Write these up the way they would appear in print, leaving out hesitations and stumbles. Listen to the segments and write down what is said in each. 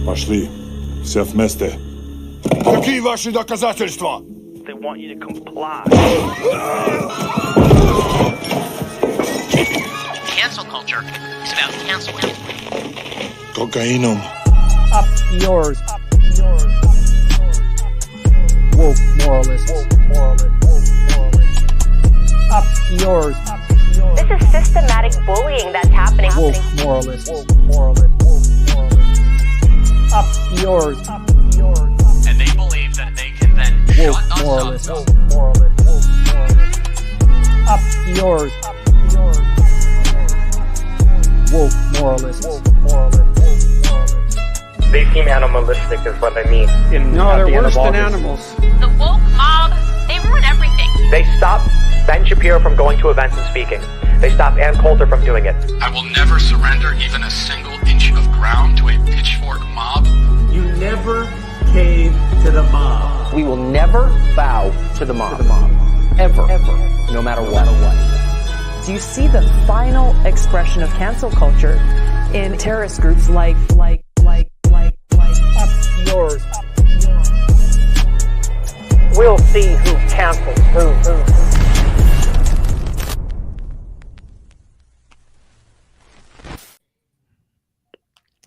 Пошли. Все вместе. Какие ваши доказательства? They want you to comply. Cancel culture is about canceling. Кокаином. Up yours. Woke moralists. Up yours. This is systematic bullying that's happening. Woke moralists. Up yours. And they believe that they can then Woke shut us moralists. up. Up yours. Woke moralists. They seem animalistic is what I mean. No, they're worse than animals. The woke mob, they ruin everything. They stop Ben Shapiro from going to events and speaking. They stop Ann Coulter from doing it. I will never surrender even a single inch of ground to a pitchfork mob. You never cave to the mob. We will never bow to the mob. Ever. No matter what. Do you see the final expression of cancel culture in terrorist groups like Up yours. We'll see who cancels who.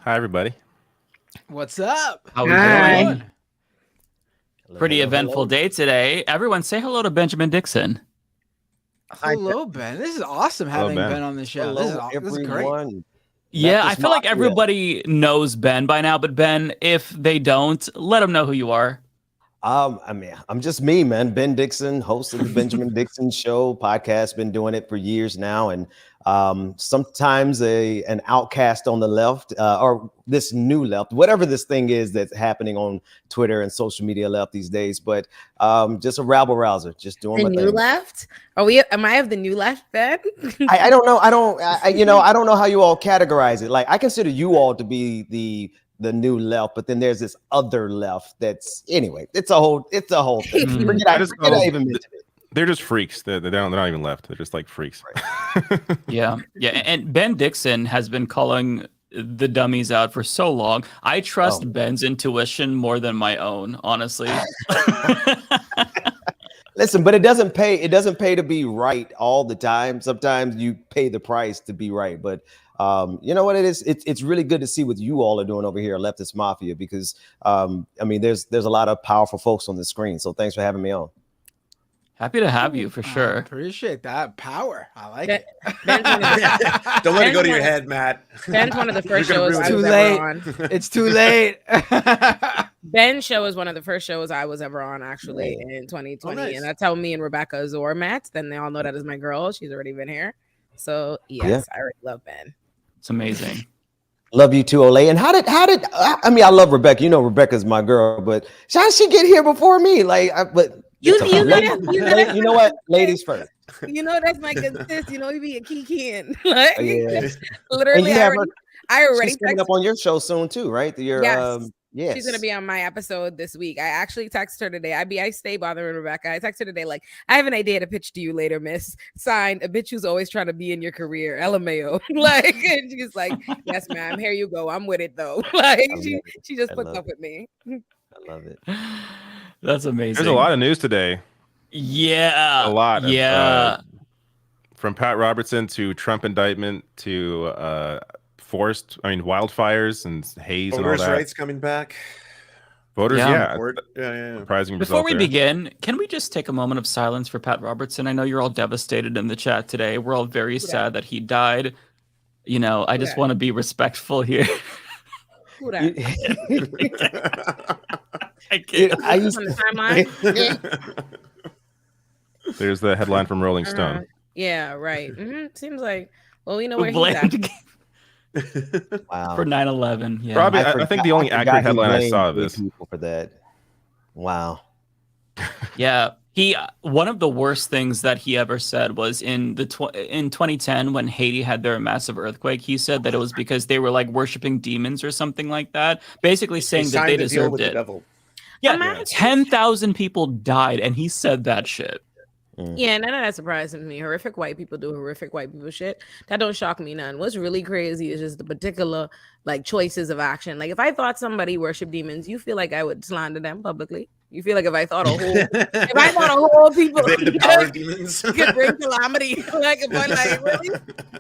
Hi, everybody. What's up? How we doing? Pretty eventful day today. Everyone say hello to Benjamin Dixon. Hello, Ben. This is awesome having Ben on the show. This is great. Yeah, I feel like everybody knows Ben by now, but Ben, if they don't, let them know who you are. I mean, I'm just me, man. Ben Dixon, host of the Benjamin Dixon Show podcast. Been doing it for years now, and sometimes an outcast on the left, or this new left, whatever this thing is that's happening on Twitter and social media left these days. But just a rabble rouser, just doing the my new thing. left. Am I of the new left, Ben? I don't know. I don't know how you all categorize it. Like, I consider you all to be the new left, but then there's this other left that's, anyway, it's a whole thing. Forget I even mentioned it. They're just freaks. They're not even left. They're just like freaks. Right. Yeah. And Ben Dixon has been calling the dummies out for so long. I trust Ben's intuition more than my own, honestly. Listen, but it doesn't pay. It doesn't pay to be right all the time. Sometimes you pay the price to be right. But you know what it is? It's really good to see what you all are doing over here at Leftist Mafia, because I mean, there's a lot of powerful folks on the screen. So thanks for having me on. Happy to have you for sure. Appreciate that power. I like it. Don't let it go to your head, Matt. Ben's one of the first shows I was ever on. It's too late. Ben's show is one of the first shows I was ever on, actually, in 2020. Oh, nice. And that's how me and Rebecca Zor met. Then they all know that is my girl. She's already been here. So yes, I already love Ben. It's amazing. Love you too, Olay. And how did I mean, I love Rebecca. You know, Rebecca's my girl, but how did she get here before me? You know what? Ladies first. You know, that's my good sis. You know, you be a kikiing. Literally, I already she's coming up on your show soon too, right? Yes. She's gonna be on my episode this week. I actually texted her today. I stay bothering Rebecca. I texted her today, like, I have an idea to pitch to you later, miss. Signed, a bitch who's always trying to be in your career. LMAO. Like, and she's like, yes, ma'am. Here you go. I'm with it though. Like, she just puts up with me. I love it. That's amazing. There's a lot of news today. Yeah. A lot. Yeah. From Pat Robertson to Trump indictment to wildfires and haze and all that. Voters' rights coming back. Voters, yeah. Surprising Before we there. begin, can we just take a moment of silence for Pat Robertson? I know you're all devastated in the chat today. We're all very sad that he died. You know, I just want to be respectful here. Who that? I can't. On the timeline. There's the headline from Rolling Stone. Yeah, right. Seems like, well, we know where he's at. Wow. For 9/11. Yeah. Probably, I think the only accurate headline I saw of this. People for that. Wow. Yeah. One of the worst things that he ever said was in 2010 when Haiti had their massive earthquake. He said that it was because they were like worshiping demons or something like that, basically saying that they deserved it. The devil. Yeah, 10,000 people died, and he said that shit. Yeah, none of that surprises me. Horrific white people do horrific white people shit. That don't shock me none. What's really crazy is just the particular like choices of action. Like if I thought somebody worshiped demons, you feel like I would slander them publicly? You feel like if I thought a whole people the power of demons could bring calamity, like really,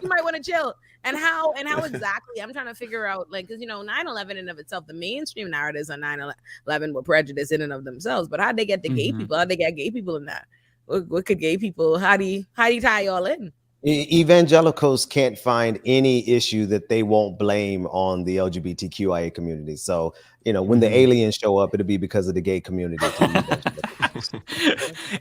you might want to chill. And how exactly? I'm trying to figure out, like, because 9/11 in and of itself, the mainstream narratives on 9/11 were prejudice in and of themselves. But how'd they get the gay people? How'd they get gay people in that? What could gay people? How do you tie y'all in? Evangelicals can't find any issue that they won't blame on the LGBTQIA community. So, when the aliens show up, it'll be because of the gay community.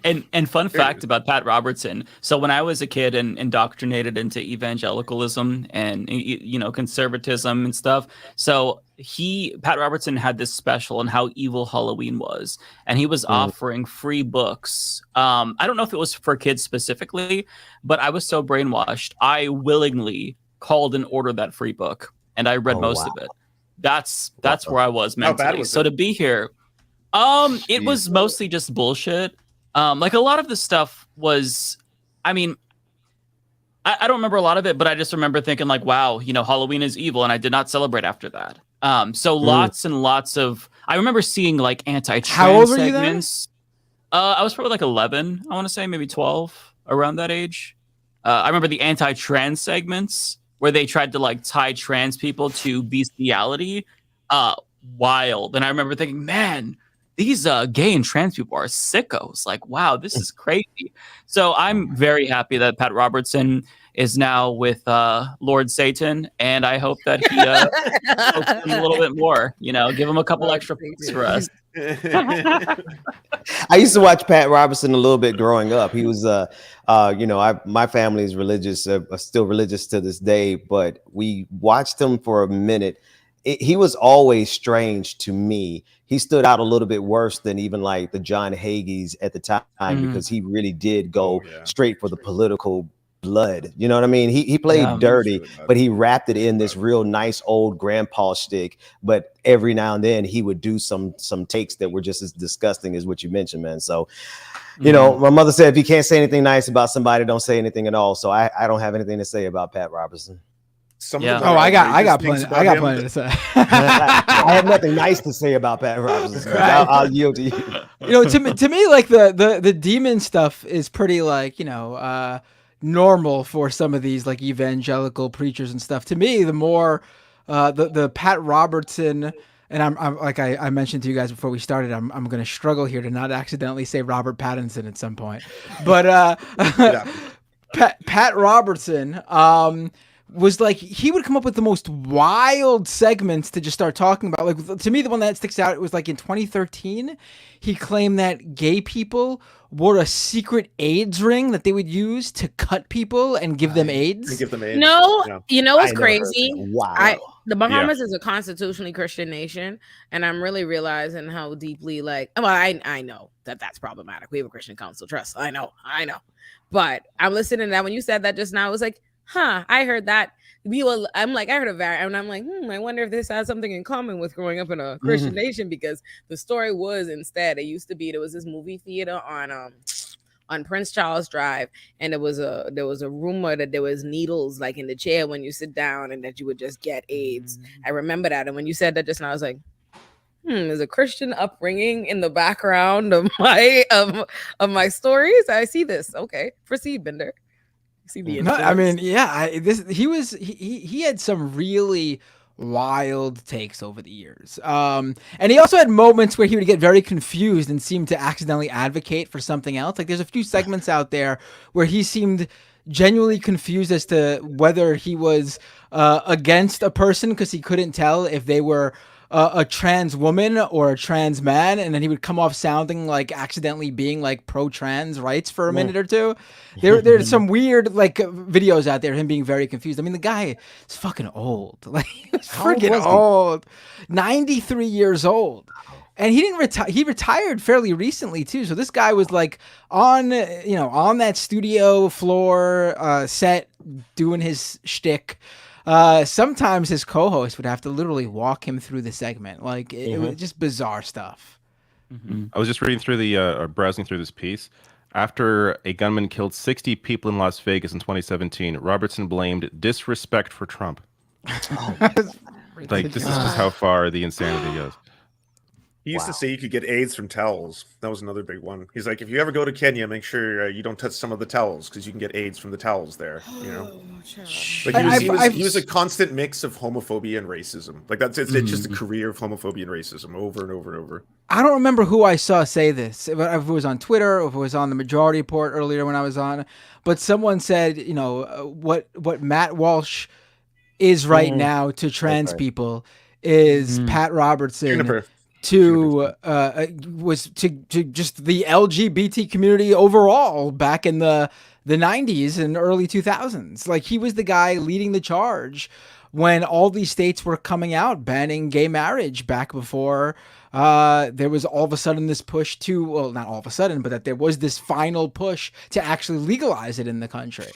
And fun fact about Pat Robertson. So when I was a kid and indoctrinated into evangelicalism and conservatism and stuff, so Pat Robertson had this special on how evil Halloween was, and he was offering free books. I don't know if it was for kids specifically, but I was so brainwashed, I willingly called and ordered that free book, and I read most of it. That's where I was mentally. So to be here, it was mostly just bullshit. Like a lot of the stuff was, I mean, I don't remember a lot of it, but I just remember thinking like, wow, Halloween is evil, and I did not celebrate after that. So lots and lots of, I remember seeing like anti-trans How old were segments. You then? I was probably like 11, I want to say, maybe 12, around that age. I remember the anti-trans segments where they tried to like tie trans people to bestiality. Wild. And I remember thinking, man, these gay and trans people are sickos. Like, wow, this is crazy. So I'm very happy that Pat Robertson is now with Lord Satan, and I hope that he helps him a little bit more. Give him a couple extra points for us. I used to watch Pat Robertson a little bit growing up. He was, my family is religious, still religious to this day, but we watched him for a minute. He was always strange to me. He stood out a little bit worse than even like the John Hagees at the time, because he really did go straight for the political blood. You know what I mean? He played dirty, but he wrapped it in this real nice old grandpa shtick. But every now and then he would do some takes that were just as disgusting as what you mentioned, man. So, my mother said, if you can't say anything nice about somebody, don't say anything at all. So I don't have anything to say about Pat Robertson. I got plenty to say. I have nothing nice to say about Pat Robertson. I'll yield to you. To me, like the demon stuff is pretty like normal for some of these like evangelical preachers and stuff. To me, the more the Pat Robertson, and I'm like I mentioned to you guys before we started, I'm going to struggle here to not accidentally say Robert Pattinson at some point, but Pat Robertson was like, he would come up with the most wild segments to just start talking about. Like, to me, the one that sticks out, it was like in 2013, he claimed that gay people wore a secret AIDS ring that they would use to cut people and give them AIDS. No, you know what's crazy? Wow. The Bahamas is a constitutionally Christian nation, and I'm really realizing how deeply, like, well, I know that's problematic. We have a Christian council, trust. I know. But I'm listening to that. When you said that just now, I was like, I heard that. I'm like, I heard of that, and I'm like, I wonder if this has something in common with growing up in a Christian nation, because the story was instead, there was this movie theater on Prince Charles Drive, and there was a rumor that there was needles like in the chair when you sit down, and that you would just get AIDS. I remember that, and when you said that just now, I was like, there's a Christian upbringing in the background of my stories. I see this. Okay, proceed, Bender. See the influence. I mean, yeah, he had some really wild takes over the years. And he also had moments where he would get very confused and seem to accidentally advocate for something else. Like, there's a few segments out there where he seemed genuinely confused as to whether he was against a person because he couldn't tell if they were a trans woman or a trans man, and then he would come off sounding like accidentally being like pro-trans rights for a minute or two. There's some weird like videos out there, him being very confused. I mean, the guy is fucking old. Like, he's freaking old. 93 years old. And he didn't retire. He retired fairly recently too. So this guy was like on that studio floor set doing his shtick. Sometimes his co-host would have to literally walk him through the segment. Like, it was just bizarre stuff. I was just reading through browsing through this piece. After a gunman killed 60 people in Las Vegas in 2017, Robertson blamed disrespect for Trump. Like, this is just how far the insanity goes. He used to say you could get AIDS from towels. That was another big one. He's like, if you ever go to Kenya, make sure you don't touch some of the towels because you can get AIDS from the towels there. You know, like he was a constant mix of homophobia and racism. Like it's just a career of homophobia and racism over and over and over. I don't remember who I saw say this, if it was on Twitter or if it was on the Majority Report earlier when I was on, but someone said, you know, what Matt Walsh is right now to trans people is Pat Robertson to just the LGBT community overall back in the 90s and early 2000s. Like, he was the guy leading the charge when all these states were coming out banning gay marriage back before there was all of a sudden this push to, well, not all of a sudden, but that there was this final push to actually legalize it in the country.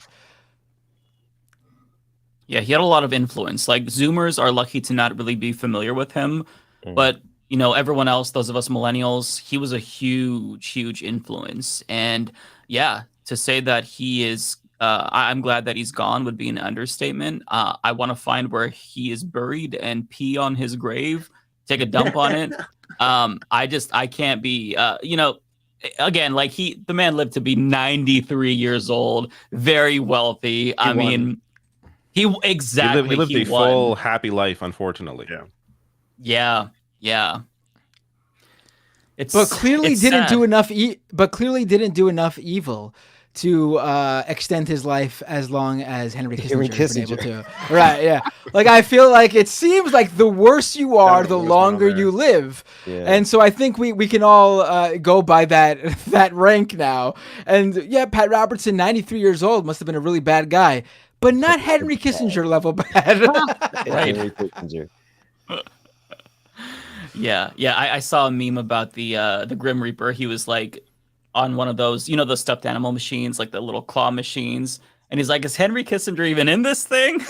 Yeah, he had a lot of influence. Like, Zoomers are lucky to not really be familiar with him, but you know, everyone else, those of us millennials, he was a huge influence. And yeah, to say that he is, I'm glad that he's gone would be an understatement. I want to find where he is buried and pee on his grave, take a dump on it. I can't be, you know, again, like the man lived to be 93 years old, very wealthy. I mean, he lived a full happy life, unfortunately. Yeah. But clearly didn't do enough. But clearly didn't do enough evil to extend his life as long as Henry Kissinger been able to. Right? Yeah. Like, I feel like it seems like the worse you are, the longer you live. Yeah. And so I think we can all go by that rank now. And yeah, Pat Robertson, 93 years old, must have been a really bad guy, but not Henry Kissinger level bad. Right. Henry Kissinger. Yeah. I saw a meme about the Grim Reaper. He was like on one of those, you know, those stuffed animal machines, like the little claw machines. And he's like, is Henry Kissinger even in this thing?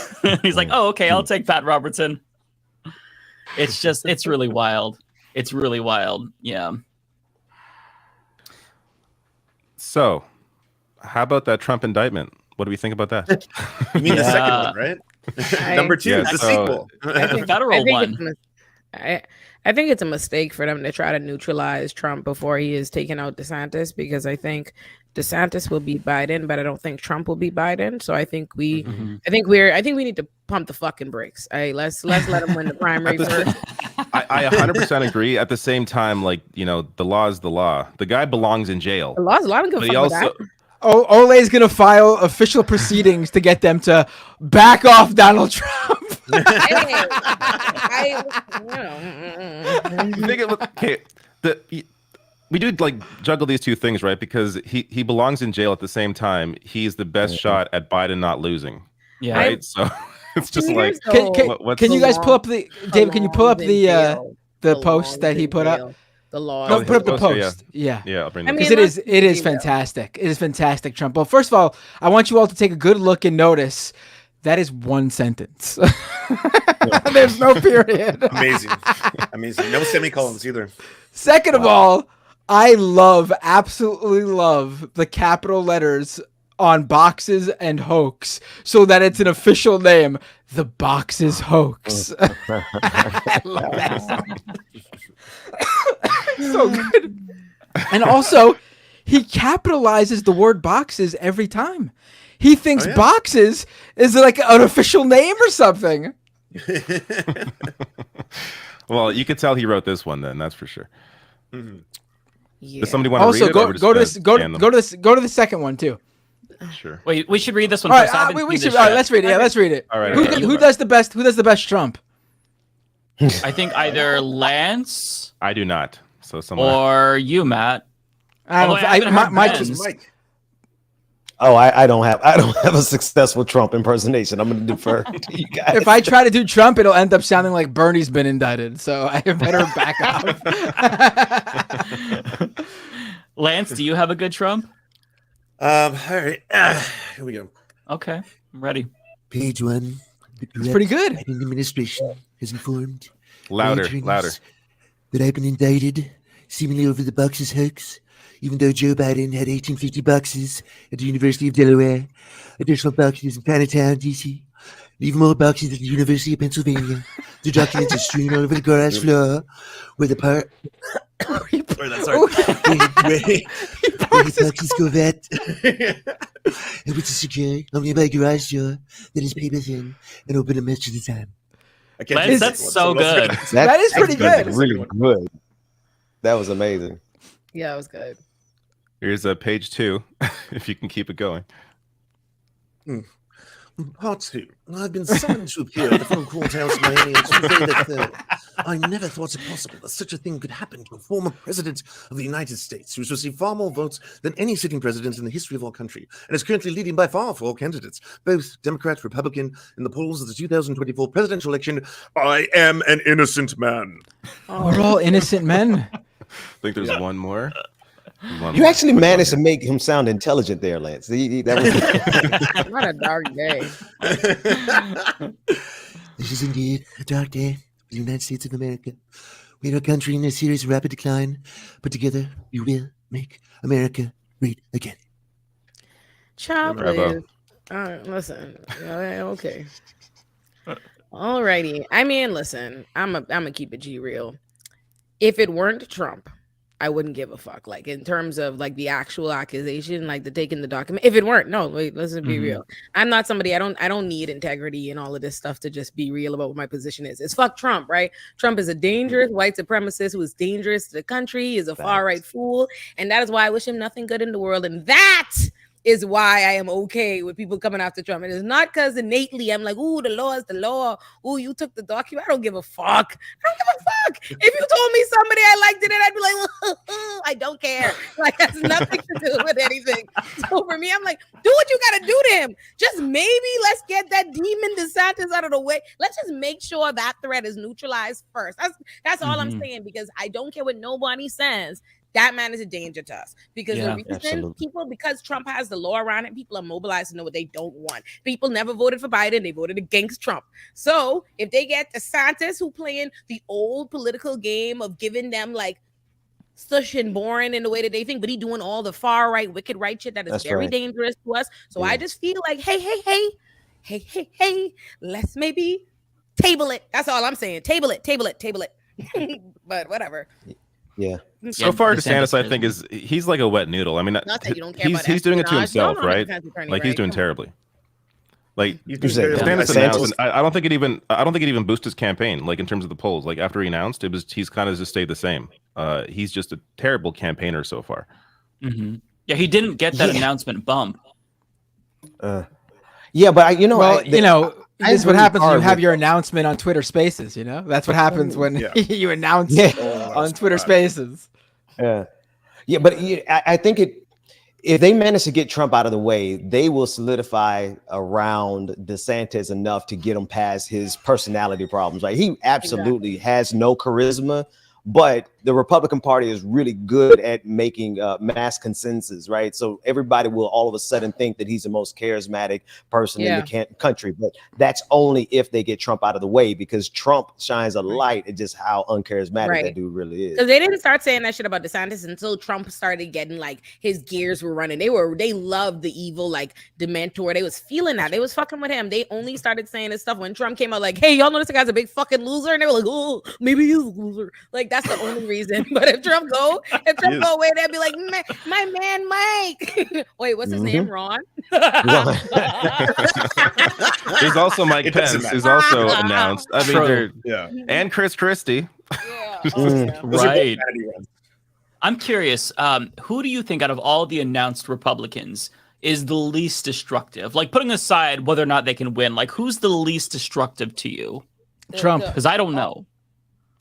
He's like, oh, okay, I'll take Pat Robertson. It's really wild. It's really wild. Yeah. So, how about that Trump indictment? What do we think about that? You mean the second one, right? Number 2, the sequel. The federal one. I think it's a mistake for them to try to neutralize Trump before he is taking out DeSantis, because I think DeSantis will beat Biden, but I don't think Trump will beat Biden. So I think we need to pump the fucking brakes. Let's let him win the primary first. I 100% agree. At the same time, like, you know, the law is the law. The guy belongs in jail. The law's a lot of good fuck with that. Ole is going to file official proceedings to get them to back off Donald Trump. We do like juggle these two things, right? Because he belongs in jail at the same time. He's the best shot at Biden not losing. Yeah. Right. So it's just like, can you guys pull up David? Can you pull up the post that he put up? The law. No, put up the post. Yeah. I'll bring it. Because it is fantastic. It is fantastic, Trump. Well, first of all, I want you all to take a good look and notice that is one sentence. There's no period. Amazing. No semicolons either. Second of all, I absolutely love the capital letters on boxes and hoax so that it's an official name. The Boxes Hoax. I love that. So good. And also, he capitalizes the word boxes every time. He thinks boxes is like an official name or something. Well, you could tell he wrote this one then, that's for sure. Mm-hmm. Yeah. Does somebody want to read it? Go to the second one too. Sure. Wait, we should read this one first. All right, let's read it. Yeah, let's read it. All right. Who does the best Trump? I think either Lance. I do not. So someone or you, Matt. I don't. Mike. Oh, I don't have a successful Trump impersonation. I'm going to defer to you guys. If I try to do Trump, it'll end up sounding like Bernie's been indicted. So I better back off. Lance, do you have a good Trump? All right. Here we go. Okay, I'm ready. Page 1. It's pretty good. Biden administration has informed louder that I've been indicted seemingly over the boxes hoax, even though Joe Biden had 1850 boxes at the University of Delaware, additional boxes in Chinatown, D.C., even more boxes at the University of Pennsylvania. The documents are strewn all over the garage floor, where the part... where the boxes go vet. And which is secure only by a garage door that is paper thin and open a much of the time. That's so good. That is pretty good. Really good. That was amazing. Yeah, it was good. Here's page 2, if you can keep it going. Part 2. I've been summoned to appear at the full courthouse of Miami to convey that I never thought it possible that such a thing could happen to a former president of the United States who's received far more votes than any sitting president in the history of our country and is currently leading by far 4 candidates, both Democrat, Republican, in the polls of the 2024 presidential election. I am an innocent man. We're all innocent men. I think there's one more. You actually managed to make him sound intelligent there, Lance. That was What a dark day. This is indeed a dark day for the United States of America. We are a country in a serious rapid decline, but together we will make America great again. Child, please. Listen. Okay. Alrighty. I mean, listen. I'm a keep it G real. If it weren't Trump, I wouldn't give a fuck. Like in terms of like the actual accusation, like the taking the document. If it weren't, no, wait, let's be real. I'm not somebody. I don't need integrity and all of this stuff to just be real about what my position is. It's fuck Trump, right? Trump is a dangerous white supremacist who is dangerous to the country. He is a far right fool, and that is why I wish him nothing good in the world. And that is why I am okay with people coming after Trump. It is not because innately I'm like, ooh, the law is the law. Ooh, you took the document. I don't give a fuck. I don't give a fuck. If you told me somebody I liked it, I'd be like, I don't care. Like, that's nothing to do with anything. So for me, I'm like, do what you got to do to him. Just maybe let's get that demon DeSantis out of the way. Let's just make sure that threat is neutralized first. That's all I'm saying, because I don't care what nobody says. That man is a danger to us, because the reason because Trump has the law around it, people are mobilized to know what they don't want. People never voted for Biden. They voted against Trump. So if they get DeSantis, who playing the old political game of giving them like stush and boring in the way that they think, but he doing all the far right, wicked right shit that is very dangerous to us. So I just feel like, hey, let's maybe table it. That's all I'm saying. Table it. But whatever. Yeah. So far, DeSantis, I think, he's like a wet noodle. I mean, not that you don't care about he's doing it to himself, no, right? Like he's doing terribly. Like DeSantis announced, I don't think it even boosted his campaign. Like in terms of the polls, like after he announced, he's kind of just stayed the same. He's just a terrible campaigner so far. Yeah, he didn't get that announcement bump. Yeah, but this is what happens when you have your announcement on Twitter Spaces. You know, that's what happens when you announce on Twitter Spaces. But I think if they manage to get Trump out of the way, they will solidify around DeSantis enough to get him past his personality problems. Like he absolutely has no charisma, but the Republican Party is really good at making mass consensus, right? So everybody will all of a sudden think that he's the most charismatic person in the country. But that's only if they get Trump out of the way, because Trump shines a light at just how uncharismatic that dude really is. Because they didn't start saying that shit about DeSantis until Trump started getting like his gears were running. They loved the evil like Dementor. They was feeling that. They was fucking with him. They only started saying this stuff when Trump came out like, hey, y'all know this guy's a big fucking loser. And they were like, oh, maybe he's a loser. Like that's the only reason. But if Trump go away, they'd be like, my man Mike. Wait, what's his name? Ron. There's also Mike Pence, who's also announced. I mean, and Chris Christie. Right. I'm curious. Who do you think out of all the announced Republicans is the least destructive? Like putting aside whether or not they can win, like who's the least destructive to you? Trump. Because I don't know.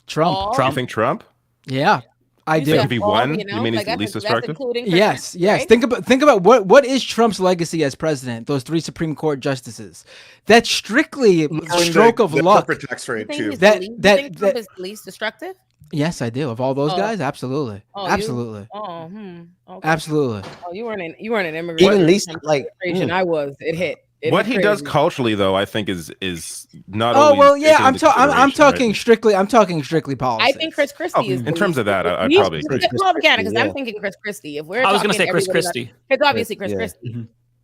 Trump. You think Trump? Yeah, I do. If he won, you mean he's the least destructive? Yes. Right? Think about what is Trump's legacy as president? Those 3 Supreme Court justices. That's strictly stroke of luck. Tax rate too. You think Trump is the least destructive? Yes, I do. Of all those guys, absolutely, absolutely, okay. absolutely. Oh, you weren't an immigrant. Even least like I was. It hit. What he does culturally, though, I think is not. Oh always well, yeah. I'm talking right? strictly. I'm talking strictly politics. I think Chris Christie is in terms of that. I'd probably agree. Because I'm thinking Chris Christie. If we're I was going to say Chris Christie. It's obviously Chris Christie. Mm-hmm.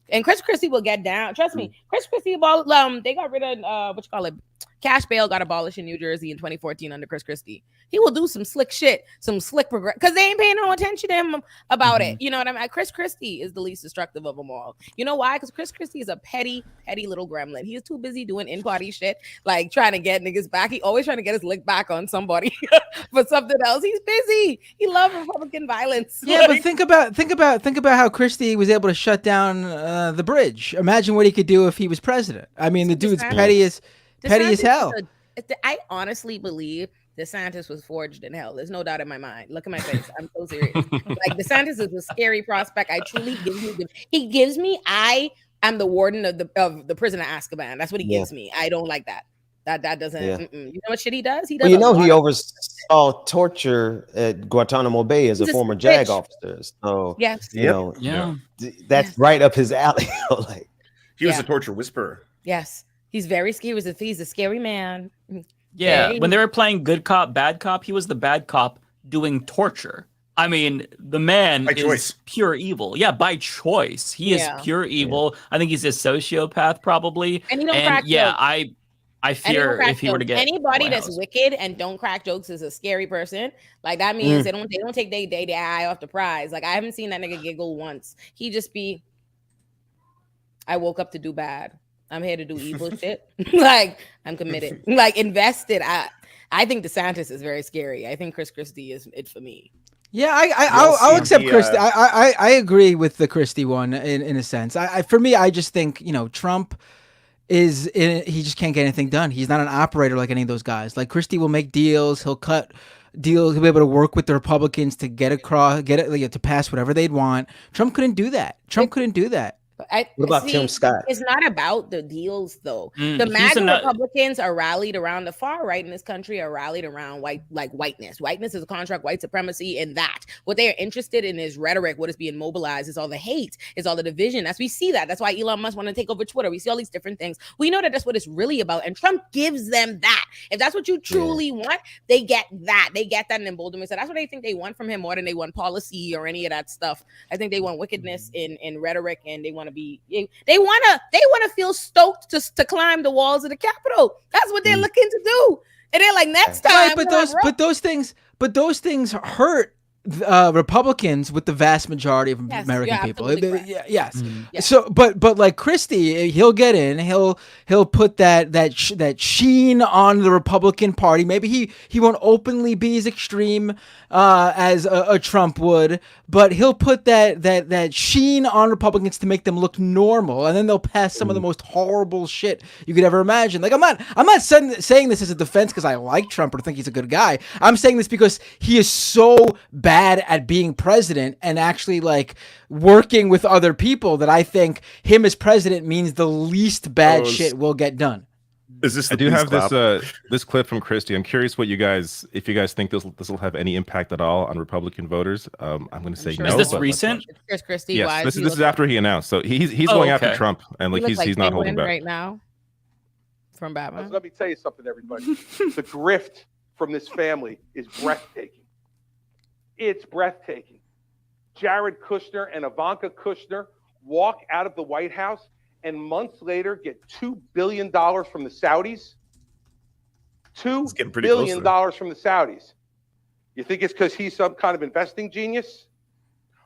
And Chris Christie will get down. Trust me. Chris Christie, they got rid of cash bail got abolished in New Jersey in 2014 under Chris Christie. He will do some slick shit, some slick progress, because they ain't paying no attention to him about it. You know what I mean? Chris Christie is the least destructive of them all. You know why? Because Chris Christie is a petty little gremlin. He is too busy doing in-party shit, like trying to get niggas back. He always trying to get his lick back on somebody for something else. He's busy. He loves Republican violence. Yeah, but think about how Christie was able to shut down the bridge. Imagine what he could do if he was president. I mean, the dude's petty as hell. I honestly believe DeSantis was forged in hell. There's no doubt in my mind. Look at my face. I'm so serious. Like DeSantis is a scary prospect. I truly gives me. I am the warden of the prison of Azkaban. That's what he gives me. I don't like that. That doesn't. You know what shit he does? He does. Well, he oversaw torture at Guantanamo Bay as a former JAG officer. So yes, that's right up his alley. Like he was a torture whisperer. Yes, he's very scary. He's a scary man. Yeah, when they were playing good cop, bad cop, he was the bad cop doing torture. I mean, the man is pure evil. Yeah, by choice. He is pure evil. I think he's a sociopath probably. And he don't crack jokes. I fear if he were to get anybody that's wicked and don't crack jokes is a scary person. Like that means they don't take their eye off the prize. Like I haven't seen that nigga giggle once. He just be, I woke up to do bad. I'm here to do evil shit. Like I'm committed. Like invested. I think DeSantis is very scary. I think Chris Christie is it for me. Yeah, I'll accept Christie. I agree with the Christie one in a sense. For me, I just think Trump he just can't get anything done. He's not an operator like any of those guys. Like Christie will make deals. He'll cut deals. He'll be able to work with the Republicans to to pass whatever they'd want. Trump couldn't do that. What about Tim Scott? It's not about the deals, though. The MAGA Republicans are rallied around the far right in this country are rallied around whiteness. Whiteness is a contract, white supremacy, and that. What they are interested in is rhetoric. What is being mobilized is all the hate, is all the division. We see that. That's why Elon Musk want to take over Twitter. We see all these different things. We know that that's what it's really about, and Trump gives them that. If that's what you truly want, they get that. They get that in emboldenment. So that's what I think they want from him more than they want policy or any of that stuff. I think they want wickedness in rhetoric, and they want to be they want to feel stoked to climb the walls of the Capitol. That's what they're looking to do, and they're like next time. Right, but those things hurt Republicans with the vast majority of American people. Yes. So, but like Christie, he'll get in. He'll put that sheen on the Republican Party. Maybe he won't openly be as extreme as a Trump would, but he'll put that sheen on Republicans to make them look normal, and then they'll pass some of the most horrible shit you could ever imagine. Like I'm not saying this as a defense because I like Trump or think he's a good guy. I'm saying this because he is so bad at being president and actually like working with other people that I think him as president means the least bad shit will get done. Is this? I do have this clip from Christie. I'm curious if you guys think this will have any impact at all on Republican voters. I'm going to say no. Is this recent? Chris Christie. Yes, this is after he announced. So he's going after Trump, and he's not holding back right now. From Batman. Let me tell you something, everybody. The grift from this family is breathtaking. It's breathtaking. Jared Kushner and Ivanka Kushner walk out of the White House and months later get $2 billion from the Saudis. $2 billion from the Saudis. You think it's because he's some kind of investing genius?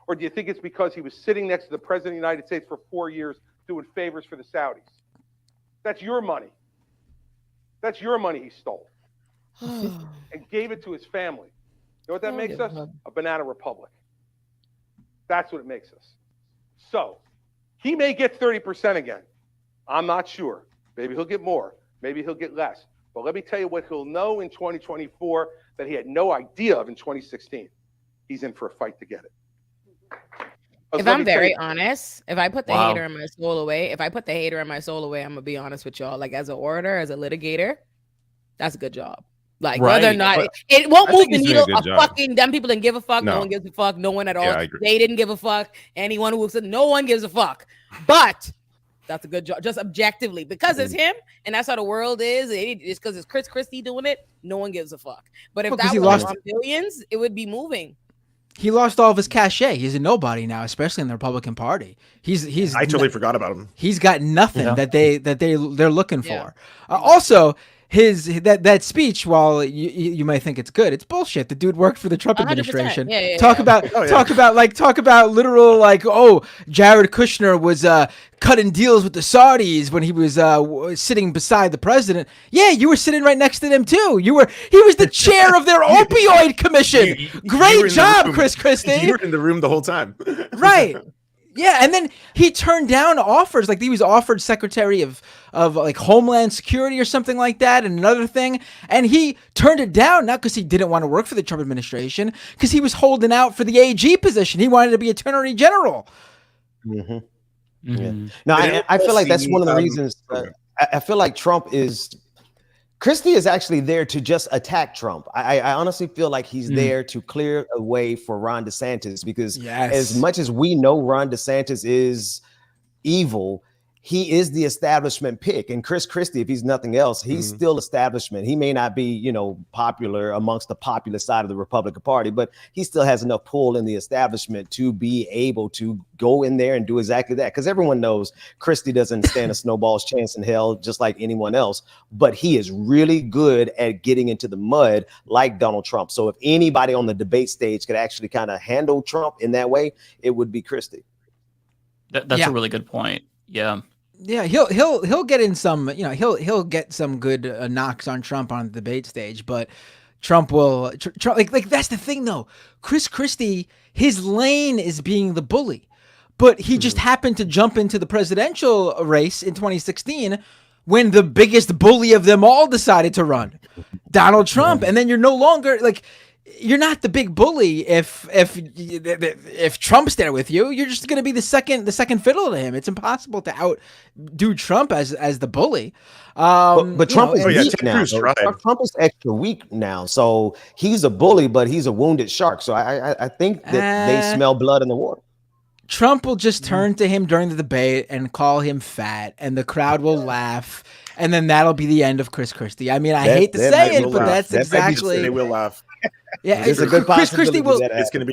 Or do you think it's because he was sitting next to the President of the United States for 4 years doing favors for the Saudis? That's your money. That's your money he stole and gave it to his family. You know what that makes us? A banana republic. That's what it makes us. So he may get 30% again. I'm not sure. Maybe he'll get more. Maybe he'll get less. But let me tell you what he'll know in 2024 that he had no idea of in 2016. He's in for a fight to get it. If I'm very honest, if I put the hater in my soul away, I'm going to be honest with y'all. Like as an orator, as a litigator, that's a good job. Like whether or not it won't move the needle of fucking them people didn't give a fuck. No one gives a fuck. No one at all. They didn't give a fuck. Anyone who said no one gives a fuck. But That's a good job. Just objectively, because it's him, and that's how the world is. It's because it's Chris Christie doing it. No one gives a fuck. But if that was on billions, it would be moving. He lost all of his cachet. He's a nobody now, especially in the Republican Party. He's. I totally forgot about him. He's got nothing that they're looking for. Also, that speech, while you might think it's good, it's bullshit. The dude worked for the Trump administration. Talk about literal Jared Kushner was cutting deals with the Saudis when he was sitting beside the president. Yeah, you were sitting right next to them too. He was the chair of their opioid commission. Great job, Chris Christie. You were in the room the whole time. Right. Yeah, and then he turned down offers. Like, he was offered Secretary of like Homeland Security or something like that, and another thing, and he turned it down, not because he didn't want to work for the Trump administration, because he was holding out for the AG position. He wanted to be Attorney General. Mm-hmm. Yeah. No, I feel like that's one of the reasons. I feel like Christie is actually there to just attack Trump. I honestly feel like he's there to clear a way for Ron DeSantis, because as much as we know Ron DeSantis is evil, he is the establishment pick. And Chris Christie, if he's nothing else, he's still establishment. He may not be, popular amongst the popular side of the Republican Party, but he still has enough pull in the establishment to be able to go in there and do exactly that. Because everyone knows Christie doesn't stand a snowball's chance in hell, just like anyone else. But he is really good at getting into the mud like Donald Trump. So if anybody on the debate stage could actually kind of handle Trump in that way, it would be Christie. That's a really good point. Yeah. Yeah, he'll get in some, he'll get some good knocks on Trump on the debate stage, but Trump will like that's the thing though. Chris Christie, his lane is being the bully, but he just happened to jump into the presidential race in 2016 when the biggest bully of them all decided to run, Donald Trump, and then you're no longer like. You're not the big bully if Trump's there with you. You're just going to be the second fiddle to him. It's impossible to outdo Trump as the bully. But Trump is weak now. Trump is extra weak now, so he's a bully, but he's a wounded shark. So I think that they smell blood in the water. Trump will just turn to him during the debate and call him fat, and the crowd will laugh, and then that'll be the end of Chris Christie. I mean, I hate to say it, but that's exactly. They will laugh. Yeah, it's a good Chris Christie will. It's going to be.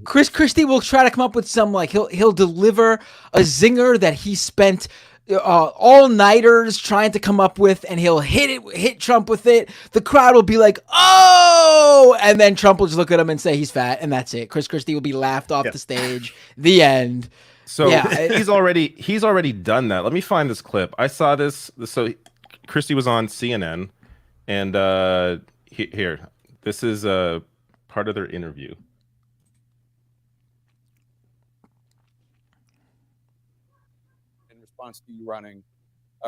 Chris Christie will try to come up with some he'll deliver a zinger that he spent all-nighters trying to come up with, and he'll hit Trump with it. The crowd will be like, "Oh!" and then Trump will just look at him and say he's fat, and that's it. Chris Christie will be laughed off the stage. The end. So he's already done that. Let me find this clip. I saw this. So Christie was on CNN, and here. This is part of their interview. In response to you running,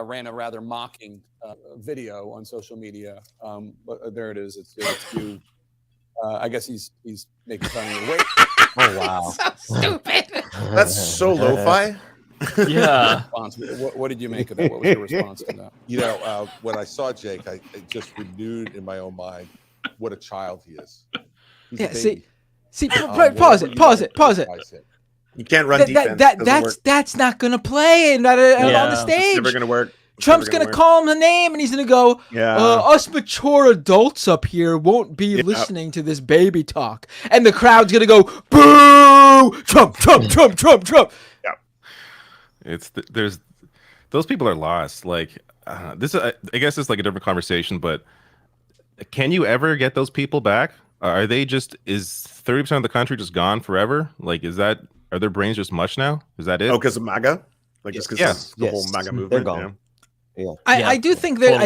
ran a rather mocking video on social media. But there it is. It's you. I guess he's making fun of your weight. Oh wow! So stupid. That's so lo-fi. Yeah. What did you make of that? What was your response to that? When I saw Jake, I just renewed in my own mind what a child he is. See, pause it. You can't run defense. That's not gonna play on the stage. It's never gonna work. Trump's gonna call him a name, and he's gonna go, us mature adults up here won't be listening to this baby talk. And the crowd's gonna go, boo! Trump. Yeah. There's those people are lost. Like, this I guess it's like a different conversation, but can you ever get those people back? Are they just, is 30% of the country just gone forever? Like, are their brains just mush now? Is that it? Oh, because of MAGA? Like, just because the whole MAGA movement? They're gone. Yeah. I do think that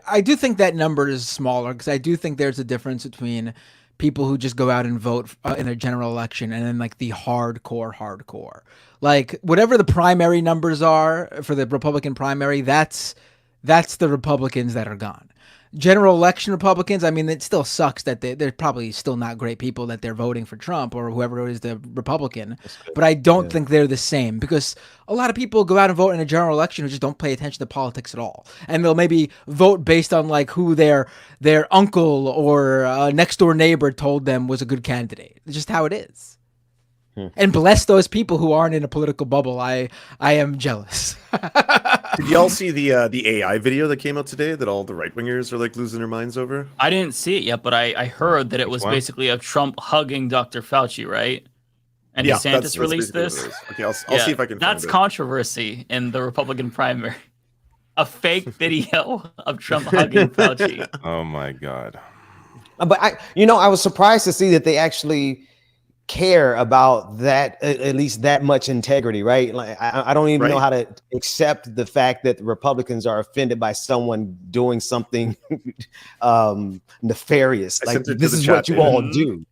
I do think that number is smaller, because I do think there's a difference between people who just go out and vote in a general election and then like the hardcore. Like, whatever the primary numbers are for the Republican primary, that's the Republicans that are gone. General election Republicans, I mean, it still sucks that they're probably still not great people that they're voting for Trump or whoever it is the Republican, but I don't think they're the same, because a lot of people go out and vote in a general election who just don't pay attention to politics at all, and they'll maybe vote based on like who their uncle or next door neighbor told them was a good candidate. It's just how it is. And bless those people who aren't in a political bubble. I am jealous. Did y'all see the AI video that came out today that all the right wingers are like losing their minds over? I didn't see it yet, but I heard that it was basically of Trump hugging Dr. Fauci, right? And Yeah, DeSantis released this. Okay, I'll see if I can. That's find it. controversy in the Republican primary. A fake video of Trump hugging Fauci. Oh my God. But I was surprised to see that they actually care about that, at least that much integrity, right? Like I don't even know how to accept the fact that the Republicans are offended by someone doing something nefarious. Like this is what you all do.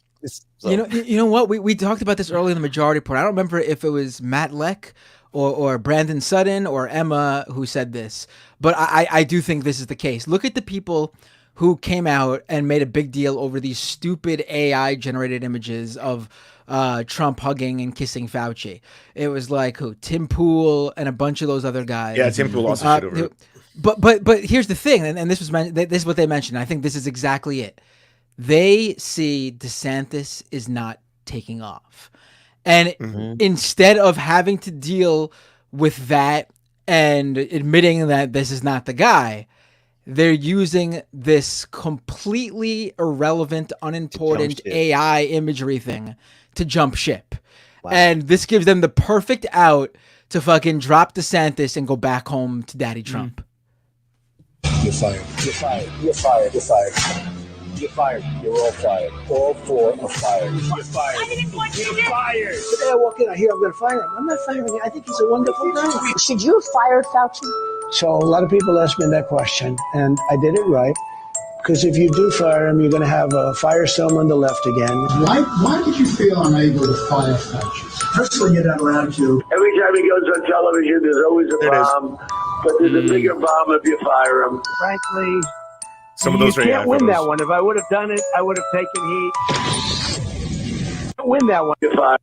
So. You know what? We talked about this earlier in the majority report. I don't remember if it was Matt Leck or Brandon Sutton or Emma who said this, but I do think this is the case. Look at the people who came out and made a big deal over these stupid AI generated images of Trump hugging and kissing Fauci. It was like who? Tim Pool and a bunch of those other guys. Yeah, Tim Pool also shit over it. But here's the thing, and this is what they mentioned. I think this is exactly it. They see DeSantis is not taking off. And instead of having to deal with that and admitting that this is not the guy, they're using this completely irrelevant, unimportant AI imagery thing to jump ship. Wow. And this gives them the perfect out to fucking drop DeSantis and go back home to Daddy Trump. You're fired. You're fired. You're fired. You're fired. You're fired. You're all fired. All four are fired. You're fired. I didn't want you. You're fired. Today I walk in, I hear I'm going to fire him. I'm not firing him. I think he's a wonderful guy. Should you have fired Fauci? So a lot of people ask me that question, and I did it right. Because if you do fire him, you're going to have a firestorm on the left again. Why did you feel unable to fire Fauci? Personally, you're not allowed to. Every time he goes on television, there's always a bomb. But there's a bigger bomb if you fire him. Frankly, some of those you can't win that one. If I would have done it, I would have taken heat. Win that one. You're fired.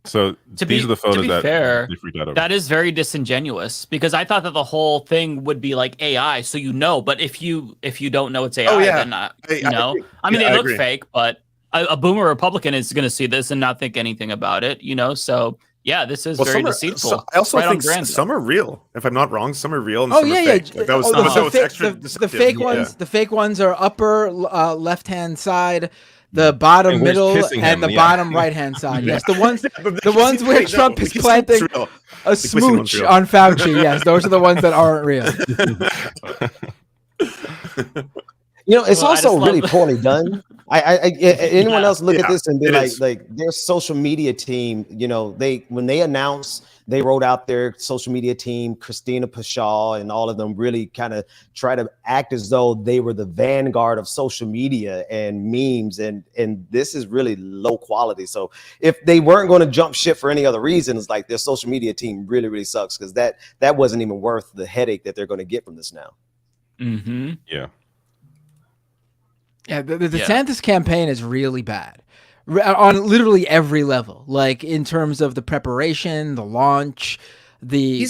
So these are the photos that fair, they freaked out over. That is very disingenuous because I thought that the whole thing would be like AI, so but if you don't know it's AI, then not, I mean they look fake, but a boomer Republican is going to see this and not think anything about it, so yeah, this is very deceitful. I also think some are real. If I'm not wrong, some are real and some are fake. Like the fake ones are upper left-hand side, the bottom middle, and the bottom right-hand side. Yes, the ones where Trump is planting a smooch on Fauci. Yes, those are the ones that aren't real. It's also really poorly done. Anyone else look at this and be like their social media team, when they announced, they wrote out their social media team, Christina Pashaw and all of them really kind of try to act as though they were the vanguard of social media and memes. And this is really low quality. So if they weren't going to jump ship for any other reasons, like their social media team really, really sucks because that wasn't even worth the headache that they're going to get from this now. Mm-hmm. Yeah. Yeah, the DeSantis campaign is really bad on literally every level, like in terms of the preparation, the launch, the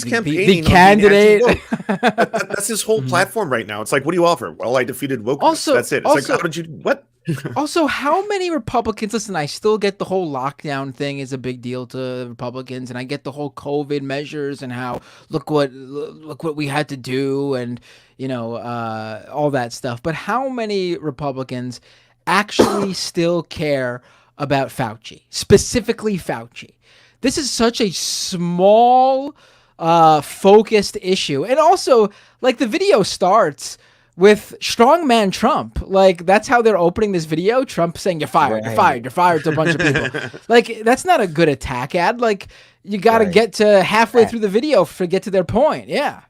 candidate. That's his whole platform right now. It's like, what do you offer? Well, I defeated wokeness. Also, that's it. It's like, how did you what? Also, how many Republicans? Listen, I still get the whole lockdown thing is a big deal to Republicans, and I get the whole COVID measures and how look what we had to do, and all that stuff. But how many Republicans actually still care about Fauci, specifically Fauci? This is such a small, focused issue, and also like the video starts with strongman Trump. Like that's how they're opening this video. Trump saying you're fired, you're fired, you're fired to a bunch of people. Like that's not a good attack ad. Like you got to get to halfway through the video to get to their point. Yeah.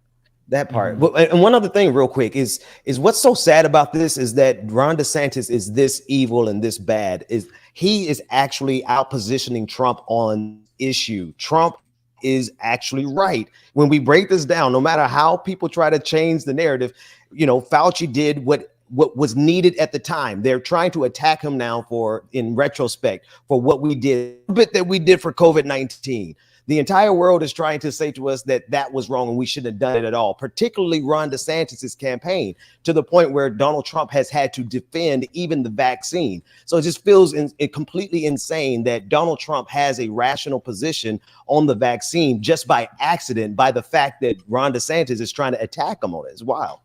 That part. And one other thing real quick is what's so sad about this is that Ron DeSantis is this evil and this bad. He is actually outpositioning Trump on issue. Trump is actually right. When we break this down, no matter how people try to change the narrative, Fauci did what was needed at the time. They're trying to attack him now in retrospect, for what we did, that we did for COVID-19. The entire world is trying to say to us that that was wrong and we shouldn't have done it at all, particularly Ron DeSantis's campaign, to the point where Donald Trump has had to defend even the vaccine. So it just feels completely insane that Donald Trump has a rational position on the vaccine just by accident, by the fact that Ron DeSantis is trying to attack him on it. It's wild.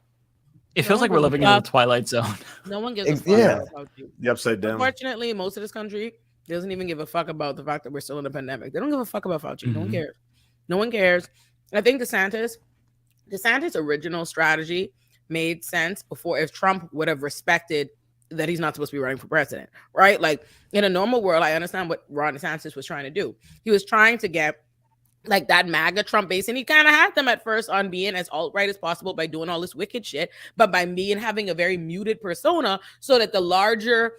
It feels like we're living in the Twilight Zone. No one gives a fuck about you. The upside down. Unfortunately, most of this country doesn't even give a fuck about the fact that we're still in a pandemic. They don't give a fuck about Fauci. No one cares. No one cares. I think DeSantis' original strategy made sense before if Trump would have respected that he's not supposed to be running for president, right? Like in a normal world, I understand what Ron DeSantis was trying to do. He was trying to get like that MAGA Trump base, and he kind of had them at first on being as alt-right as possible by doing all this wicked shit, but by having a very muted persona so that the larger,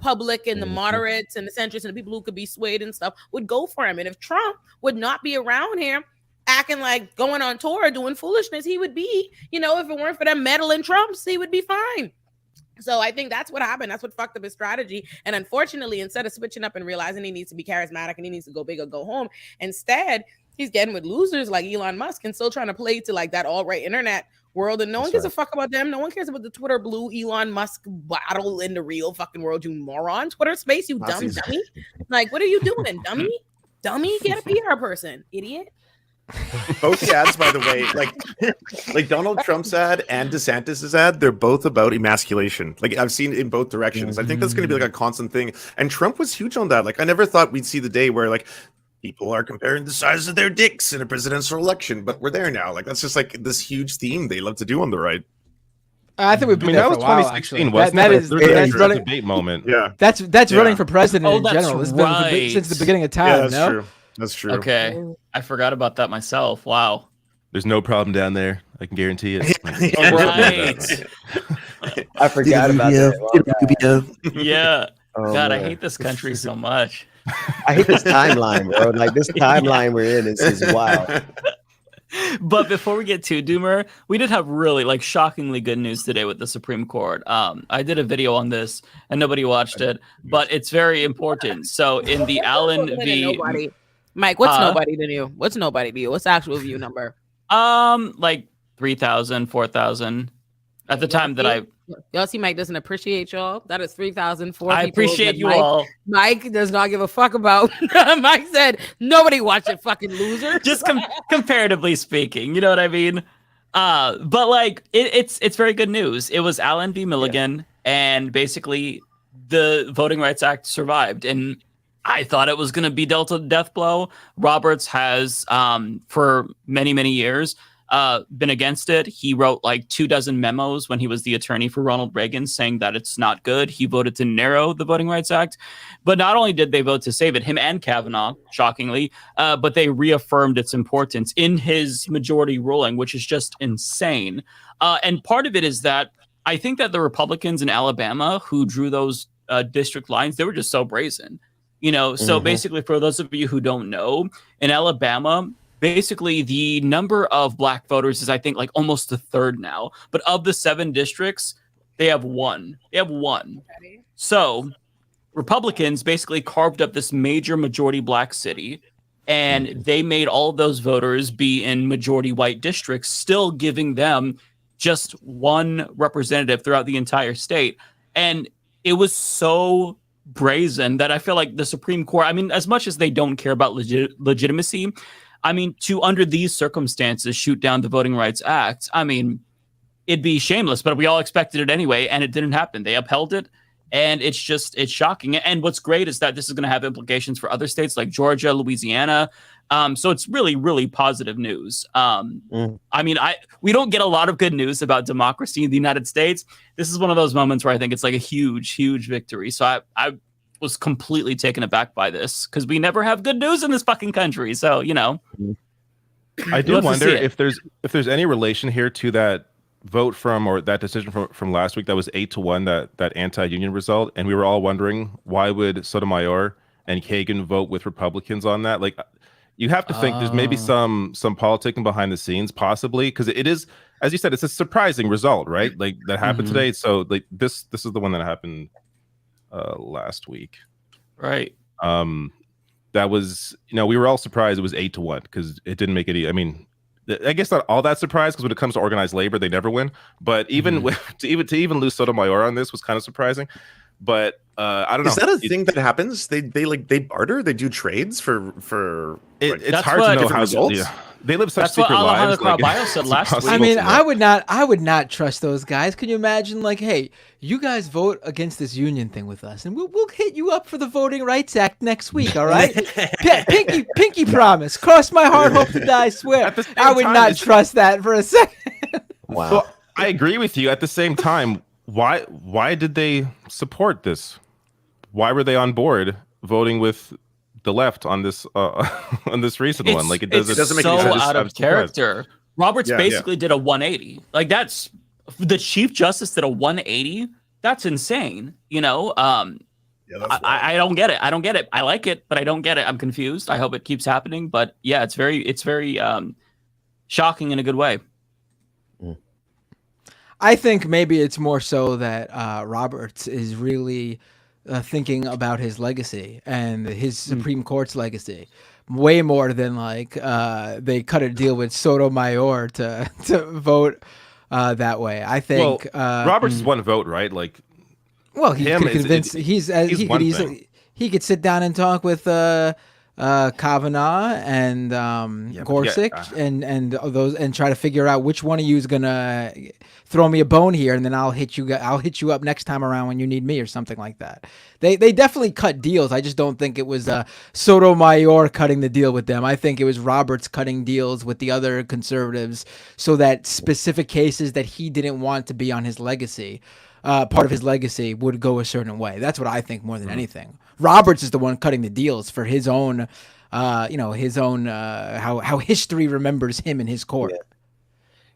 public and the moderates and the centrists and the people who could be swayed and stuff would go for him. And if Trump would not be around here acting like going on tour doing foolishness, he would be, if it weren't for them meddling Trumps, he would be fine. So I think that's what happened. That's what fucked up his strategy. And unfortunately, instead of switching up and realizing he needs to be charismatic and he needs to go big or go home, instead he's getting with losers like Elon Musk and still trying to play to like that alt-right internet world. And no one gives a fuck about them. No one cares about the Twitter blue Elon Musk battle in the real fucking world, you moron. Twitter space, you dumb dummy. Like, what are you doing, dummy? Dummy, get a PR person, idiot. Both the ads, by the way, like Donald Trump's ad and DeSantis's ad, they're both about emasculation. Like I've seen in both directions. I think that's going to be like a constant thing. And Trump was huge on that. Like I never thought we'd see the day where like people are comparing the size of their dicks in a presidential election, but we're there now. Like that's just like this huge theme they love to do on the right. I think we've been there that was for a while, 2016, wasn't it? That's running debate moment. Yeah, that's running for president in that's general. It's been since the beginning of time. Yeah, true. That's true. Okay, I forgot about that myself. Wow. There's no problem down there. I can guarantee it. I forgot about that. Yeah. Oh, God, man. I hate this country so much. I hate this timeline, bro. Like this timeline we're in is wild. But before we get to Doomer, we did have really shockingly good news today with the Supreme Court. I did a video on this and nobody watched it, but it's very important. So in the Allen v. Mike, what's nobody to you? What's nobody to you? What's the actual view number? Like 3,000, 4,000 at the time that y'all see Mike doesn't appreciate y'all. That is 3,004. I appreciate you all. Mike does not give a fuck about. Mike said nobody watched it, fucking loser. Just comparatively speaking, you know what I mean? But it's very good news. It was Allen v. Milligan, and basically the Voting Rights Act survived. And I thought it was going to be dealt a death blow. Roberts has, for many, many years, been against it. He wrote 24 memos when he was the attorney for Ronald Reagan saying that it's not good. He voted to narrow the Voting Rights Act. But not only did they vote to save it, him and Kavanaugh, shockingly, but they reaffirmed its importance in his majority ruling, which is just insane. And part of it is that I think that the Republicans in Alabama who drew those district lines, they were just so brazen. So basically, for those of you who don't know, in Alabama, basically the number of black voters is, I think, almost a third now. But of the 7 districts, they have one. Okay. So Republicans basically carved up this major majority black city, and they made all of those voters be in majority white districts, still giving them just one representative throughout the entire state. And it was so brazen that I feel like the Supreme Court, I mean, as much as they don't care about legitimacy, I mean, to under these circumstances shoot down the Voting Rights Act, I mean, it'd be shameless, but we all expected it anyway, and it didn't happen. They upheld it, and it's shocking. And what's great is that this is going to have implications for other states like Georgia, Louisiana. So it's really, really positive news. I mean, we don't get a lot of good news about democracy in the United States. This is one of those moments where I think it's a huge, huge victory. So I was completely taken aback by this because we never have good news in this fucking country. So, I do wonder if there's any relation here to that vote or that decision from last week that was 8-1, that anti-union result. And we were all wondering, why would Sotomayor and Kagan vote with Republicans on that? You have to think there's maybe some politicking behind the scenes, possibly, because it is, as you said, it's a surprising result, right? That happened today. So this is the one that happened last week, right? That that was, we were all surprised it was 8-1 because it didn't make any. I mean, I guess not all that surprised because when it comes to organized labor, they never win. But even to even lose Sotomayor on this was kind of surprising. But I don't know. Is that a thing that happens? They barter. They do trades for. It's hard to know how results. Yeah. They live such secret lives. Like, said last week. I mean, I would not trust those guys. Can you imagine, like, hey, you guys vote against this union thing with us, and we'll hit you up for the Voting Rights Act next week, all right? pinky promise. Cross my heart, hope to die, swear. I would not trust that for a second. Wow. Well, I agree with you. At the same time, why did they support this? Why were they on board voting with the left on this recent one? Like, it doesn't make any sense. Out of character. Roberts basically did a 180. Like, that's the Chief Justice did a 180. That's insane. I don't get it. I like it, but I don't get it. I'm confused. I hope it keeps happening. But yeah, it's very shocking in a good way. I think maybe it's more so that Roberts is really thinking about his legacy and his Supreme Court's legacy way more than like they cut a deal with Sotomayor to vote that way. I think Roberts is one vote, right? Like, well, he could convince he could sit down and talk with Kavanaugh and Gorsuch and those and try to figure out which one of you is gonna throw me a bone here, and then I'll hit you up next time around when you need me or something like that. They definitely cut deals. I just don't think it was Sotomayor cutting the deal with them. I think it was Roberts cutting deals with the other conservatives so that specific cases that he didn't want to be on his legacy, part of his legacy, would go a certain way. That's what I think more than anything. Roberts is the one cutting the deals for his own, how history remembers him in his court.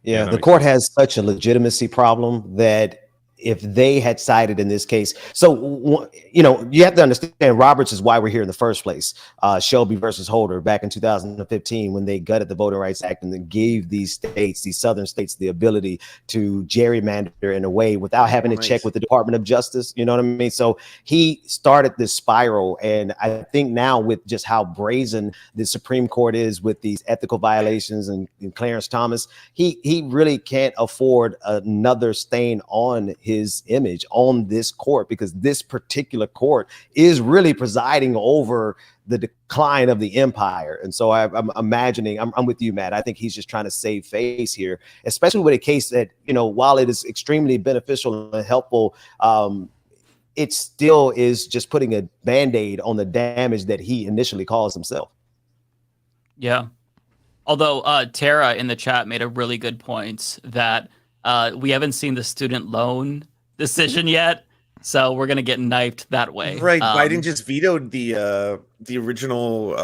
Yeah, the court has such a legitimacy problem that if they had sided in this case, so you have to understand Roberts is why we're here in the first place. Shelby versus Holder back in 2015, when they gutted the Voting Rights Act and then gave these southern states, the ability to gerrymander in a way without having to check with the Department of Justice. You know what I mean? So he started this spiral, and I think now with just how brazen the Supreme Court is with these ethical violations and Clarence Thomas, he really can't afford another stain on his image on this court, because this particular court is really presiding over the decline of the empire. And so I'm imagining, I'm with you, Matt. I think he's just trying to save face here, especially with a case that, while it is extremely beneficial and helpful, it still is just putting a Band-Aid on the damage that he initially caused himself. Yeah. Although Tara in the chat made a really good point that we haven't seen the student loan decision yet, so we're gonna get knifed that way. Right. Biden just vetoed the original.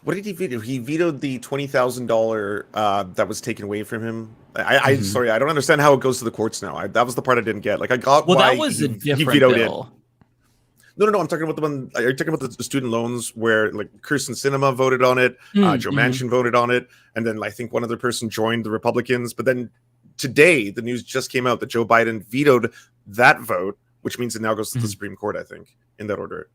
What did he veto? He vetoed the $20,000 that was taken away from him. Sorry, I don't understand how it goes to the courts now. That was the part I didn't get. Like, I got why that was a different he vetoed bill. No. I'm talking about the one. Are you talking about the student loans where like Kirsten Sinema voted on it, Joe Manchin voted on it, and then I think one other person joined the Republicans. But then today, the news just came out that Joe Biden vetoed that vote, which means it now goes to the Supreme Court, I think, in that order.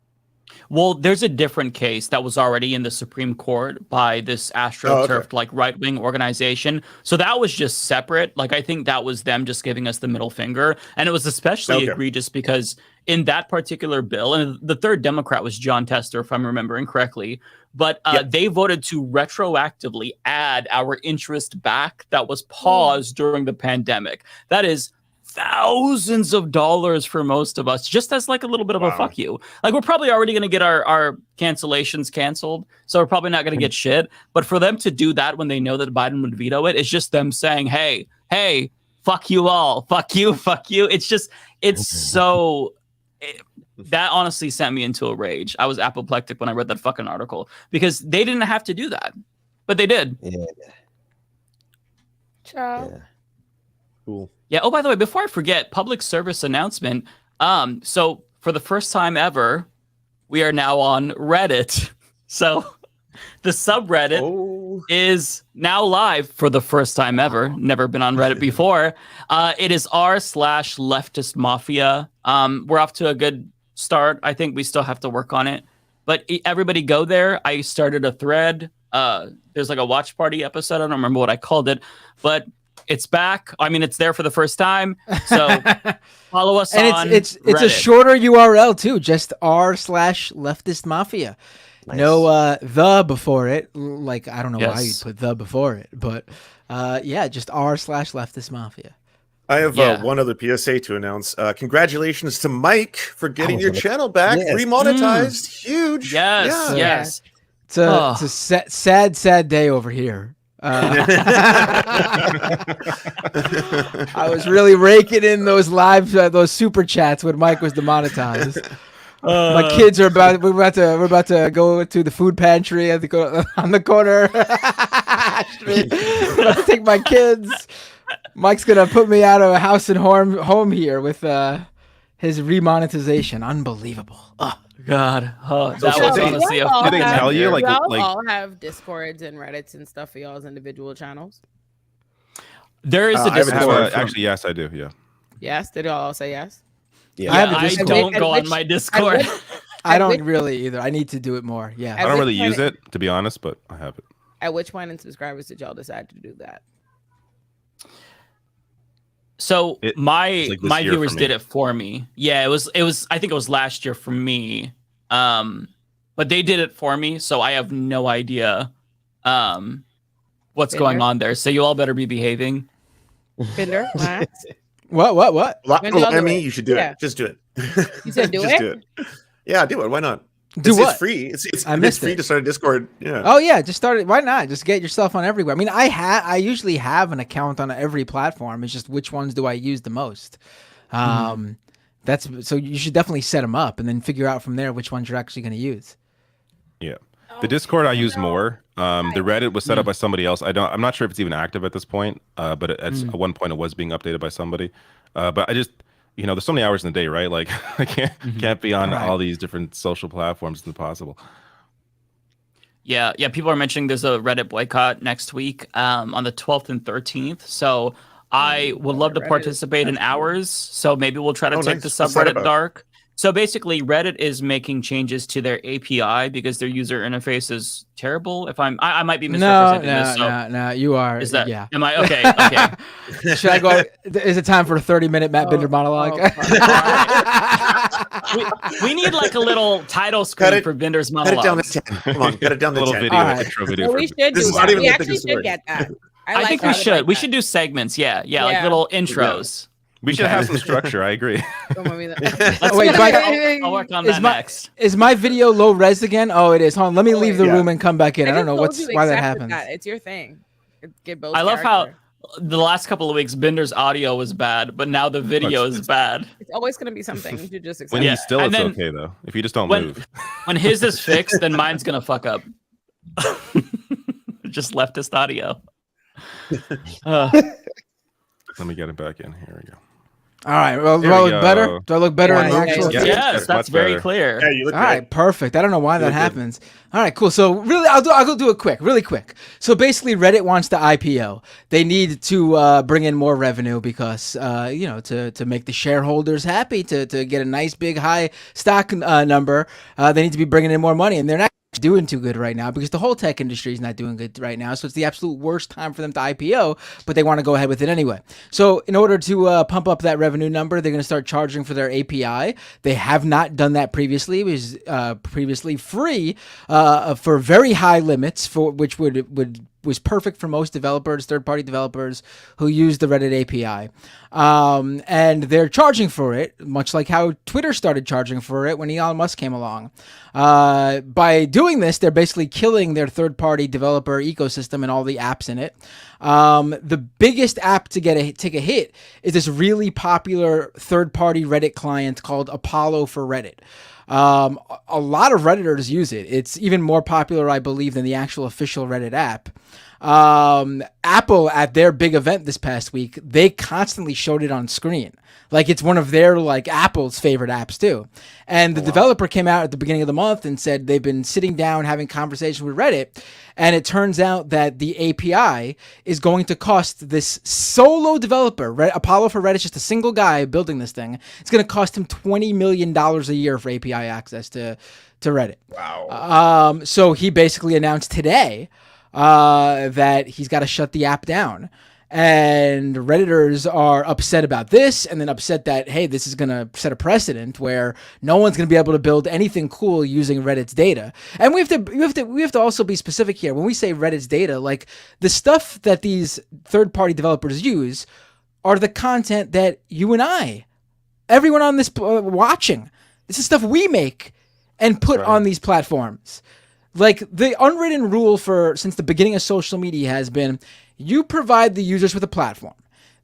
Well, there's a different case that was already in the Supreme Court by this AstroTurf like right-wing organization. So that was just separate. Like, I think that was them just giving us the middle finger. And it was especially egregious because in that particular bill, and the third Democrat was John Tester, if I'm remembering correctly, but they voted to retroactively add our interest back that was paused during the pandemic. That is thousands of dollars for most of us, just as like a little bit of a fuck you. Like, we're probably already going to get our cancellations canceled, so we're probably not going to get shit. But for them to do that when they know that Biden would veto it, it's just them saying, hey, fuck you all, fuck you. It's so... that honestly sent me into a rage. I was apoplectic when I read that fucking article because they didn't have to do that, but they did. Ciao. Cool. Yeah. Oh, by the way, before I forget, public service announcement. So for the first time ever, we are now on Reddit. So the subreddit is now live for the first time ever. Never been on Reddit before. It is r/leftist mafia. We're off to a good start. I think we still have to work on it. but everybody go there. I started a thread. There's like a watch party episode. I don't remember what I called it, but it's back. I mean, it's there for the first time. So follow us on it's Reddit. a shorter URL too, just r/Leftist Mafia. Nice. No the before it. Like, I don't know why Yes. you'd put the before it, but yeah, just r/Leftist Mafia. I have one other PSA to announce. Congratulations to Mike for getting your channel back remonetized. Huge. Yes, yes. It's a sad day over here. I was really raking in those live, those super chats when Mike was demonetized. My kids are we're about to go to the food pantry on the corner. Let's take my kids. Mike's gonna put me out of a house and home here with his remonetization. Unbelievable. Oh God. Oh, So that was they- honestly a did they tell you like y'all all have Discords and Reddits and stuff for y'all's individual channels? There is a I haven't Discord. actually, yes, I do. Yeah. Yes, did y'all all say yes? I have a I Discord. don't go on my Discord. I don't really either. I need to do it more. Yeah. I don't really use it, to be honest, but I have it. At which point in subscribers did y'all decide to do that? So my like this my year viewers for me. did it for me. Yeah, it was I think it was last year for me. But they did it for me, so I have no idea what's going on there. So you all better be behaving. Binder, What? When y'all do Emmy, it? you should do Yeah. it. Just do it. You said do Just it? do it. Yeah, do it. Why not? Do what? It's free. It's I missed free it. to start a Discord. Yeah. Oh yeah, just start it. Why not? Just get yourself on everywhere. I mean, I usually have an account on every platform. It's just which ones do I use the most. That's so you should definitely set them up and then figure out from there which ones you're actually going to use. Yeah. The Discord I use more. The Reddit was set up by somebody else. I'm not sure if it's even active at this point. But at one point it was being updated by somebody. But I just, there's so many hours in the day, right? Like I can't be on all these different social platforms. It's impossible. Yeah, people are mentioning there's a Reddit boycott next week on the 12th and 13th. So I would love to participate in ours. So maybe we'll try to take the nice. What's that subreddit about? dark. So basically, Reddit is making changes to their API because their user interface is terrible. If I might be misrepresenting this. So No, you are. is that? Yeah. Am I okay? Okay. Should I go? Is it time for a 30-minute Matt Binder monologue? we need like a little title screen for Binder's Cut it down monologues. to 10. Come on, cut it down to 10. Little video, intro video. Well, we for- should This do is not that. even We the actually biggest should story. get that. I like think we how they should. like We that. should do segments. Yeah, like Yeah. little intros. We should have some structure. I agree. Don't want me to- Wait, but I'll work on that next. Is my video low res again? Oh, it is. Hold on. Let me leave the yeah. room and come back in. I don't know just told you why that accepted happens. It's your thing. Get both. I love how character. the last couple of weeks Binder's audio was bad, but now the video is bad. It's always going to be something. You should just accept. When Yeah, he's still, and it's then okay though. If you just don't when- move. When his is fixed, then mine's gonna fuck up. Just leftist audio. Let me get it back in. Here we go. All right. Well, do There I we look better? go. Do I look better in the Yeah, actual? yeah, feed? yeah. Yes, That's that's much very better. clear. Yeah, you look All great. right, perfect. I don't know why that look good. happens. All right, cool. So really, I'll go do it really quick. So basically, Reddit wants to IPO. They need to bring in more revenue because to make the shareholders happy, to get a nice big high stock number. They need to be bringing in more money, and they're not doing too good right now because the whole tech industry is not doing good right now. So it's the absolute worst time for them to IPO, but they want to go ahead with it anyway. So in order to pump up that revenue number, they're going to start charging for their API. They have not done that previously. It was previously free for very high limits, for which was perfect for most developers, third-party developers who use the Reddit API. And they're charging for it, much like how Twitter started charging for it when Elon Musk came along. By doing this, they're basically killing their third-party developer ecosystem and all the apps in it. The biggest app to take a hit is this really popular third-party Reddit client called Apollo for Reddit. A lot of Redditors use it. It's even more popular, I believe, than the actual official Reddit app. Apple at their big event this past week, they constantly showed it on screen. Like it's one of their like Apple's favorite apps too. And the developer came out at the beginning of the month and said they've been sitting down having conversations with Reddit. And it turns out that the API is going to cost this solo developer, Apollo for Reddit, just a single guy building this thing. It's going to cost him $20 million a year for API access to Reddit. Wow. So he basically announced today that he's got to shut the app down. And Redditors are upset about this, and then upset that, hey, this is going to set a precedent where no one's going to be able to build anything cool using Reddit's data. And we have to also be specific here. When we say Reddit's data, like the stuff that these third-party developers use are the content that you and I, everyone on this watching, this is stuff we make and put on these platforms. Like the unwritten rule since the beginning of social media has been, you provide the users with a platform.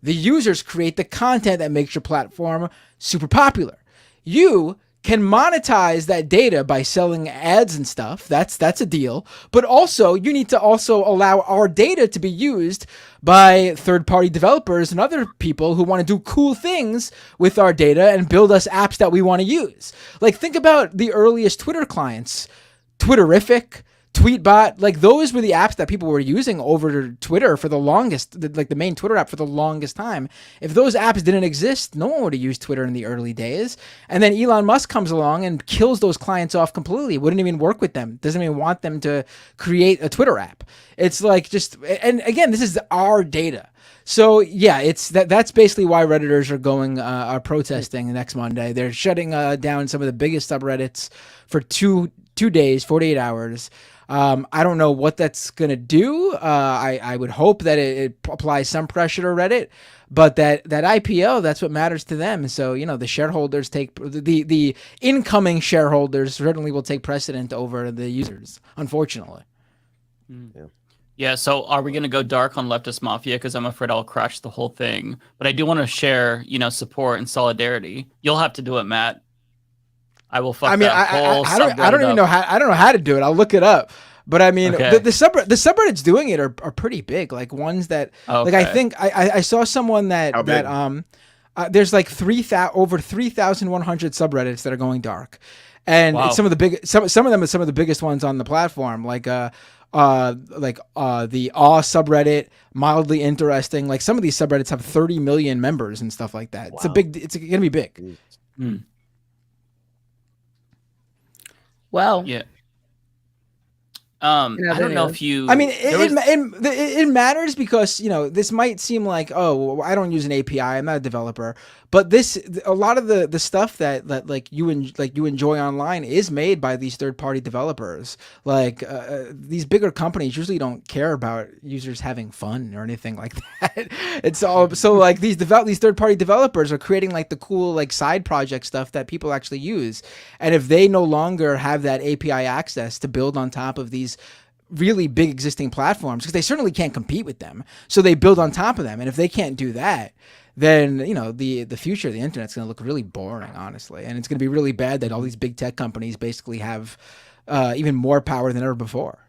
The users create the content that makes your platform super popular. You can monetize that data by selling ads and stuff. That's a deal. But also, you need to also allow our data to be used by third-party developers and other people who want to do cool things with our data and build us apps that we want to use. Like, think about the earliest Twitter clients, Twitterific, Tweetbot, like those were the apps that people were using over Twitter for the longest, like the main Twitter app for the longest time. If those apps didn't exist, no one would have used Twitter in the early days. And then Elon Musk comes along and kills those clients off completely. Wouldn't even work with them. Doesn't even want them to create a Twitter app. It's like just, and again, this is our data. So yeah, it's that's basically why Redditors are protesting next Monday. They're shutting down some of the biggest subreddits for two days, 48 hours. I don't know what that's going to do. I would hope that it applies some pressure to Reddit, but that IPO, that's what matters to them. So, the shareholders the incoming shareholders certainly will take precedent over the users, unfortunately. Yeah, so are we going to go dark on leftist mafia? Because I'm afraid I'll crash the whole thing. But I do want to share, support and solidarity. You'll have to do it, Matt. I will fuck that whole I don't even know how. I don't know how to do it. I'll look it up. But I mean, the subreddits doing it are pretty big. Like ones that, like I think I saw someone that there's like over 3,100 subreddits that are going dark, and it's some of them are some of the biggest ones on the platform. Like the Awe subreddit, mildly interesting. Like some of these subreddits have 30 million members and stuff like that. Wow. It's gonna be big. Mm. Well, yeah. I don't know if you. I mean, it matters because this might seem like, oh, well, I don't use an API. I'm not a developer, but a lot of the stuff that like you enjoy online is made by these third party developers. Like these bigger companies usually don't care about users having fun or anything like that. It's all so like these third party developers are creating like the cool like side project stuff that people actually use, and if they no longer have that API access to build on top of these really big existing platforms, because they certainly can't compete with them, so they build on top of them, and if they can't do that, then the future of the internet's going to look really boring, honestly, and it's going to be really bad that all these big tech companies basically have even more power than ever before.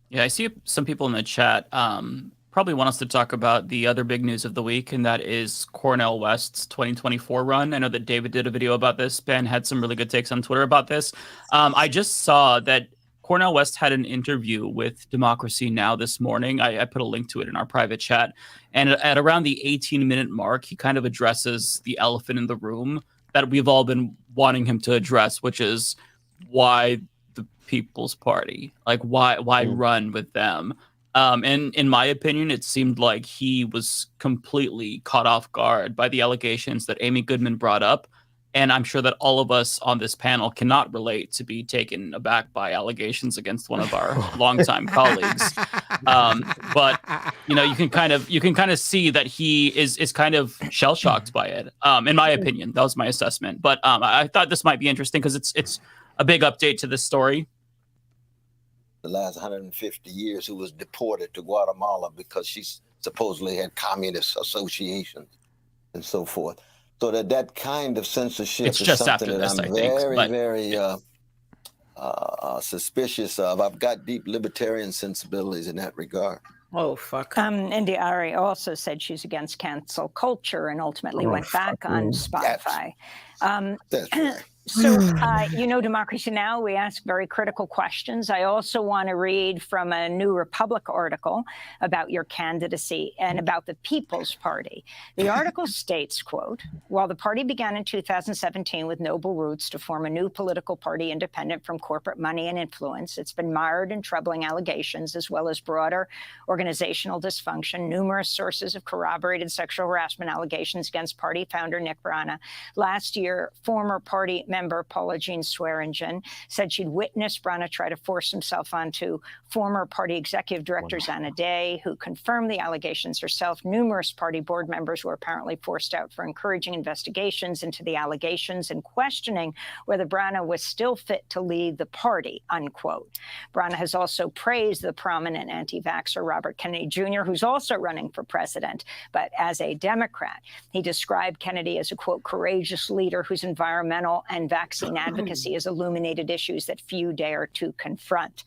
Yeah, I see some people in the chat probably want us to talk about the other big news of the week, and that is Cornel West's 2024 run. I know that David did a video about this. Ben had some really good takes on Twitter about this. I just saw that Cornel West had an interview with Democracy Now! This morning. I put a link to it in our private chat. And at around the 18-minute mark, he kind of addresses the elephant in the room that we've all been wanting him to address, which is why the People's Party? Like, why run with them? And in my opinion, it seemed like he was completely caught off guard by the allegations that Amy Goodman brought up. And I'm sure that all of us on this panel cannot relate to be taken aback by allegations against one of our longtime colleagues. But you can kind of see that he is kind of shell shocked by it. In my opinion, that was my assessment. But I thought this might be interesting because it's a big update to this story. The last 150 years, who was deported to Guatemala because she supposedly had communist associations and so forth. So that kind of censorship is something that I'm very suspicious of. I've got deep libertarian sensibilities in that regard. Oh, fuck. India Ari also said she's against cancel culture and ultimately went back on Spotify. That's right. So, Democracy Now!, we ask very critical questions. I also want to read from a New Republic article about your candidacy and about the People's Party. The article states, quote, while the party began in 2017 with noble roots to form a new political party independent from corporate money and influence, it's been mired in troubling allegations as well as broader organizational dysfunction, numerous sources of corroborated sexual harassment allegations against party founder Nick Brana. Last year, former party member Paula Jean Swearingen said she'd witnessed Brana try to force himself onto former party executive director Zana Day, who confirmed the allegations herself. Numerous party board members were apparently forced out for encouraging investigations into the allegations and questioning whether Brana was still fit to lead the party, unquote. Brana has also praised the prominent anti-vaxxer Robert Kennedy Jr., who's also running for president, but as a Democrat. He described Kennedy as a, quote, courageous leader whose environmental and vaccine advocacy has illuminated issues that few dare to confront.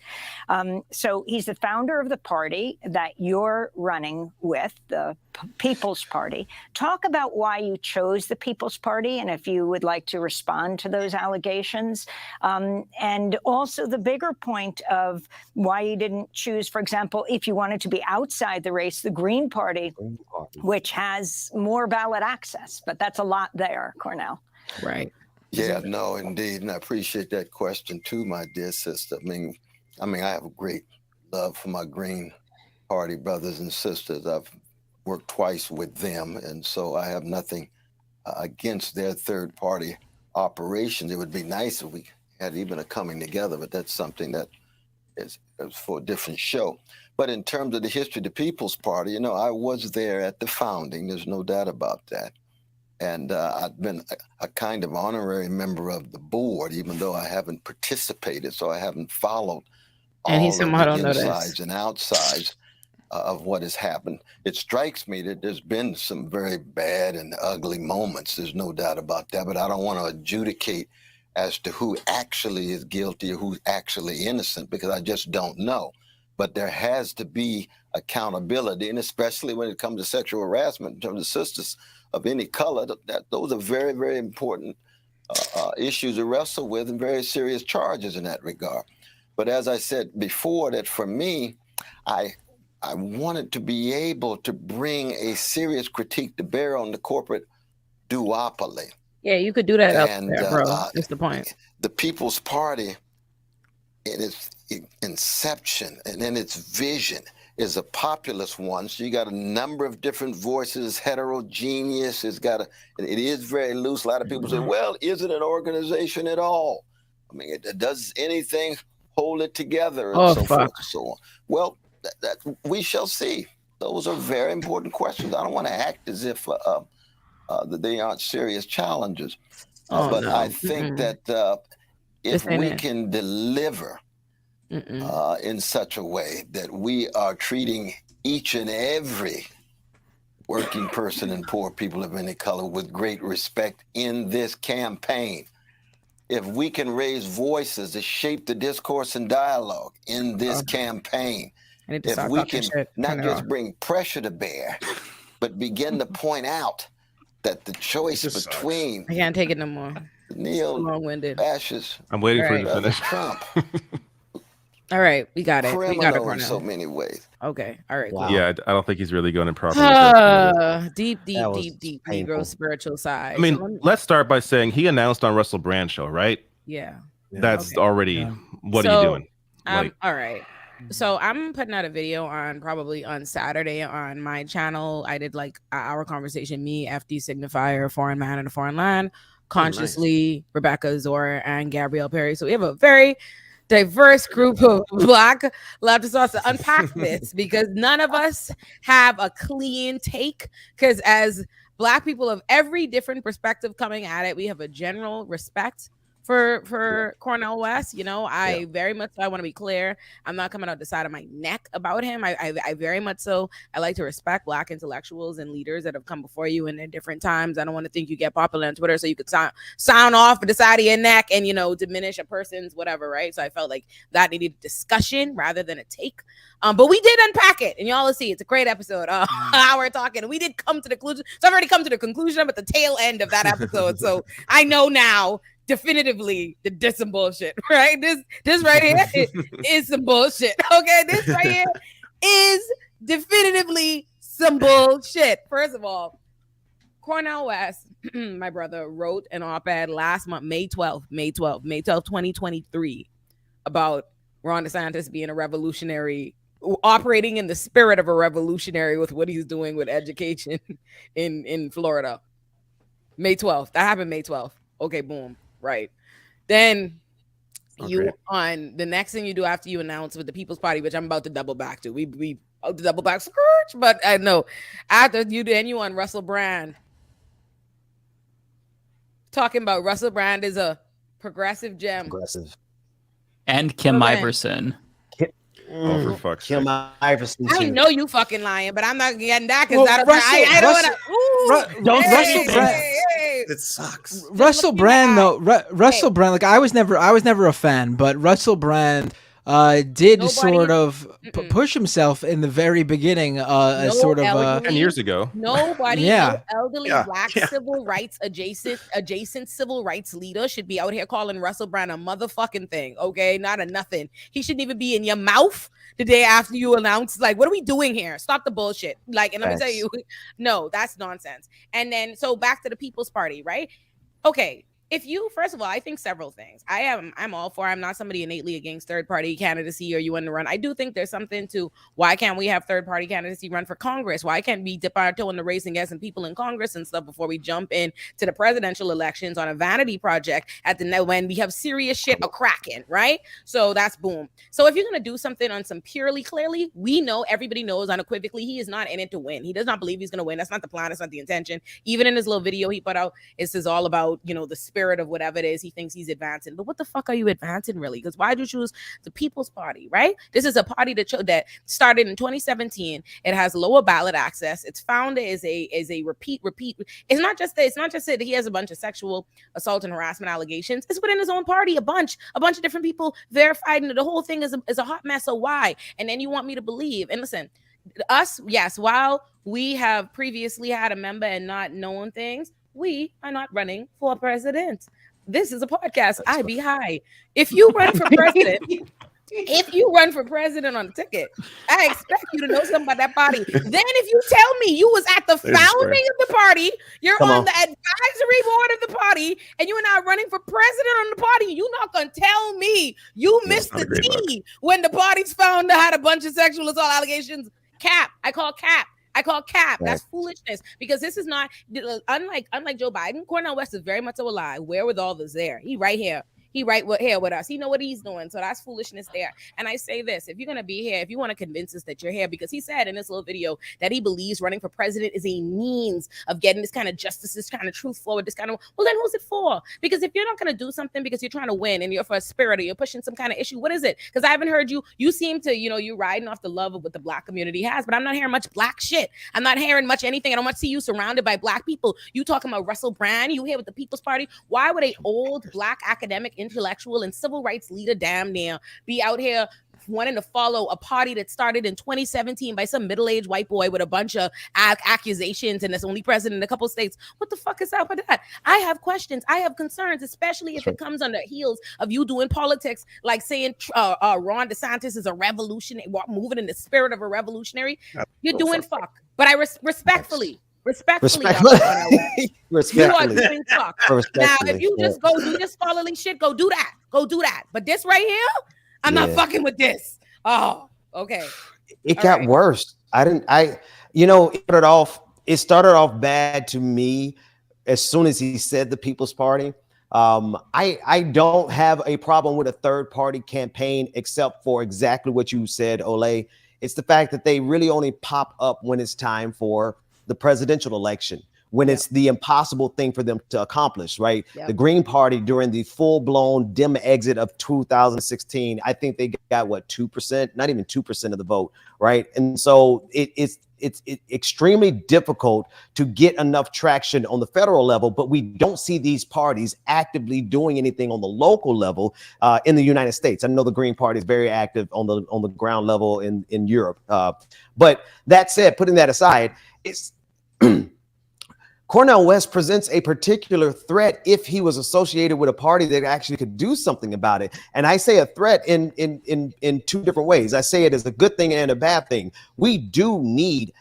So he's the founder of the party that you're running with, the People's Party. Talk about why you chose the People's Party and if you would like to respond to those allegations. And also the bigger point of why you didn't choose, for example, if you wanted to be outside the race, the Green Party, which has more ballot access. But that's a lot there, Cornel. Right. Yeah, no, indeed. And I appreciate that question too, my dear sister. I mean, I have a great love for my Green Party brothers and sisters. I've worked twice with them, and so I have nothing against their third party operations. It would be nice if we had even a coming together, but that's something that is for a different show. But in terms of the history of the People's Party, I was there at the founding. There's no doubt about that. And I've been a kind of honorary member of the board, even though I haven't participated, so I haven't followed all of the insides and outsides of what has happened. It strikes me that there's been some very bad and ugly moments. There's no doubt about that, but I don't want to adjudicate as to who actually is guilty or who's actually innocent, because I just don't know. But there has to be accountability, and especially when it comes to sexual harassment in terms of sisters of any color, those are very, very important issues to wrestle with and very serious charges in that regard. But as I said before, that for me, I wanted to be able to bring a serious critique to bear on the corporate duopoly. Yeah, you could do that up there, bro. That's the point. The People's Party, in its inception and in its vision, is a populist one. So you got a number of different voices, heterogeneous. It is very loose. A lot of people say, well, is it an organization at all? I mean, it does anything hold it together and so forth and so on. Well, that we shall see. Those are very important questions. I don't want to act as if that they aren't serious challenges. I think that if we can deliver in such a way that we are treating each and every working person and poor people of any color with great respect in this campaign, if we can raise voices to shape the discourse and dialogue in this campaign, if we can not just bring pressure to bear, but begin to point out that the choice between I can't take it no more. Long-winded fascists. I'm waiting for you to finish. Trump. All right, we got it. We got it, in Cornel. so many ways. Okay, all right. Wow. Yeah, I don't think he's really going to properly. Deep Negro spiritual side. I mean, let's start by saying he announced on Russell Brand show, right? Yeah. That's already. What are you doing? All right. So I'm putting out a video probably on Saturday on my channel. I did like our conversation, me, FD Signifier, Foreign Man in a Foreign Land, Consciously, Rebecca, Zora, and Gabrielle Perry. So we have a very diverse group of Black leftists to unpack this, because none of us have a clean take, because as Black people of every different perspective coming at it, we have a general respect for Cornel West. You know, I very much I want to be clear. I'm not coming out the side of my neck about him. I very much so. I like to respect Black intellectuals and leaders that have come before you in different times. I don't want to think you get popular on Twitter so you could sound off the side of your neck and, you know, diminish a person's whatever, right? So I felt like that needed discussion rather than a take. But we did unpack it, and y'all will see it's a great episode. How we're talking. We did come to the conclusion. So I've already come to the conclusion. I'm at the tail end of that episode. So I know now definitively that this some bullshit, right? This right here is some bullshit. Okay, this right here is definitively some bullshit. First of all, Cornel West, my brother, wrote an op-ed last month, May 12th, 2023, about Ron DeSantis being a revolutionary, operating in the spirit of a revolutionary with what he's doing with education in Florida. May 12th. That happened May 12th. Okay, boom. Right. Then on the next thing you do after you announce with the People's Party, which I'm about to double back to. We double back, but I know after you then you on Russell Brand. Talking about Russell Brand is a progressive gem. Progressive. And Kim Iverson. Oh, for fuck's Kim Iverson. I know you fucking lying, but I'm not getting that because I don't want to. Russell Brand. It sucks. Russell Brand, though. Russell Brand, like I was never a fan, but Russell Brand sort of push himself in the very beginning as sort of 10 years ago. Nobody, no elderly Black civil rights adjacent civil rights leader should be out here calling Russell Brand a motherfucking thing. Okay, not a nothing. He shouldn't even be in your mouth the day after you announce. Like, what are we doing here? Stop the bullshit. Like, and let me tell you, no, that's nonsense. And then so back to the People's Party, right? Okay. If you, first of all, I think several things. I'm all for, I'm not somebody innately against third party candidacy or you want to run. I do think there's something to why can't we have third party candidacy run for Congress? Why can't we dip our toe in the race and get some people in Congress and stuff before we jump in to the presidential elections on a vanity project at the when we have serious shit a cracking, right? So that's boom. So if you're going to do something on some purely clearly, we know, everybody knows unequivocally, he is not in it to win. He does not believe he's going to win. That's not the plan. That's not the intention. Even in his little video he put out, it says all about, you know, the spirit of whatever it is he thinks he's advancing. But what the fuck are you advancing really? Because why'd you choose the People's Party, right? This is a party that started in 2017. It has lower ballot access. Its founder is a repeat. It's not just that he has a bunch of sexual assault and harassment allegations. It's within his own party, a bunch of different people verified, and the whole thing is a hot mess. So why? And then you want me to believe? And listen, us, yes, while we have previously had a member and not known things, we are not running for president. This is a podcast. I be high. If you run for president, on a ticket, I expect you to know something about that party. Then if you tell me you was at the founding of the party, you're on the advisory board of the party, and you're not running for president on the party, you're not going to tell me you missed the T when the party's founder had a bunch of sexual assault allegations. Cap. I call cap. That's foolishness, because this is not unlike Joe Biden. Cornel West is very much so alive. Wherewithal is there. He right here. He right here with us. He know what he's doing. So that's foolishness there. And I say this, if you're going to be here, if you want to convince us that you're here, because he said in this little video that he believes running for president is a means of getting this kind of justice, this kind of truth forward, this kind of, well, then who's it for? Because if you're not going to do something because you're trying to win and you're for a spirit or you're pushing some kind of issue, what is it? Because I haven't heard you seem to, you riding off the love of what the Black community has, but I'm not hearing much Black shit. I'm not hearing much anything. I don't much see you surrounded by Black people. You talking about Russell Brand, you here with the People's Party. Why would a old Black academic, intellectual, and civil rights leader damn near be out here wanting to follow a party that started in 2017 by some middle-aged white boy with a bunch of accusations and that's only president in a couple states? What the fuck is up with that? I have questions. I have concerns, especially if it comes on the heels of you doing politics like saying Ron DeSantis is a revolutionary, moving in the spirit of a revolutionary. You're doing fuck. But I respectfully. You are doing fuck. Now, if you just go do this scholarly shit, go do that. But this right here, I'm not fucking with this. Oh, okay. It got worse. It started off bad to me as soon as he said the People's Party. I don't have a problem with a third party campaign except for exactly what you said, Ole. It's the fact that they really only pop up when it's time for the presidential election, when it's the impossible thing for them to accomplish, right? Yep. The Green Party during the full-blown dim exit of 2016, I think they got, what, 2%? Not even 2% of the vote, right? And so it's extremely difficult to get enough traction on the federal level, but we don't see these parties actively doing anything on the local level in the United States. I know the Green Party is very active on the ground level in Europe. But that said, putting that aside, it's Cornel West presents a particular threat if he was associated with a party that actually could do something about it. And I say a threat in two different ways. I say it as a good thing and a bad thing. We do need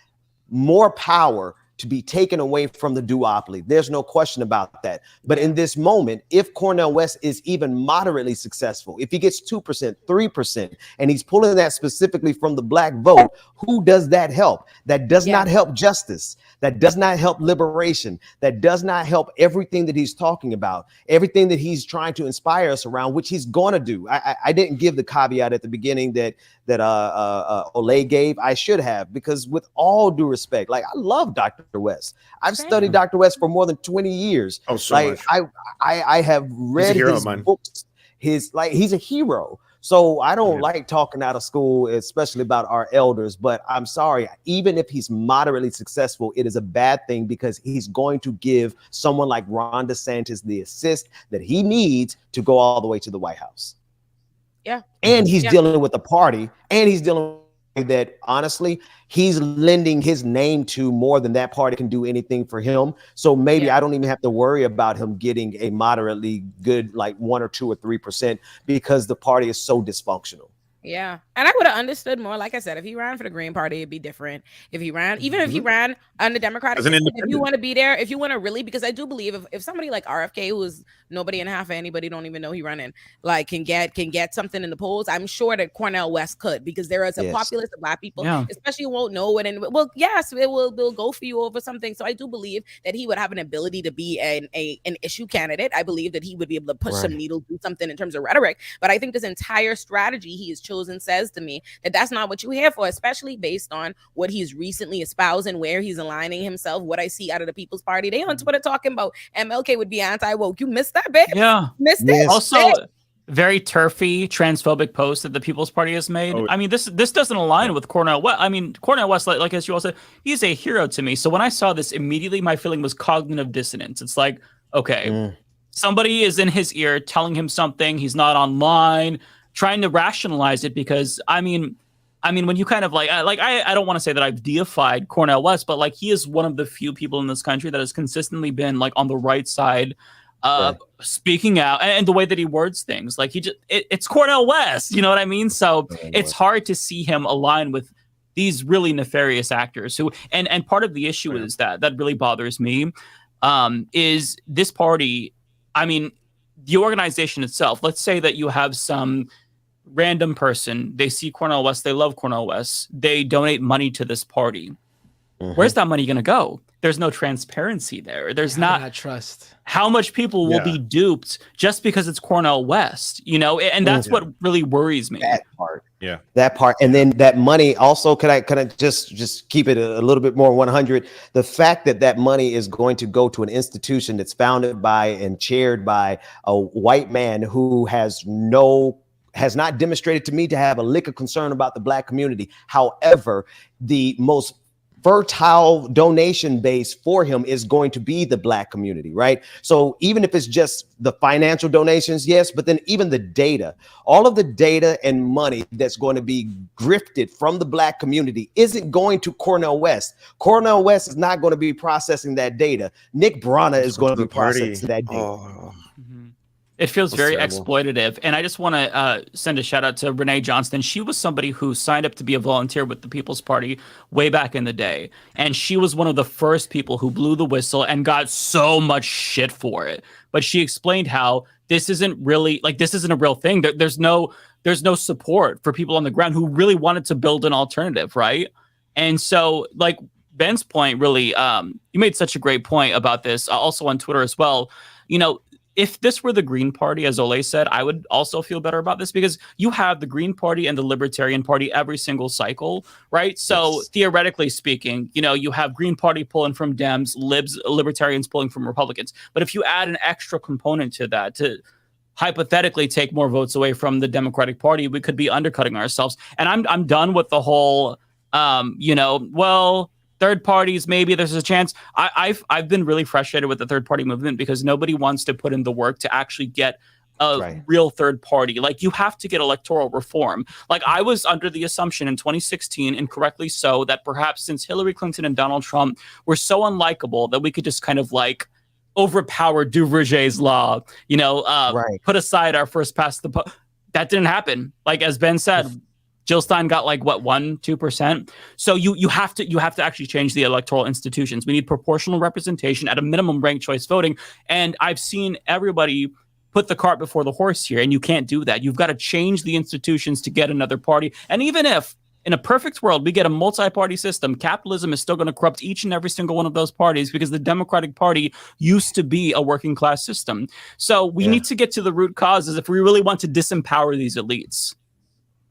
more power to be taken away from the duopoly. There's no question about that. But in this moment, if Cornel West is even moderately successful, if he gets 2%, 3%, and he's pulling that specifically from the black vote, who does that help? That does not help justice. That does not help liberation. That does not help everything that he's talking about, everything that he's trying to inspire us around, which he's going to do. I didn't give the caveat at the beginning that Olay gave. I should have, because with all due respect, like, I love Dr. West. I've studied Dr. West for more than 20 years. Oh, so like much. I have read his books. He's a hero. So I don't like talking out of school, especially about our elders, but I'm sorry, even if he's moderately successful, it is a bad thing, because he's going to give someone like Ron DeSantis the assist that he needs to go all the way to the White House. Yeah. And he's dealing with the party, and he's dealing with that, honestly, he's lending his name to more than that party can do anything for him. So maybe I don't even have to worry about him getting a moderately good, like 1 or 2 or 3%, because the party is so dysfunctional. Yeah. And I would have understood more. Like I said, if he ran for the Green Party, it'd be different. If he ran, even if he ran on the Democratic, As an if independent. you want to be there, if you want to really, because I do believe if somebody like RFK, who is nobody and half of anybody don't even know he running, like can get something in the polls, I'm sure that Cornel West could, because there is a populace of Black people, especially who won't know it. And well, yes, they'll go for you over something. So I do believe that he would have an ability to be an issue candidate. I believe that he would be able to push some needle, do something in terms of rhetoric. But I think this entire strategy he has chosen says to me that that's not what you're here for, especially based on what he's recently espousing, where he's aligning himself. What I see out of the People's Party, they on Twitter talking about MLK would be anti-woke. You missed that, babe. Yeah. Missed it. Also, very turfy, transphobic post that the People's Party has made. I mean, this doesn't align with Cornel West. I mean, Cornel West, like as you all said, he's a hero to me. So when I saw this, immediately my feeling was cognitive dissonance. It's like, okay, somebody is in his ear telling him something. He's not online, trying to rationalize it, because I mean, when you kind of I don't want to say that I've deified Cornel West, but like he is one of the few people in this country that has consistently been like on the right side, speaking out, and the way that he words things, like it's Cornel West, you know what I mean? So it's hard to see him align with these really nefarious actors who, and part of the issue is that really bothers me, is this party. I mean, the organization itself. Let's say that you have some random person, they see Cornel West, they love Cornel West, they donate money to this party. Where's that money going to go? There's no transparency there. There's not trust. How much people will be duped just because it's Cornel West, you know? And that's what really worries me. That part. Yeah. That part. And then that money also, could I just keep it a little bit more 100? The fact that money is going to go to an institution that's founded by and chaired by a white man who has not demonstrated to me to have a lick of concern about the Black community. However, the most fertile donation base for him is going to be the Black community, right? So even if it's just the financial donations, yes, but then even the data, all of the data and money that's going to be grifted from the Black community isn't going to Cornel West. Cornel West is not going to be processing that data. Nick Brana is going to be processing that data. It feels very exploitative. And I just want to send a shout out to Renee Johnston. She was somebody who signed up to be a volunteer with the People's Party way back in the day. And she was one of the first people who blew the whistle and got so much shit for it. But she explained how this isn't really, like, this isn't a real thing. There's no support for people on the ground who really wanted to build an alternative, right? And so, like, Ben's point really, you made such a great point about this, also on Twitter as well. You know, if this were the Green Party, as Ole said, I would also feel better about this because you have the Green Party and the Libertarian Party every single cycle, right? So theoretically speaking, you know, you have Green Party pulling from Dems, Libertarians pulling from Republicans. But if you add an extra component to that, to hypothetically take more votes away from the Democratic Party, we could be undercutting ourselves. And I'm done with the whole, you know, well, third parties, maybe there's a chance. I've been really frustrated with the third party movement because nobody wants to put in the work to actually get a real third party. Like, you have to get electoral reform. Like, I was under the assumption in 2016, incorrectly so, that perhaps since Hillary Clinton and Donald Trump were so unlikable that we could just kind of like overpower Duverger's law, you know, put aside our first past the that didn't happen. Like, as Ben said, Jill Stein got like what 1-2%. So you have to actually change the electoral institutions. We need proportional representation, at a minimum ranked choice voting. And I've seen everybody put the cart before the horse here, and you can't do that. You've got to change the institutions to get another party. And even if in a perfect world we get a multi-party system, capitalism is still going to corrupt each and every single one of those parties because the Democratic Party used to be a working class system. So we need to get to the root causes if we really want to disempower these elites.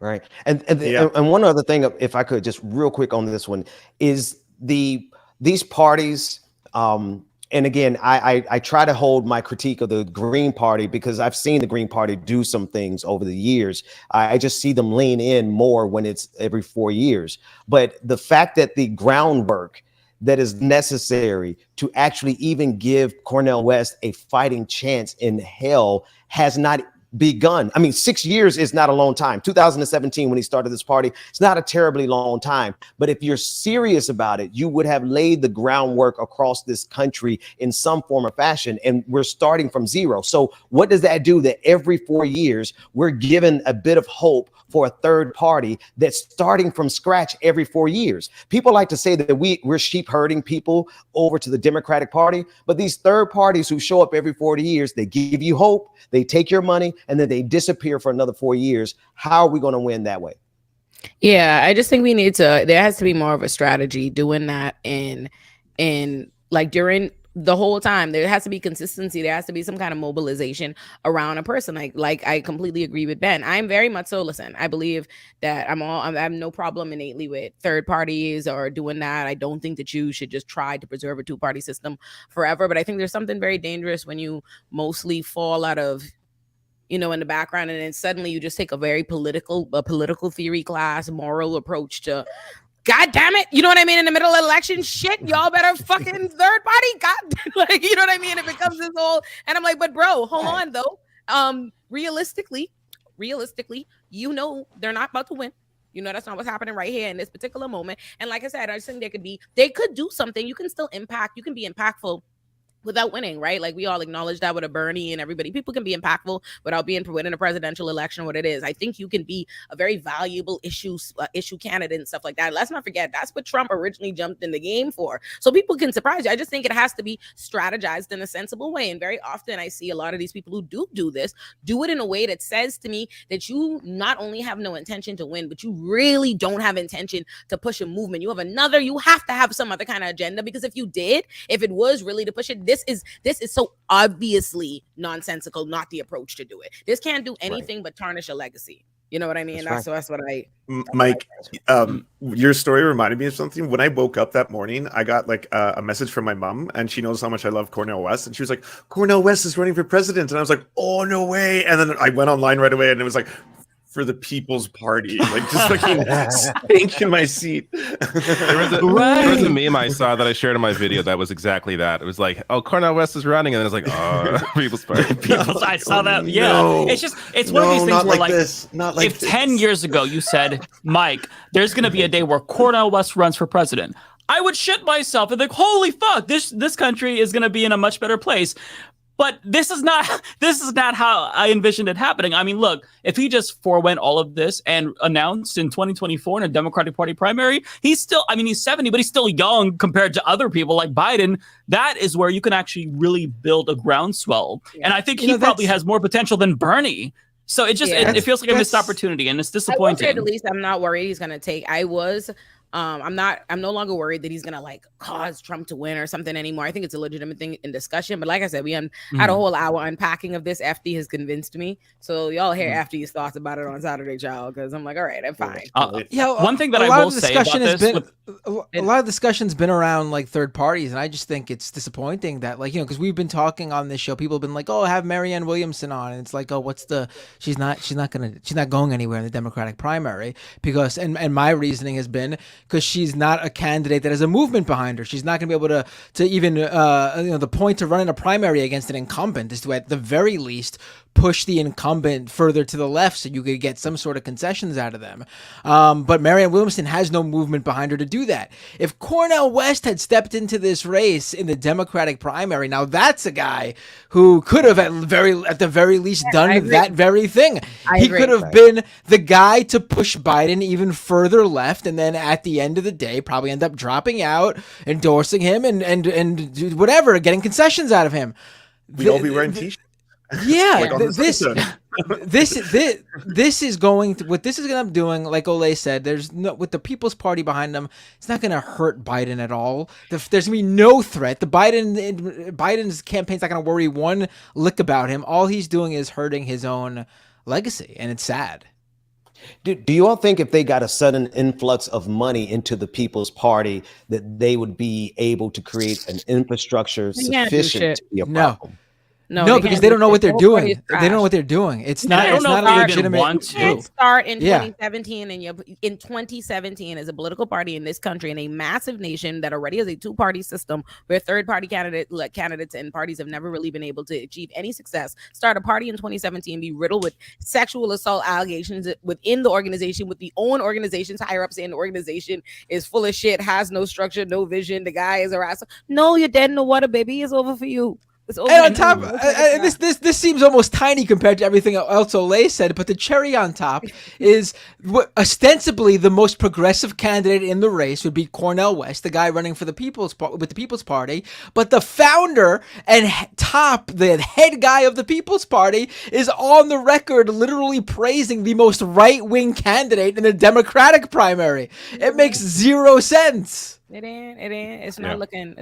Right. And one other thing, if I could just real quick on this one, is these parties, and again, I try to hold my critique of the Green Party because I've seen the Green Party do some things over the years. I just see them lean in more when it's every 4 years. But the fact that the groundwork that is necessary to actually even give Cornel West a fighting chance in hell has not begun. I mean, 6 years is not a long time. 2017, when he started this party, it's not a terribly long time. But if you're serious about it, you would have laid the groundwork across this country in some form or fashion. And we're starting from zero. So what does that do? That every 4 years, we're given a bit of hope for a third party that's starting from scratch every 4 years. People like to say that we're sheep herding people over to the Democratic Party, but these third parties who show up every 40 years, they give you hope, they take your money, and then they disappear for another 4 years. How are we going to win that way? Yeah, I just think we need to, there has to be more of a strategy doing that in like during the whole time. There has to be consistency. There has to be some kind of mobilization around a person. Like I completely agree with Ben. I'm very much so, listen, I believe that I have no problem innately with third parties or doing that. I don't think that you should just try to preserve a two-party system forever. But I think there's something very dangerous when you mostly fall out of, you know, in the background, and then suddenly you just take a very political theory class, moral approach to, God damn it, you know what I mean? In the middle of election shit, y'all better fucking third party. God, like, you know what I mean? It becomes this whole, and I'm like, but bro, hold on though. Realistically, you know, they're not about to win. You know, that's not what's happening right here in this particular moment. And like I said, I just think they could do something. You can still impact. You can be impactful without winning, right? Like, we all acknowledge that with a Bernie and everybody. People can be impactful without winning a presidential election, what it is. I think you can be a very valuable issue candidate and stuff like that. Let's not forget, that's what Trump originally jumped in the game for. So people can surprise you. I just think it has to be strategized in a sensible way. And very often I see a lot of these people who do this, do it in a way that says to me that you not only have no intention to win, but you really don't have intention to push a movement. You have to have some other kind of agenda, because if it was really to push it, this is so obviously nonsensical, not the approach to do it. This can't do anything but tarnish a legacy. You know what I mean? That's what I. Mike, your story reminded me of something. When I woke up that morning, I got like a message from my mom, and she knows how much I love Cornel West, and she was like, "Cornel West is running for president," and I was like, "Oh, no way!" And then I went online right away, and it was like, for the People's Party, like just fucking stink in my seat. There was a meme I saw that I shared in my video that was exactly that. It was like, oh, Cornel West is running, and then it's like, oh, People's Party. I saw that. Yeah, no, it's one of these things where if 10 years ago you said, Mike, there's going to be a day where Cornel West runs for president, I would shit myself and think, holy fuck, this country is going to be in a much better place. But this is not how I envisioned it happening. I mean, look, if he just forewent all of this and announced in 2024 in a Democratic Party primary, he's 70, but he's still young compared to other people like Biden. That is where you can actually really build a groundswell. Yeah. And I think he probably has more potential than Bernie. So it just it feels like a missed opportunity, and it's disappointing. At least I'm not worried he's going to take. I was I'm no longer worried that he's gonna like cause Trump to win or something anymore. I think it's a legitimate thing in discussion. But like I said, we had a whole hour unpacking of this. FD has convinced me. So y'all hear FD's thoughts about it on Saturday, child, because I'm like, all right, I'm fine. One thing that I will say about this, a lot of discussion's been around like third parties, and I just think it's disappointing that, like, you know, because we've been talking on this show, people have been like, oh, have Marianne Williamson on, and it's like, oh, she's not going anywhere in the Democratic primary, because and my reasoning has been because she's not a candidate that has a movement behind her. She's not going to be able to even the point to run in a primary against an incumbent is to at the very least push the incumbent further to the left so you could get some sort of concessions out of them. But Marianne Williamson has no movement behind her to do that. If Cornel West had stepped into this race in the Democratic primary, now that's a guy who could have at the very least done that very thing. He could have been the guy to push Biden even further left, and then at the end of the day probably end up dropping out, endorsing him, and whatever, getting concessions out of him. We'd all be wearing t-shirts. Yeah, this is going to, what this is going to end up doing, like Ole said, there's no, with the People's Party behind them, it's not going to hurt Biden at all. There's going to be no threat. Biden's campaign's not going to worry one lick about him. All he's doing is hurting his own legacy, and it's sad. Do you all think if they got a sudden influx of money into the People's Party that they would be able to create an infrastructure sufficient to be a problem? No, because they don't know what they're doing. They don't know what they're doing. It's not a legitimate. You can't start in 2017, and in 2017 as a political party in this country, in a massive nation that already has a two-party system where third-party candidates and parties have never really been able to achieve any success. Start a party in 2017, be riddled with sexual assault allegations within the organization, with the own organization's higher ups saying the organization is full of shit, has no structure, no vision. The guy is a rascal. No, you're dead in the water, baby. It's over for you. And on top, this seems almost tiny compared to everything else Ole said, but the cherry on top is ostensibly the most progressive candidate in the race would be Cornel West, the guy running for the People's Party, but the founder and the head guy of the People's Party is on the record literally praising the most right-wing candidate in the Democratic primary. It makes zero sense. It ain't. It's not looking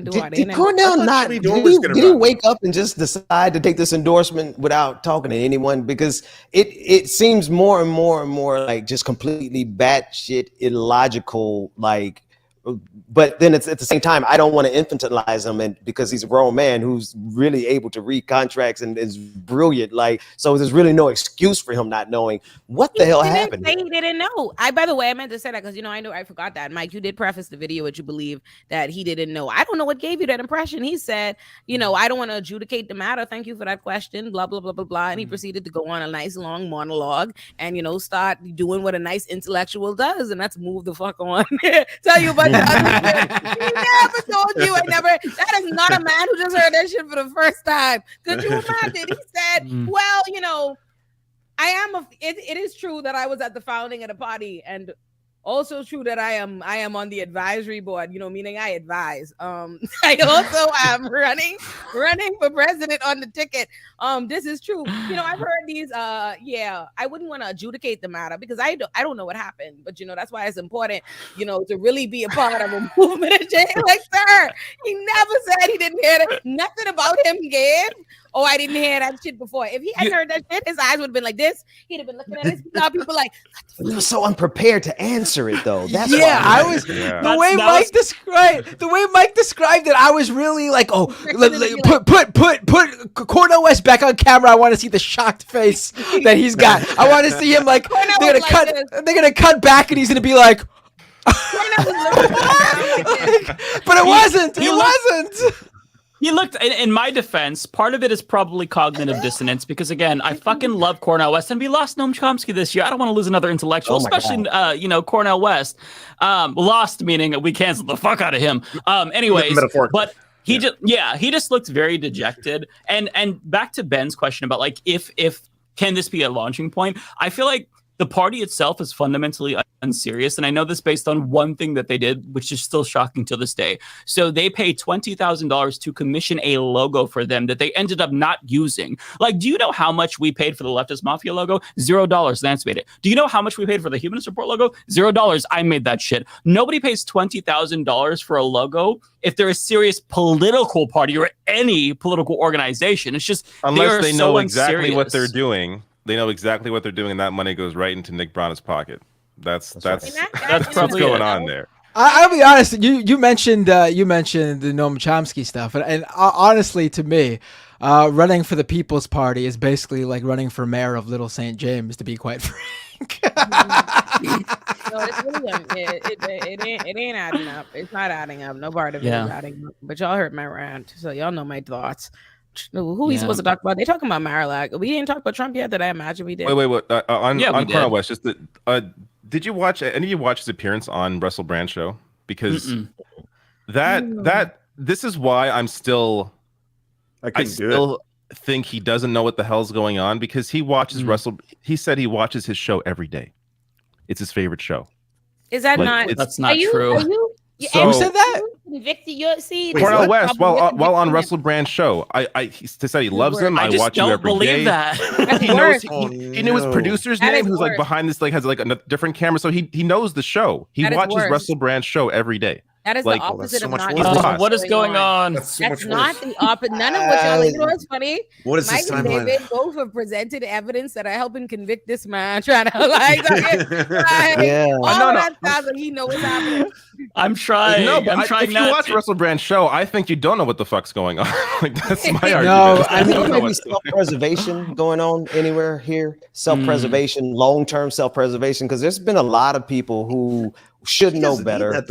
too hard. Did Cornel not? Did he wake up and just decide to take this endorsement without talking to anyone? Because it seems more and more like just completely batshit illogical, like. But then it's at the same time, I don't want to infantilize him, and because he's a grown man who's really able to read contracts and is brilliant. Like, so there's really no excuse for him not knowing what the hell happened. He didn't know. By the way, I meant to say that because I forgot that. Mike, you did preface the video with you believe that he didn't know. I don't know what gave you that impression. He said, I don't want to adjudicate the matter. Thank you for that question. Blah blah blah blah blah. And he proceeded to go on a nice long monologue and start doing what a nice intellectual does, and that's move the fuck on. Tell you about. He never told you. That is not a man who just heard that shit for the first time. Could you imagine? He said, well, it is true that I was at the founding of the party, and also true that I am on the advisory board, meaning I advise. I also am running for president on the ticket. This is true. I've heard these, I wouldn't want to adjudicate the matter because I don't know what happened, but that's why it's important, to really be a part of a movement. Like, sir, he never said he didn't hear it. Nothing about him gave. Oh, I didn't hear that shit before. If he had heard that shit, his eyes would have been like this. He'd have been looking at his people like. He was so unprepared to answer it, though. That's the way Mike described it. I was really like, put Cornel West back on camera. I want to see the shocked face that he's got. I want to see him like they're gonna cut back, and he's gonna be like. But it wasn't. It wasn't. He looked, in my defense, part of it is probably cognitive dissonance because, again, I fucking love Cornel West, and we lost Noam Chomsky this year. I don't want to lose another intellectual, especially, Cornel West. Lost meaning we canceled the fuck out of him. Anyways, but he just looked very dejected. And back to Ben's question about, like, if can this be a launching point? I feel like the party itself is fundamentally unserious. And I know this based on one thing that they did, which is still shocking to this day. So they paid $20,000 to commission a logo for them that they ended up not using. Like, do you know how much we paid for the Leftist Mafia logo? $0. Lance made it. Do you know how much we paid for the Humanist Report logo? $0. I made that shit. Nobody pays $20,000 for a logo if they're a serious political party or any political organization. It's just, unless they know exactly what they're doing. They know exactly what they're doing, and that money goes right into Nick Branagh's pocket. That's what's going on there. I'll be honest. You mentioned the Noam Chomsky stuff, and honestly, to me, running for the People's Party is basically like running for mayor of Little St. James. To be quite frank. No, it's really, it ain't adding up. It's not adding up. No part of it is adding up. But y'all heard my rant, so y'all know my thoughts. Who we supposed to talk about? They talking about Marillac. We didn't talk about Trump yet. That I imagine we did. Wait. On Cornel West, just did you watch any of you watch his appearance on Russell Brand's show? Because this is why I still think he doesn't know what the hell's going on, because he watches Russell. He said he watches his show every day. It's his favorite show. Is that not? That's not true. Who said that? Convicted, you see. Cornel West, while on Russell Brand's show, he said he loves him. I watch you every day. He knew his producer's name, who's like behind this, like has like a different camera, so he knows the show. He watches Russell Brand's show every day. That is like, the opposite of not. What is going on? That's not the opposite. None of what y'all. You know what's funny? What is Mike this and timeline? David both have presented evidence that are helping convict this man. Trying to like all that stuff, and he knows what's happening. I'm trying. No, but I'm trying. If you watch Russell Brand's show, I think you don't know what the fuck's going on. Like that's my argument. No, I think maybe self-preservation going on anywhere here. Self-preservation, long-term self-preservation, because there's been a lot of people who should know better,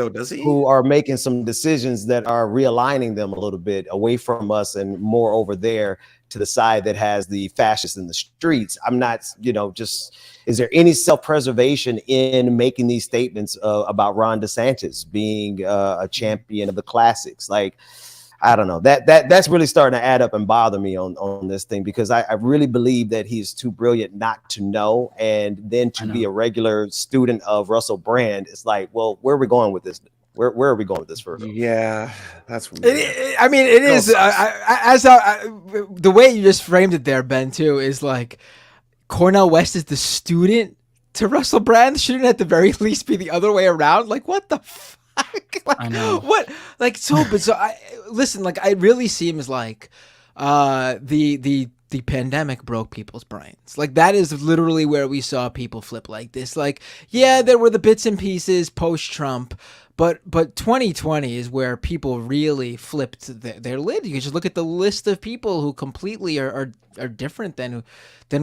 who are making some decisions that are realigning them a little bit away from us and more over there to the side that has the fascists in the streets. I'm not, just, is there any self-preservation in making these statements about Ron DeSantis being a champion of the classics? Like, I don't know, that's really starting to add up and bother me on this thing, because I really believe that he's too brilliant not to know, and then to be a regular student of Russell Brand. It's like, well, where are we going with this? Where are we going with this further? Yeah, that's weird. It is the way you just framed it there, Ben, too, is like Cornel West is the student to Russell Brand. Shouldn't it at the very least be the other way around? Like, what the fuck? Like, I know what, like, so bizarre. Listen, like, it really seems like the pandemic broke people's brains. Like, that is literally where we saw people flip like this. Like, yeah, there were the bits and pieces post-Trump, but 2020 is where people really flipped their lid. You can just look at the list of people who completely are different than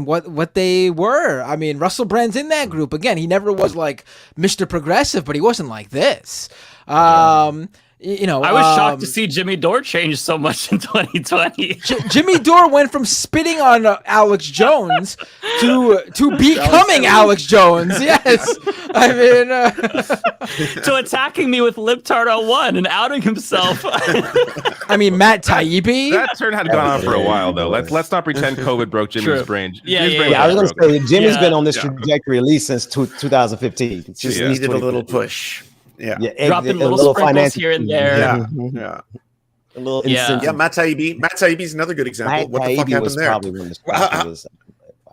what they were. I mean, Russell Brand's in that group. Again, he never was like Mr. Progressive, but he wasn't like this. I was shocked to see Jimmy Dore change so much in 2020. Jimmy Dore went from spitting on Alex Jones to becoming Alex Jones. Yes, I mean, to attacking me with Libtard 01 and outing himself. I mean, Matt Taibbi. That turn had gone on for a while, though. Let's not pretend COVID broke Jimmy's brain. I was going to say Jimmy's been on this trajectory at least since 2015. It's just needed a little push. Yeah, dropping little sprinkles here and there. Yeah. A little Matt Taibbi is another good example. What the fuck happened there?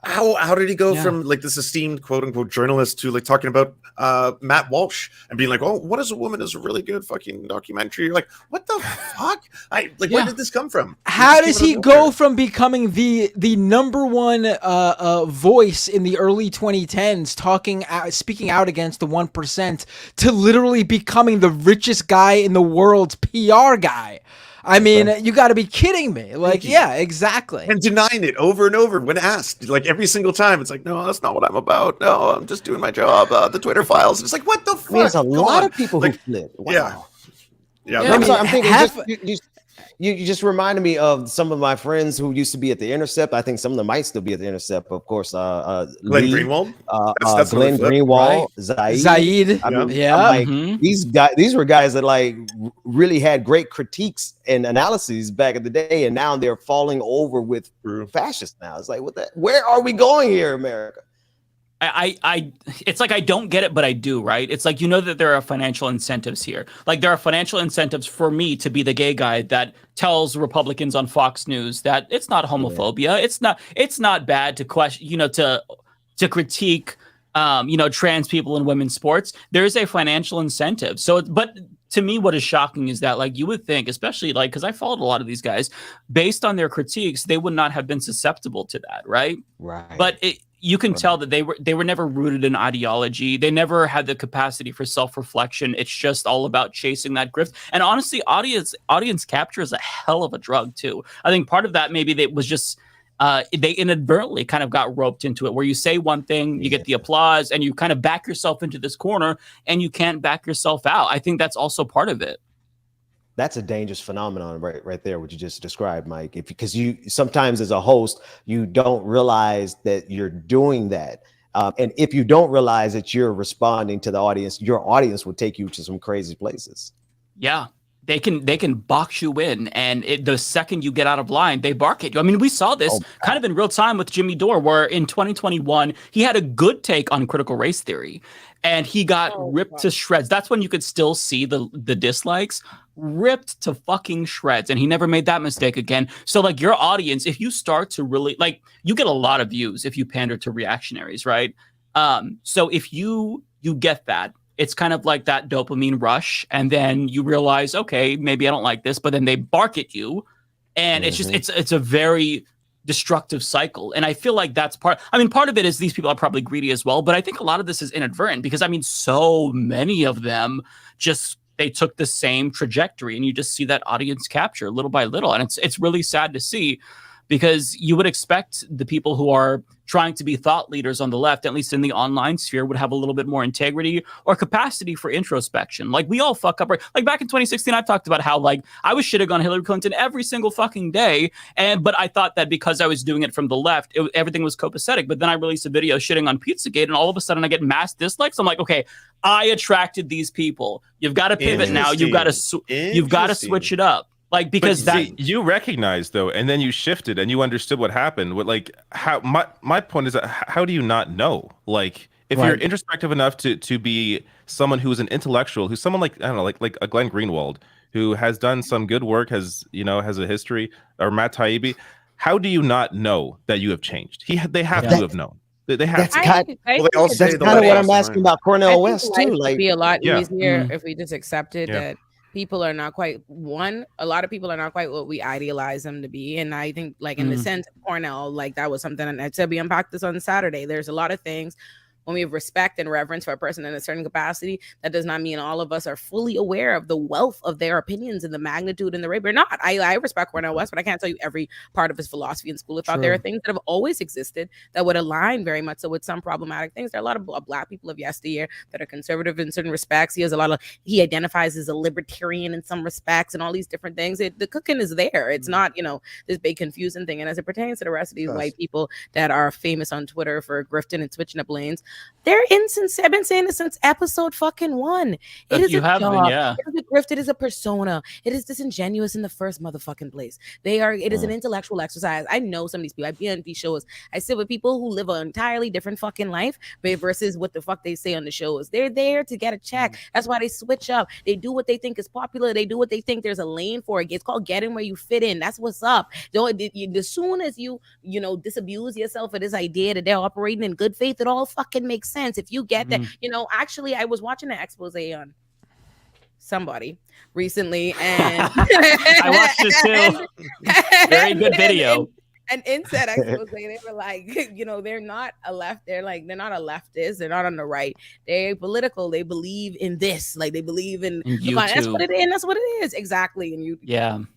How did he go from like this esteemed quote unquote journalist to like talking about Matt Walsh and being like, oh, What Is a Woman is a really good fucking documentary? You're like, what the fuck? Where did this come from? How does he go from becoming the number one voice in the early 2010s, speaking out against the 1%, to literally becoming the richest guy in the world's PR guy? I mean, you got to be kidding me. Like, yeah, exactly. And denying it over and over when asked. Like, every single time, it's like, no, that's not what I'm about. No, I'm just doing my job. The Twitter files. It's like, what the fuck? There's a lot of people who flip. Wow. Yeah. I'm thinking, you just reminded me of some of my friends who used to be at The Intercept. I think some of them might still be at The Intercept. Of course, Glenn Greenwald. That's Glenn Greenwald, right? Zaid. These were guys that like really had great critiques and analyses back in the day, and now they're falling over with fascists. Now it's like, where are we going here, America? it's like I don't get it, but I do, right? It's like, you know that there are financial incentives here. Like there are financial incentives for me to be the gay guy that tells Republicans on Fox News that it's not homophobia. Yeah. It's not bad to question, to critique, trans people in women's sports. There is a financial incentive. So, but to me, what is shocking is that, like, you would think, especially like, because I followed a lot of these guys, based on their critiques, they would not have been susceptible to that, right? Right. But you can tell that they were never rooted in ideology. They never had the capacity for self-reflection. It's just all about chasing that grift. And honestly, audience capture is a hell of a drug too. I think part of that maybe they was just they inadvertently kind of got roped into it, where you say one thing, you get the applause, and you kind of back yourself into this corner, and you can't back yourself out. I think that's also part of it. That's a dangerous phenomenon right there, what you just described, Mike. Because you sometimes as a host, you don't realize that you're doing that. And if you don't realize that you're responding to the audience, your audience will take you to some crazy places. Yeah. They can box you in, and the second you get out of line, they bark at you. I mean, we saw this kind of in real time with Jimmy Dore, where in 2021, he had a good take on critical race theory, and he got ripped to shreds. That's when you could still see the dislikes, ripped to fucking shreds, and he never made that mistake again. So, like, your audience, if you start to really, like, you get a lot of views if you pander to reactionaries, right? So if you get that, it's kind of like that dopamine rush, and then you realize, okay, maybe I don't like this, but then they bark at you, and it's just it's a very destructive cycle. And I feel like that's part of it is these people are probably greedy as well, but I think a lot of this is inadvertent, because I mean, so many of them just they took the same trajectory, and you just see that audience capture little by little, and it's really sad to see, because you would expect the people who are trying to be thought leaders on the left, at least in the online sphere, would have a little bit more integrity or capacity for introspection. Like, we all fuck up. Like, back in 2016, I talked about how, like, I was shitting on Hillary Clinton every single fucking day, but I thought that because I was doing it from the left, everything was copacetic. But then I released a video shitting on Pizzagate, and all of a sudden I get mass dislikes. I'm like, okay, I attracted these people. You've got to pivot now. You've got to switch it up. Like, because you recognized, though, and then you shifted and you understood what happened. What, like, how my point is that how do you not know? Like, if you're introspective enough to be someone who's an intellectual, who's someone like, I don't know, like a Glenn Greenwald, who has done some good work, has a history, or Matt Taibbi, how do you not know that you have changed? They have to have known. They have. That's kind of what I'm asking about Cornel West too. Like, it'd be a lot easier Mm-hmm. if we just accepted that people are not quite a lot of people are not quite what we idealize them to be. And I think, like, in the sense of Cornel, like, that was something, and I said we unpacked this on Saturday. There's a lot of things when we have respect and reverence for a person in a certain capacity, that does not mean all of us are fully aware of the wealth of their opinions and the magnitude and the rate. We're not. I respect Cornel West, but I can't tell you every part of his philosophy and school of thought. There are things that have always existed that would align very much so with some problematic things. There are a lot of Black people of yesteryear that are conservative in certain respects. He identifies as a libertarian in some respects and all these different things. The cooking is there. It's not, this big confusing thing. And as it pertains to the rest of these white people that are famous on Twitter for grifting and switching up lanes, they're insincere. I've been saying this since episode fucking 1. It is a job. It is a grift. It is a persona. It is disingenuous in the first motherfucking place. It is an intellectual exercise. I know some of these people. I be on these shows. I sit with people who live an entirely different fucking life versus what the fuck they say on the shows. They're there to get a check. That's why they switch up. They do what they think is popular. They do what they think there's a lane for. It's called getting where you fit in. That's what's up. As soon as you disabuse yourself of this idea that they're operating in good faith, it all fucking makes sense. If you get that, actually, I was watching an expose on somebody recently, and I watched it too. Very good video. And in said expose, they were like, they're not a left. They're not a leftist. They're not on the right. They're political. They believe in this. Like, they believe in that's what it is. And that's what it is exactly. And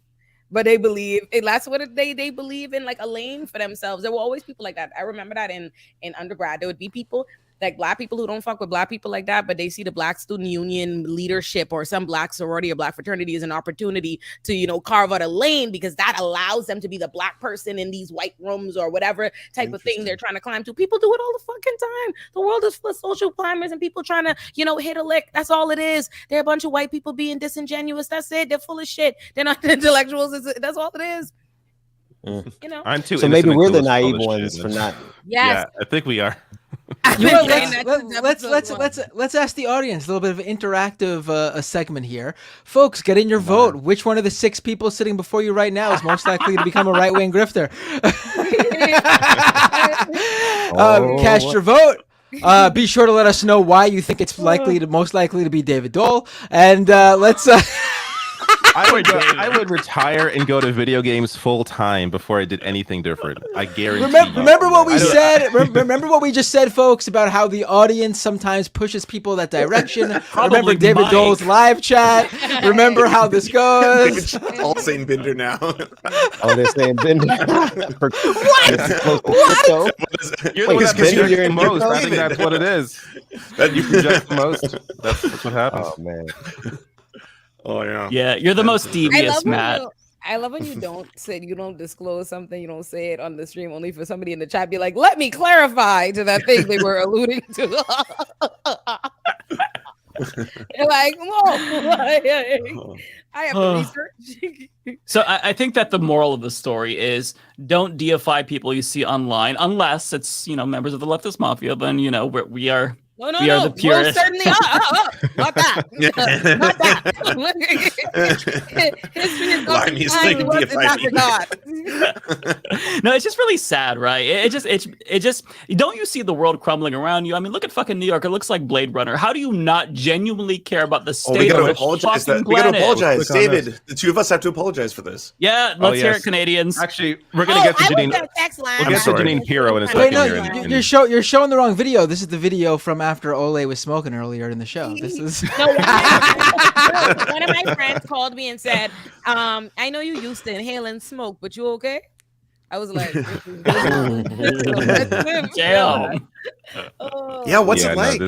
but they believe that's what they believe in, like, a lane for themselves. There were always people like that. I remember that in undergrad, there would be people like Black people who don't fuck with Black people like that, but they see the Black student union leadership or some Black sorority or Black fraternity as an opportunity to, carve out a lane, because that allows them to be the Black person in these white rooms or whatever type of thing they're trying to climb to. People do it all the fucking time. The world is full of social climbers and people trying to, hit a lick. That's all it is. They're a bunch of white people being disingenuous. That's it. They're full of shit. They're not intellectuals. That's all it is. I'm too. So maybe we're the naive ones for not. Yes. Yeah, I think we are. Let's ask the audience a little bit of an interactive segment here. Folks, get in your vote. Which one of the 6 people sitting before you right now is most likely to become a right-wing grifter? Cast your vote. Be sure to let us know why you think it's most likely to be David Dole. And let's... I would retire and go to video games full time before I did anything different. I guarantee. Remember what we said. Remember what we just said, folks, about how the audience sometimes pushes people that direction. Remember David Dole's live chat. Remember how this goes. All saying Binder now. Oh, they're saying Binder. What? You're the one that projects the most. I think that's what it is. That you project the most. That's what happens. Oh man. Oh yeah. Yeah, you're the most devious, Matt. I love when you don't disclose something, you don't say it on the stream, only for somebody in the chat be like, let me clarify to that thing they were alluding to. You're like, whoa, I have to research. So I think that the moral of the story is don't deify people you see online, unless it's, members of the leftist mafia. Then, we are... No, we are the purest. Well, certainly, not that. Not that. History is No, it's just really sad, right? It just. Don't you see the world crumbling around you? I mean, look at fucking New York. It looks like Blade Runner. How do you not genuinely care about the state of the fucking planet? We gotta apologize, David. The two of us have to apologize for this. Yeah, let's hear it, Canadians. Actually, we're gonna get to Janine. We'll get to Janine Pirro in a second. Wait, no, you're showing the wrong video. This is the video from after Ole was smoking earlier in the show. This is one of my friends called me and said, I know you used to inhale and smoke, but you okay? I was like, damn. Yeah, what's it like?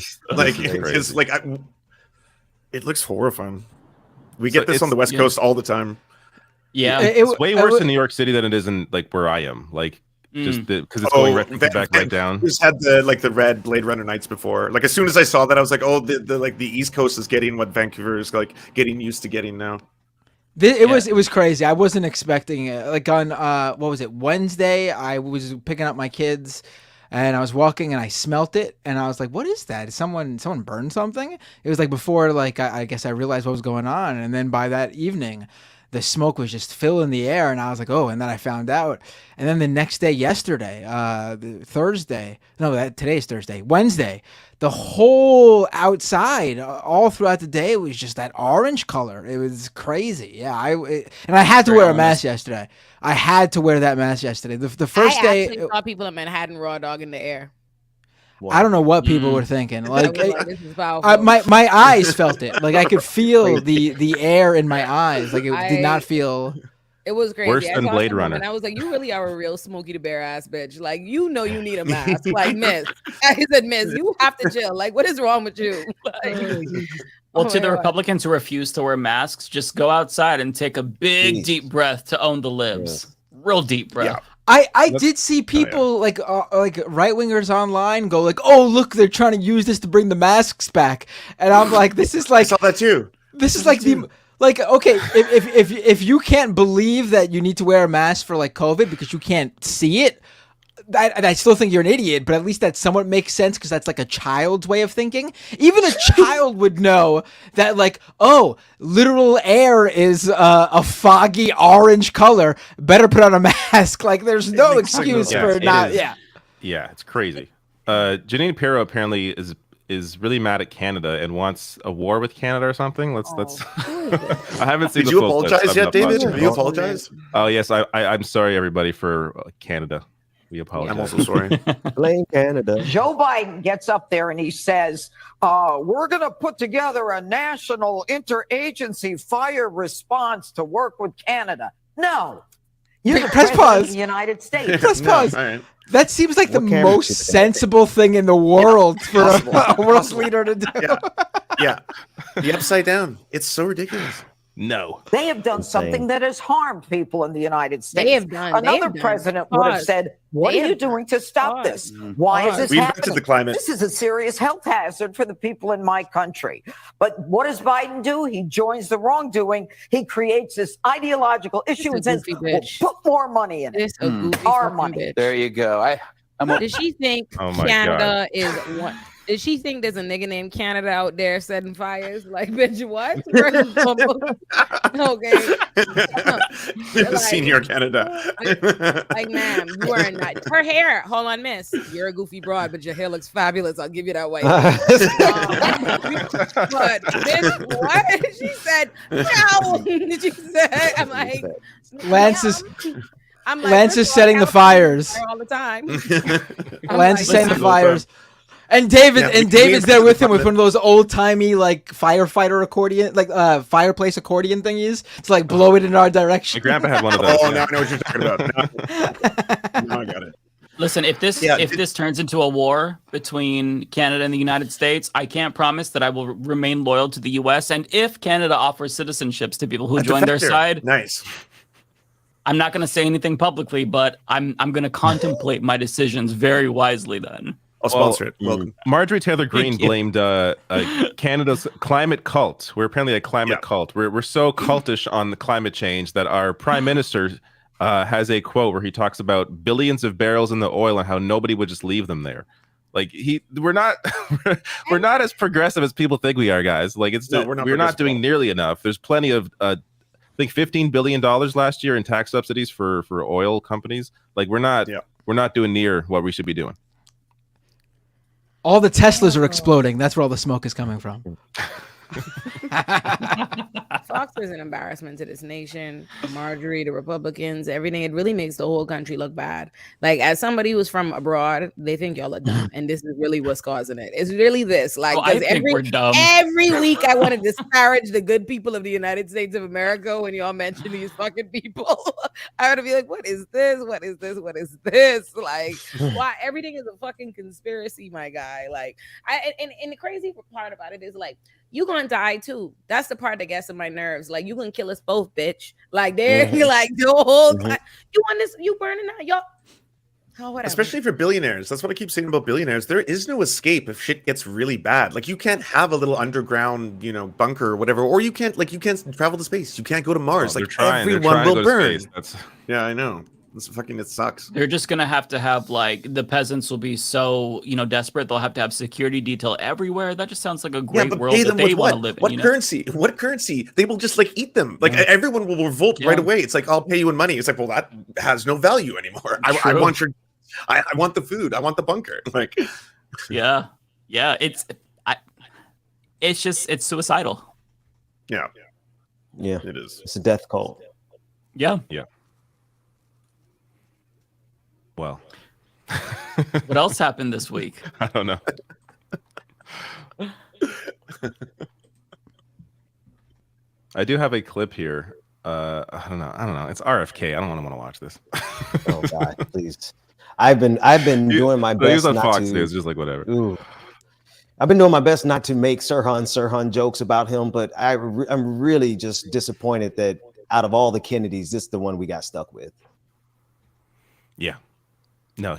It looks horrifying. We get this on the West Coast all the time. Yeah, it's way worse in New York City than it is in where I am. Just because it's going right down. We just had the red Blade Runner nights before. Like as soon as I saw that, I was like, oh, the East Coast is getting what Vancouver is getting used to getting now. It was crazy. I wasn't expecting it. Like on what was it, Wednesday? I was picking up my kids, and I was walking, and I smelt it, and I was like, "What is that? Did someone burned something?" It was like before, I guess I realized what was going on, and then by that evening, the smoke was just filling the air, and I was like, oh, and then I found out. And then the next day, yesterday, today's Thursday, Wednesday, the whole outside, all throughout the day, was just that orange color. It was crazy. Yeah, and I had to wear a mask yesterday. I had to wear that mask yesterday. The first day. I actually saw people in Manhattan raw dog in the air. I don't know what people were thinking. My eyes felt it. Like I could feel the air in my eyes. Like it did not feel. It was crazy. Worse than Blade Runner. And I was like, you really are a real Smokey the Bear ass bitch. Like you need a mask. Like miss. I said, miss, you have to chill. Like what is wrong with you? Well, to the Republicans who refuse to wear masks, just go outside and take a big deep breath to own the libs. Yeah. Real deep breath. Yeah. I did see people like right wingers online go like, oh look, they're trying to use this to bring the masks back, and I'm like, this is like I saw that too. This is like okay, if you can't believe that you need to wear a mask for like COVID because you can't see it, I still think you're an idiot, but at least that somewhat makes sense because that's like a child's way of thinking. Even a child would know that, like, oh, literal air is a foggy orange color. Better put on a mask. Like, there's no excuse for not. Yeah, it's crazy. Janine Pirro apparently is really mad at Canada and wants a war with Canada or something. Let's. I haven't seen. Did you apologize yet, David? Have you apologized? Oh yes, I'm sorry, everybody, for Canada. We apologize. I'm also sorry. Blame Canada. Joe Biden gets up there and he says, we're going to put together a national interagency fire response to work with Canada. No. You're the press pause. Of the United States. Press pause. Right. That seems like the most sensible thing in the world for a world leader to do. Yeah. The upside down. It's so ridiculous. No. They have done something that has harmed people in the United States. They have done. Another president would have said, what are you doing to stop this? Why is this happening? The climate. This is a serious health hazard for the people in my country. But what does Biden do? He joins the wrongdoing. He creates this ideological issue and says, we'll put more money in it. Our money. Bitch. There you go. Does she think Oh my Canada is one? Does she think there's a nigga named Canada out there setting fires? Like, bitch, what? Okay. Senior Canada. Like, ma'am, you are not. Her hair. Hold on, miss. You're a goofy broad, but your hair looks fabulous. I'll give you that white. But bitch, what? She said, no. Did you say? I'm like, Lance is. I'm like, Lance is setting the fires. all the time. Lance is setting the fires. And David's there with him with one of those old timey like firefighter accordion, like fireplace accordion thingies to like blow it in our direction. My grandpa had one of those. Oh, now I know what you're talking about. Now I got it. Listen, if this turns into a war between Canada and the United States, I can't promise that I will remain loyal to the U.S. And if Canada offers citizenships to people who join their side, nice. I'm not going to say anything publicly, but I'm going to contemplate my decisions very wisely then. I'll sponsor it. Welcome. Marjorie Taylor Greene blamed Canada's climate cult. We're apparently a climate cult. We're so cultish on the climate change that our prime minister has a quote where he talks about billions of barrels in the oil and how nobody would just leave them there. Like we're not as progressive as people think we are, guys. Like we're not doing nearly enough. There's plenty of I think $15 billion last year in tax subsidies for oil companies. Like we're not doing near what we should be doing. All the Teslas are exploding. That's where all the smoke is coming from. Fox is an embarrassment to this nation. Marjorie, the Republicans, everything. It really makes the whole country look bad. Like, as somebody who's from abroad, they think y'all are dumb, and this is really what's causing it. It's really this. Like, I think we're dumb. Every week I want to disparage the good people of the United States of America when y'all mention these fucking people. I want to be like, what is this? What is this? What is this? Like, why everything is a fucking conspiracy, my guy. Like, and the crazy part about it is like, you gonna die too. That's the part that gets on my nerves. Like, you gonna kill us both, bitch. Like, they're like the whole time. You want this? You burning out, y'all. Oh, whatever. Especially for billionaires. That's what I keep saying about billionaires. There is no escape if shit gets really bad. Like, you can't have a little underground, bunker or whatever. Or you can't travel to space. You can't go to Mars. Like, everyone will burn. Yeah, I know. It sucks. They're just gonna have to have like the peasants will be so desperate they'll have to have security detail everywhere. That just sounds like a great world that they want to live in. What currency? What currency? They will just like eat them. Like everyone will revolt right away. It's like, I'll pay you in money. It's like, well, that has no value anymore. I want the food. I want the bunker. Like, yeah. It's suicidal. Yeah, it is. It's a death cult. Yeah. Well, what else happened this week? I don't know. I do have a clip here. I don't know. It's RFK. I don't want to watch this. Oh God, please. I've been doing my best. He's on not Fox to, News, just like whatever. Ooh. I've been doing my best not to make Sirhan jokes about him, but I'm really just disappointed that out of all the Kennedys, this is the one we got stuck with. Yeah. No,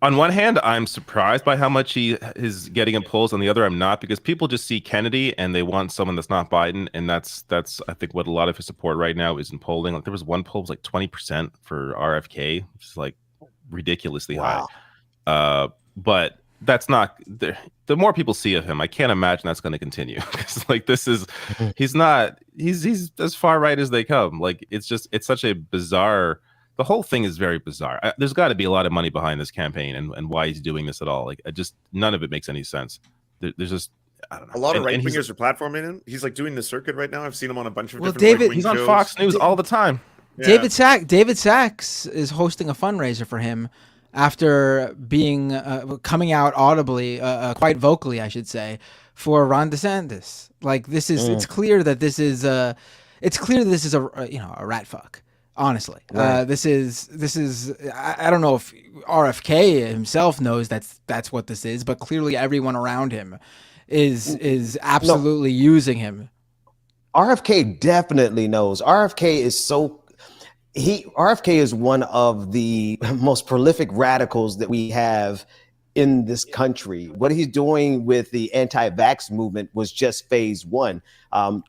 on one hand, I'm surprised by how much he is getting in polls. On the other, I'm not, because people just see Kennedy and they want someone that's not Biden. And that's I think what a lot of his support right now is in polling. Like, there was one poll was like 20% for RFK, which is like ridiculously high. But that's not the more people see of him, I can't imagine that's going to continue. Because like he's as far right as they come. Like, it's such a bizarre. The whole thing is very bizarre. There's got to be a lot of money behind this campaign and why he's doing this at all. Like, none of it makes any sense. There's just, I don't know. A lot of right wingers are platforming him. He's like doing the circuit right now. I've seen him on a bunch of different David, right-wing he's on shows. Fox News all the time. Yeah. David Sachs is hosting a fundraiser for him after being coming out audibly, quite vocally, I should say, for Ron DeSantis. Like, this is it's clear that this is a rat fuck. Honestly, right. This is. I don't know if RFK himself knows that's what this is, but clearly everyone around him is absolutely using him. RFK definitely knows. RFK is one of the most prolific radicals that we have in this country. What he's doing with the anti-vax movement was just phase one.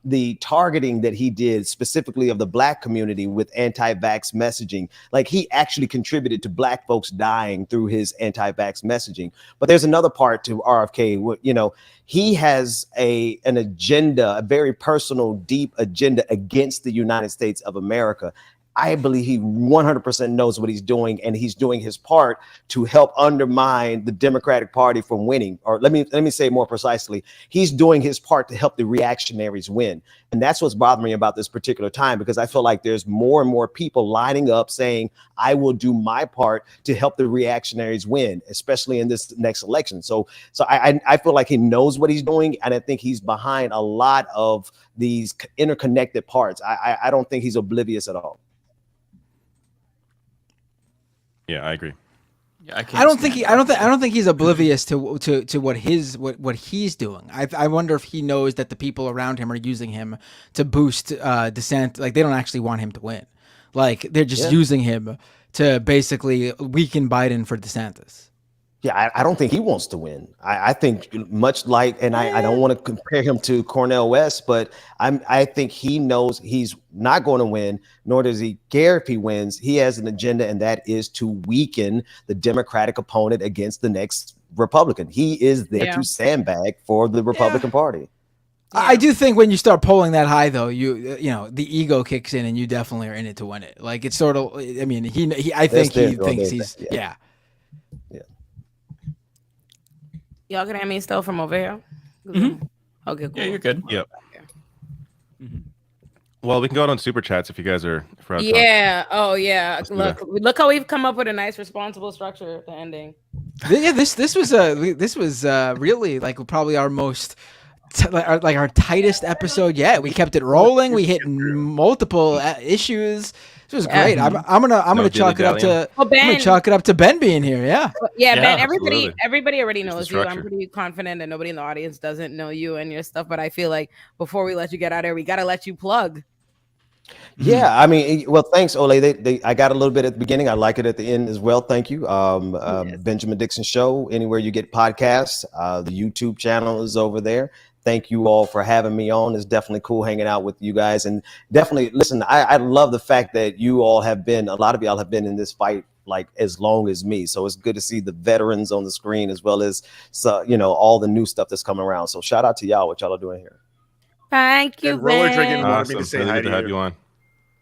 The targeting that he did specifically of the Black community with anti-vax messaging, like he actually contributed to Black folks dying through his anti-vax messaging. But there's another part to RFK. You know, he has an agenda, a very personal, deep agenda against the United States of America. I believe he 100% knows what he's doing, and he's doing his part to help undermine the Democratic Party from winning. Or let me say more precisely, he's doing his part to help the reactionaries win. And that's what's bothering me about this particular time, because I feel like there's more and more people lining up saying, I will do my part to help the reactionaries win, especially in this next election. So I feel like he knows what he's doing, and I think he's behind a lot of these interconnected parts. I don't think he's oblivious at all. Yeah, I agree. Yeah, I don't think he's oblivious to what he's doing. I wonder if he knows that the people around him are using him to boost DeSantis. Like, they don't actually want him to win. Like, they're just using him to basically weaken Biden for DeSantis. Yeah, I don't think he wants to win. I think much like, and I don't want to compare him to Cornel West, but I think he knows he's not going to win, nor does he care if he wins. He has an agenda, and that is to weaken the Democratic opponent against the next Republican. He is there to sandbag for the Republican Party. I do think when you start polling that high, though, you know, the ego kicks in, and you definitely are in it to win it. Like, it's sort of, I mean, I think he thinks he's, yeah. Y'all can hear me still from over here? Mm-hmm. Okay, cool. Yeah, you're good. Yep. Mm-hmm. Well, we can go out on super chats if you guys are. Yeah. Oh, yeah. Look how we've come up with a nice, responsible structure at the ending. Yeah, this was really like probably our most our tightest episode yet. We kept it rolling. We hit multiple issues. This was great. I'm gonna chalk it up to I'm gonna chalk it up to Ben being here. Yeah. Yeah, Ben. Everybody already knows you. I'm pretty confident that nobody in the audience doesn't know you and your stuff. But I feel like before we let you get out of here, we gotta let you plug. Yeah, I mean, well, thanks, Ole. I got a little bit at the beginning. I like it at the end as well. Thank you. Benjamin Dixon Show, anywhere you get podcasts. The YouTube channel is over there. Thank you all for having me on. It's definitely cool hanging out with you guys. And definitely, listen, I love the fact that a lot of y'all have been in this fight like as long as me. So it's good to see the veterans on the screen as well as, all the new stuff that's coming around. So shout out to y'all, what y'all are doing here. Thank you, Roller Dragon wanted Awesome. me to say Really hi good to have you on.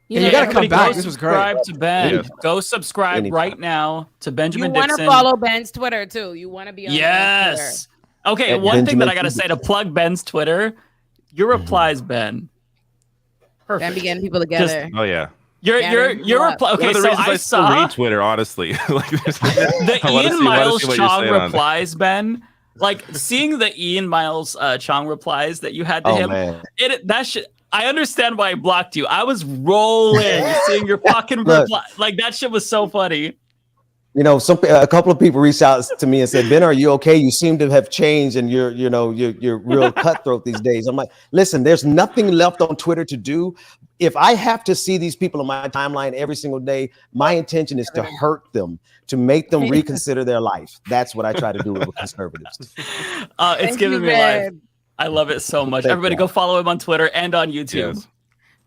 You gotta come back. This was great. Subscribe to Ben. Yeah. Go subscribe right now to Benjamin Dixon. You want to follow Ben's Twitter too. You want to be on Ben's Twitter. Okay, one thing that I gotta say to plug Ben's Twitter, your replies, Ben. Perfect. Ben be getting people together. Oh yeah. Your reply. Okay, so I saw read Twitter, honestly. Like, the Ian Miles Chong replies, Ben. Like, seeing the Ian Miles Chong replies that you had to him. Man. I understand why I blocked you. I was rolling seeing your fucking reply. Like, that shit was so funny. You know, a couple of people reached out to me and said, "Ben, are you okay? You seem to have changed, and you're real cutthroat these days." I'm like, listen, there's nothing left on Twitter to do. If I have to see these people on my timeline every single day, my intention is to hurt them, to make them reconsider their life. That's what I try to do with conservatives. It's giving me life. I love it so much. Everybody go follow him on Twitter and on YouTube. Yes.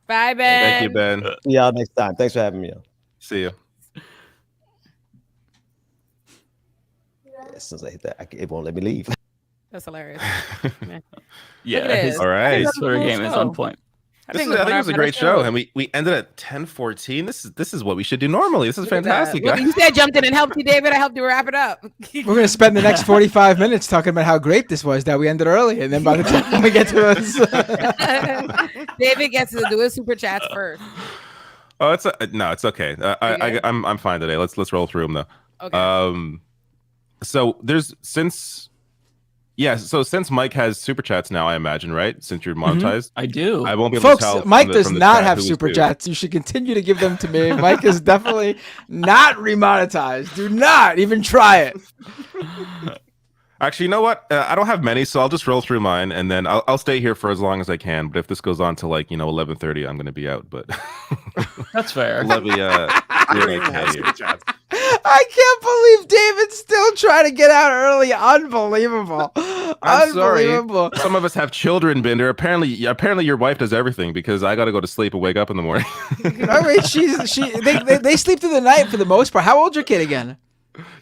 Bye, Ben. Thank you, Ben. See y'all next time. Thanks for having me on. See you. As soon as I hit that, it won't let me leave. That's hilarious. Yeah. All right. His Twitter game is on point. I think it was a great show, and we ended at 10:14. This is what we should do normally. This is fantastic, well, guys. you said jumped in and helped you, David. I helped you wrap it up. We're gonna spend the next 45 minutes talking about how great this was that we ended early, and then by the time we get to us, David gets to do his super chats first. Oh, it's okay. I'm fine today. Let's roll through them though. Okay. So since Mike has super chats now, I imagine, right? Since you're monetized, I do. I won't be able to tell. Mike does not have super chats. You should continue to give them to me. Mike is definitely not remonetized. Do not even try it. Actually, you know what? I don't have many, so I'll just roll through mine, and then I'll stay here for as long as I can. But if this goes on to 11:30, I'm going to be out. But that's fair. I can't believe David's still trying trying to get out early. Unbelievable. I'm Unbelievable. sorry. Some of us have children, Bender. Apparently your wife does everything because I got to go to sleep and wake up in the morning. I mean, they sleep through the night for the most part. How old's your kid again?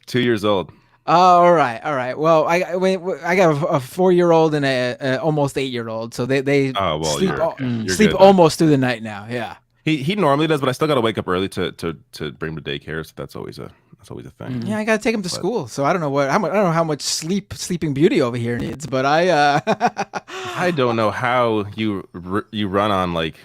2 years old. Oh, all right. Well, I got a 4-year-old and a almost 8-year-old, so they sleep good, almost through the night now. Yeah. He normally does, but I still got to wake up early to bring him to daycare. So that's always a thing. Yeah, I got to take him to school, so I don't know I don't know how much Sleeping Beauty over here needs, but I don't know how you run on like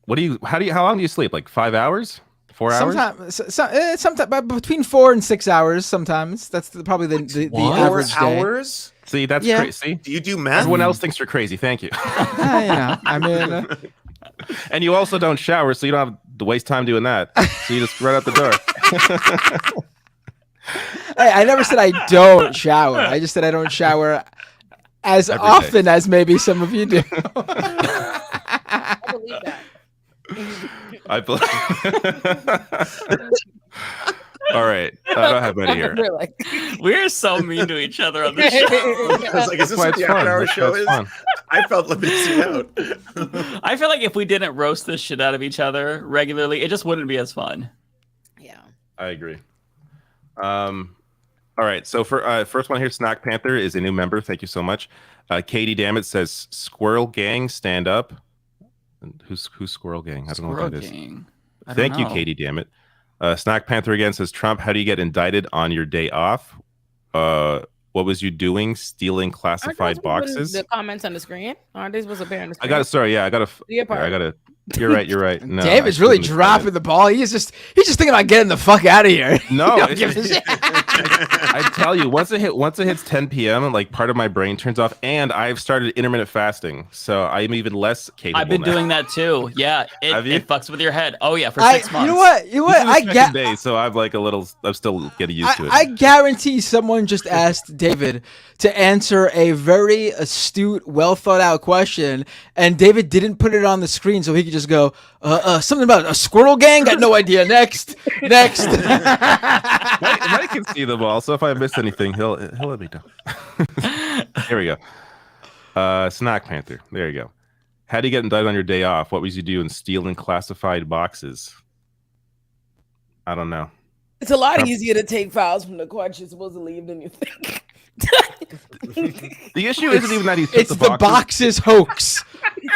how long do you sleep? Like 5 hours? 4 hours? Sometimes between 4 and 6 hours. Sometimes that's probably the average 4 day. hours? See, that's Yeah. crazy. Do you do math? Everyone else thinks you're crazy. Thank you. I mean, and you also don't shower, so you don't have to waste time doing that. So you just run out the door. hey, I never said I don't shower. I just said I don't shower as Every often as maybe some of you do. I believe that. I believe. All right, I don't have any here. We're so mean to each other on this show. I was like, is this what the after-hour show is? I felt like missing out. I feel like if we didn't roast the shit out of each other regularly, it just wouldn't be as fun. I agree. All right, so for first one here, Snack Panther is a new member. Thank you so much. Katie Dammit says, "Squirrel Gang, stand up." Who's Squirrel Gang? I don't know what that is. Thank you, Katie Dammit. Snack Panther again says, "Trump, how do you get indicted on your day off? What was you doing? Stealing classified boxes?" The comments on the screen. Aren't they supposed to appear on the screen? I got it. Sorry, yeah, I got part. to. You're right. No, David's really dropping the ball. He's just thinking about getting the fuck out of here. No, He don't give a shit. I tell you, once it hits 10 p.m., like part of my brain turns off, and I've started intermittent fasting, so I'm even less capable. I've been now. doing that too. Yeah, it fucks with your head. Oh yeah, for 6 months. You know what? This is the second day, so I'm like I'm still getting used to it. I guarantee someone just asked David to answer a very astute, well thought out question, and David didn't put it on the screen so he could just go, something about a squirrel gang? Got no idea. Next. Mike can see the ball, so if I miss anything, he'll let me know. Here we go. Snack Panther. There you go. How do you get indicted on your day off? What was you doing? Stealing classified boxes? I don't know. It's a lot easier to take files from the court you're supposed to leave than you think. The issue isn't even that he took It's the boxes hoax.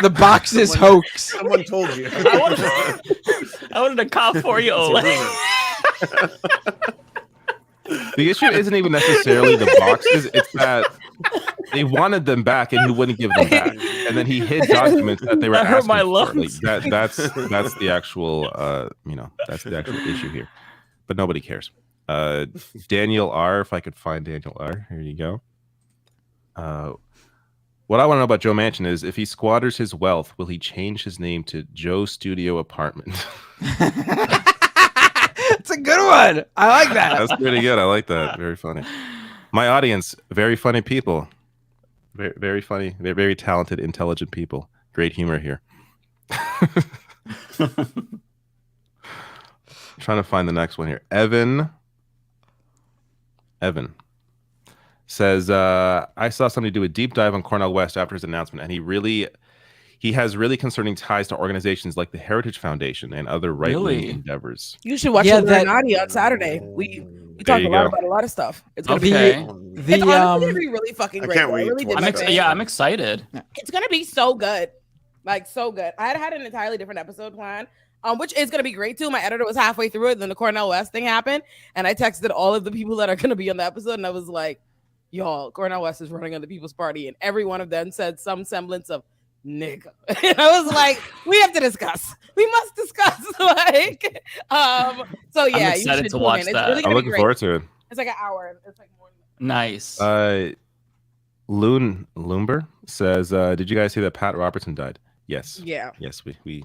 The boxes hoax. Someone told you. I wanted a cop for you, Ole. The issue isn't even necessarily the boxes. It's that they wanted them back and he wouldn't give them back, and then he hid documents that they were That hurt asking my for. lungs. Like, that's the actual that's the actual issue here. But nobody cares. Daniel R. If I could find Daniel R. Here you go. What I want to know about Joe Manchin is if he squanders his wealth, will he change his name to Joe Studio Apartment? It's a good one. I like that. That's pretty good. I like that. Very funny. My audience, very funny people. Very, very funny. They're very talented, intelligent people. Great humor here. Trying to find the next one here. Evan says, I saw somebody do a deep dive on Cornel West after his announcement, and he has really concerning ties to organizations like the Heritage Foundation and other right-wing endeavors. You should watch Illuminati on Saturday. We talked a lot about a lot of stuff. It's gonna be it's honestly gonna be really fucking great. I can't wait. I'm excited. It's gonna be so good, like so good. I had an entirely different episode planned, which is gonna be great too. My editor was halfway through it, then the Cornel West thing happened, and I texted all of the people that are gonna be on the episode, and I was like, "Y'all, Cornel West is running on the People's Party," and every one of them said some semblance of nigga. And I was like, we have to discuss. We must discuss. Like, so yeah, I'm excited to watch that. Really I'm looking forward to it. It's like an hour. It's like more. Nice. Loomber says, did you guys see that Pat Robertson died? Yes. Yeah. Yes, we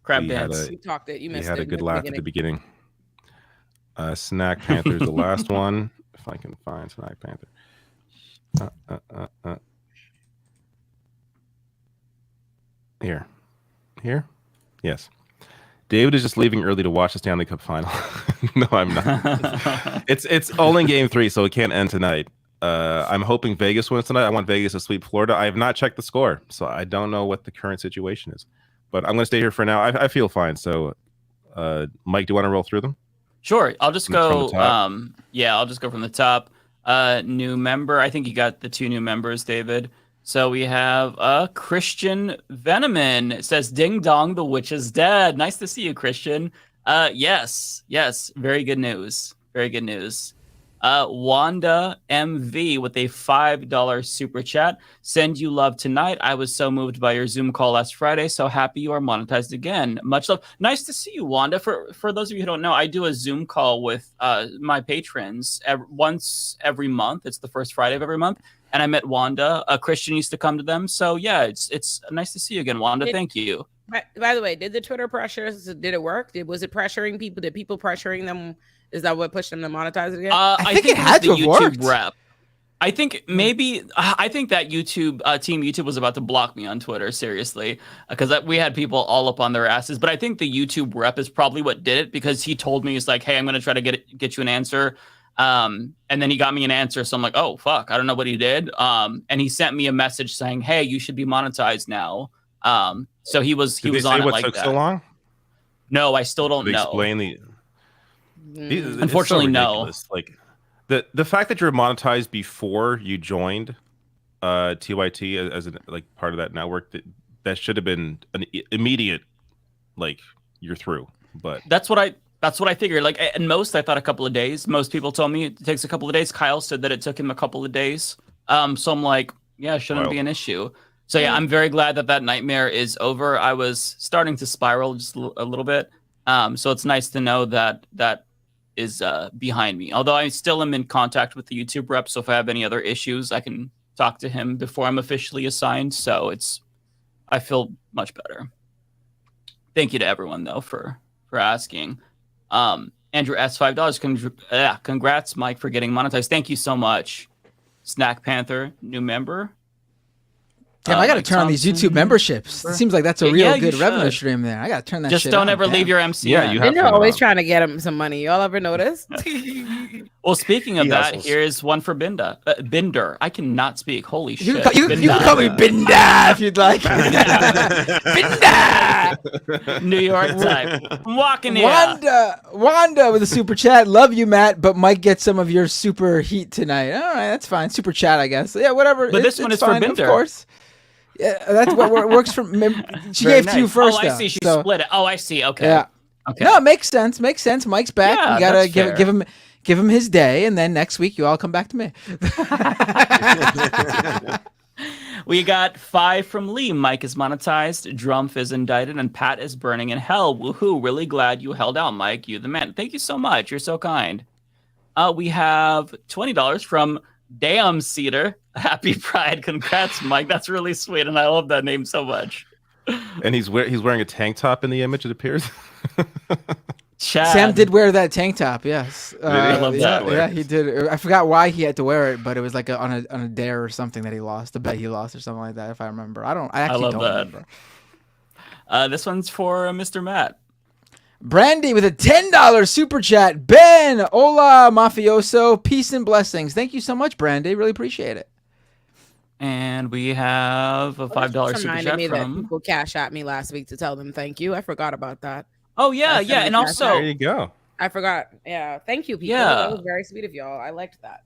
Crab dance. We talked it. You missed we had it a good in the laugh at the beginning. Snack Panther's the last one. If I can find Snack Panther. Here. Yes. David is just leaving early to watch the Stanley Cup final. No, I'm not. It's only game 3, so it can't end tonight. I'm hoping Vegas wins tonight. I want Vegas to sweep Florida. I have not checked the score, so I don't know what the current situation is. But I'm going to stay here for now. I feel fine. So, Mike, do you want to roll through them? Sure. I'll just go. Yeah, I'll just go from the top. New member. I think you got the 2 new members, David. So we have Christian Veneman. It says, "Ding dong, the witch is dead." Nice to see you, Christian. Yes. Very good news. Very good news. Wanda MV with a $5 super chat. "Send you love tonight. I was so moved by your Zoom call last Friday. So happy you are monetized again. Much love." Nice to see you, Wanda. For those of you who don't know, I do a Zoom call with my patrons once every month. It's the first Friday of every month. And I met Wanda. Christian used to come to them. So yeah, it's nice to see you again, Wanda. Thank you. By the way, did the Twitter pressures, did it work? Was it pressuring people? Did people pressuring them? Is that what pushed them to monetize it again? I think it had to have worked. Rep. I think maybe I think that YouTube Team YouTube was about to block me on Twitter, seriously, because we had people all up on their asses. But I think the YouTube rep is probably what did it, because he told me, he's like, "Hey, I'm going to try to get you an answer." And then he got me an answer, so I'm like, "Oh fuck, I don't know what he did." And he sent me a message saying, "Hey, you should be monetized now." So he was on it like that. So long? No, I still don't know. Explain the. Unfortunately, no. Like the fact that you're monetized before you joined TYT as like part of that network, that should have been an immediate, like, you're through. But that's what I figured. Like, at most, I thought a couple of days. Most people told me it takes a couple of days. Kyle said that it took him a couple of days. So I'm like, yeah, it shouldn't be an issue. So yeah, I'm very glad that nightmare is over. I was starting to spiral just a little bit. So it's nice to know that is behind me. Although I still am in contact with the YouTube rep, so if I have any other issues, I can talk to him before I'm officially assigned. So I feel much better. Thank you to everyone though for asking. Andrew S, $5. Congrats, Mike, for getting monetized. Thank you so much. Snack Panther, new member. Damn, I got to turn on these YouTube membersps. It seems like that's a real good revenue stream there. I got to turn that Just shit don't on. ever leave your MC. Yeah, you have They're always trying to get him some money. Y'all ever notice? Well, speaking of that, here's one for Binda. Binder. I cannot speak. Holy shit. You can call me Binda if you'd like. Binda! New York type. I'm walking in. Wanda with a super chat. Love you, Matt, but might get some of your super heat tonight. All right, that's fine. Super chat, I guess. Yeah, whatever. But this one is fine, for Binder. Of course. Yeah, that's what works for me. She Very gave to you nice. first. Oh, I see. She split it. Oh, I see. Okay. Yeah. Okay. No, it makes sense. Makes sense. Mike's back. Yeah, You gotta that's fair. give him his day, and then next week you all come back to me. We got 5 from Lee. Mike is monetized. Drumpf is indicted, and Pat is burning in hell. Woohoo! Really glad you held out, Mike. You the man. Thank you so much. You're so kind. We have $20 from Damn Cedar. Happy Pride. Congrats, Mike. That's really sweet, and I love that name so much. And he's wearing a tank top in the image, it appears. Chad. Sam did wear that tank top. Yes, I love that. Yeah, he did. I forgot why he had to wear it, but it was like on a dare or something that he lost. A bet he lost or something like that. If I remember, I actually love don't that. remember. This one's for Mr. Matt. Brandy with a $10 super chat. Ben, hola, mafioso. Peace and blessings. Thank you so much, Brandy. Really appreciate it. And we have a $5 super Reminded chat me that from. people cash at me last week to tell them thank you. I forgot about that. Oh yeah, yeah, and also There you go. I forgot. Yeah, thank you, people. Yeah. That was very sweet of y'all. I liked that.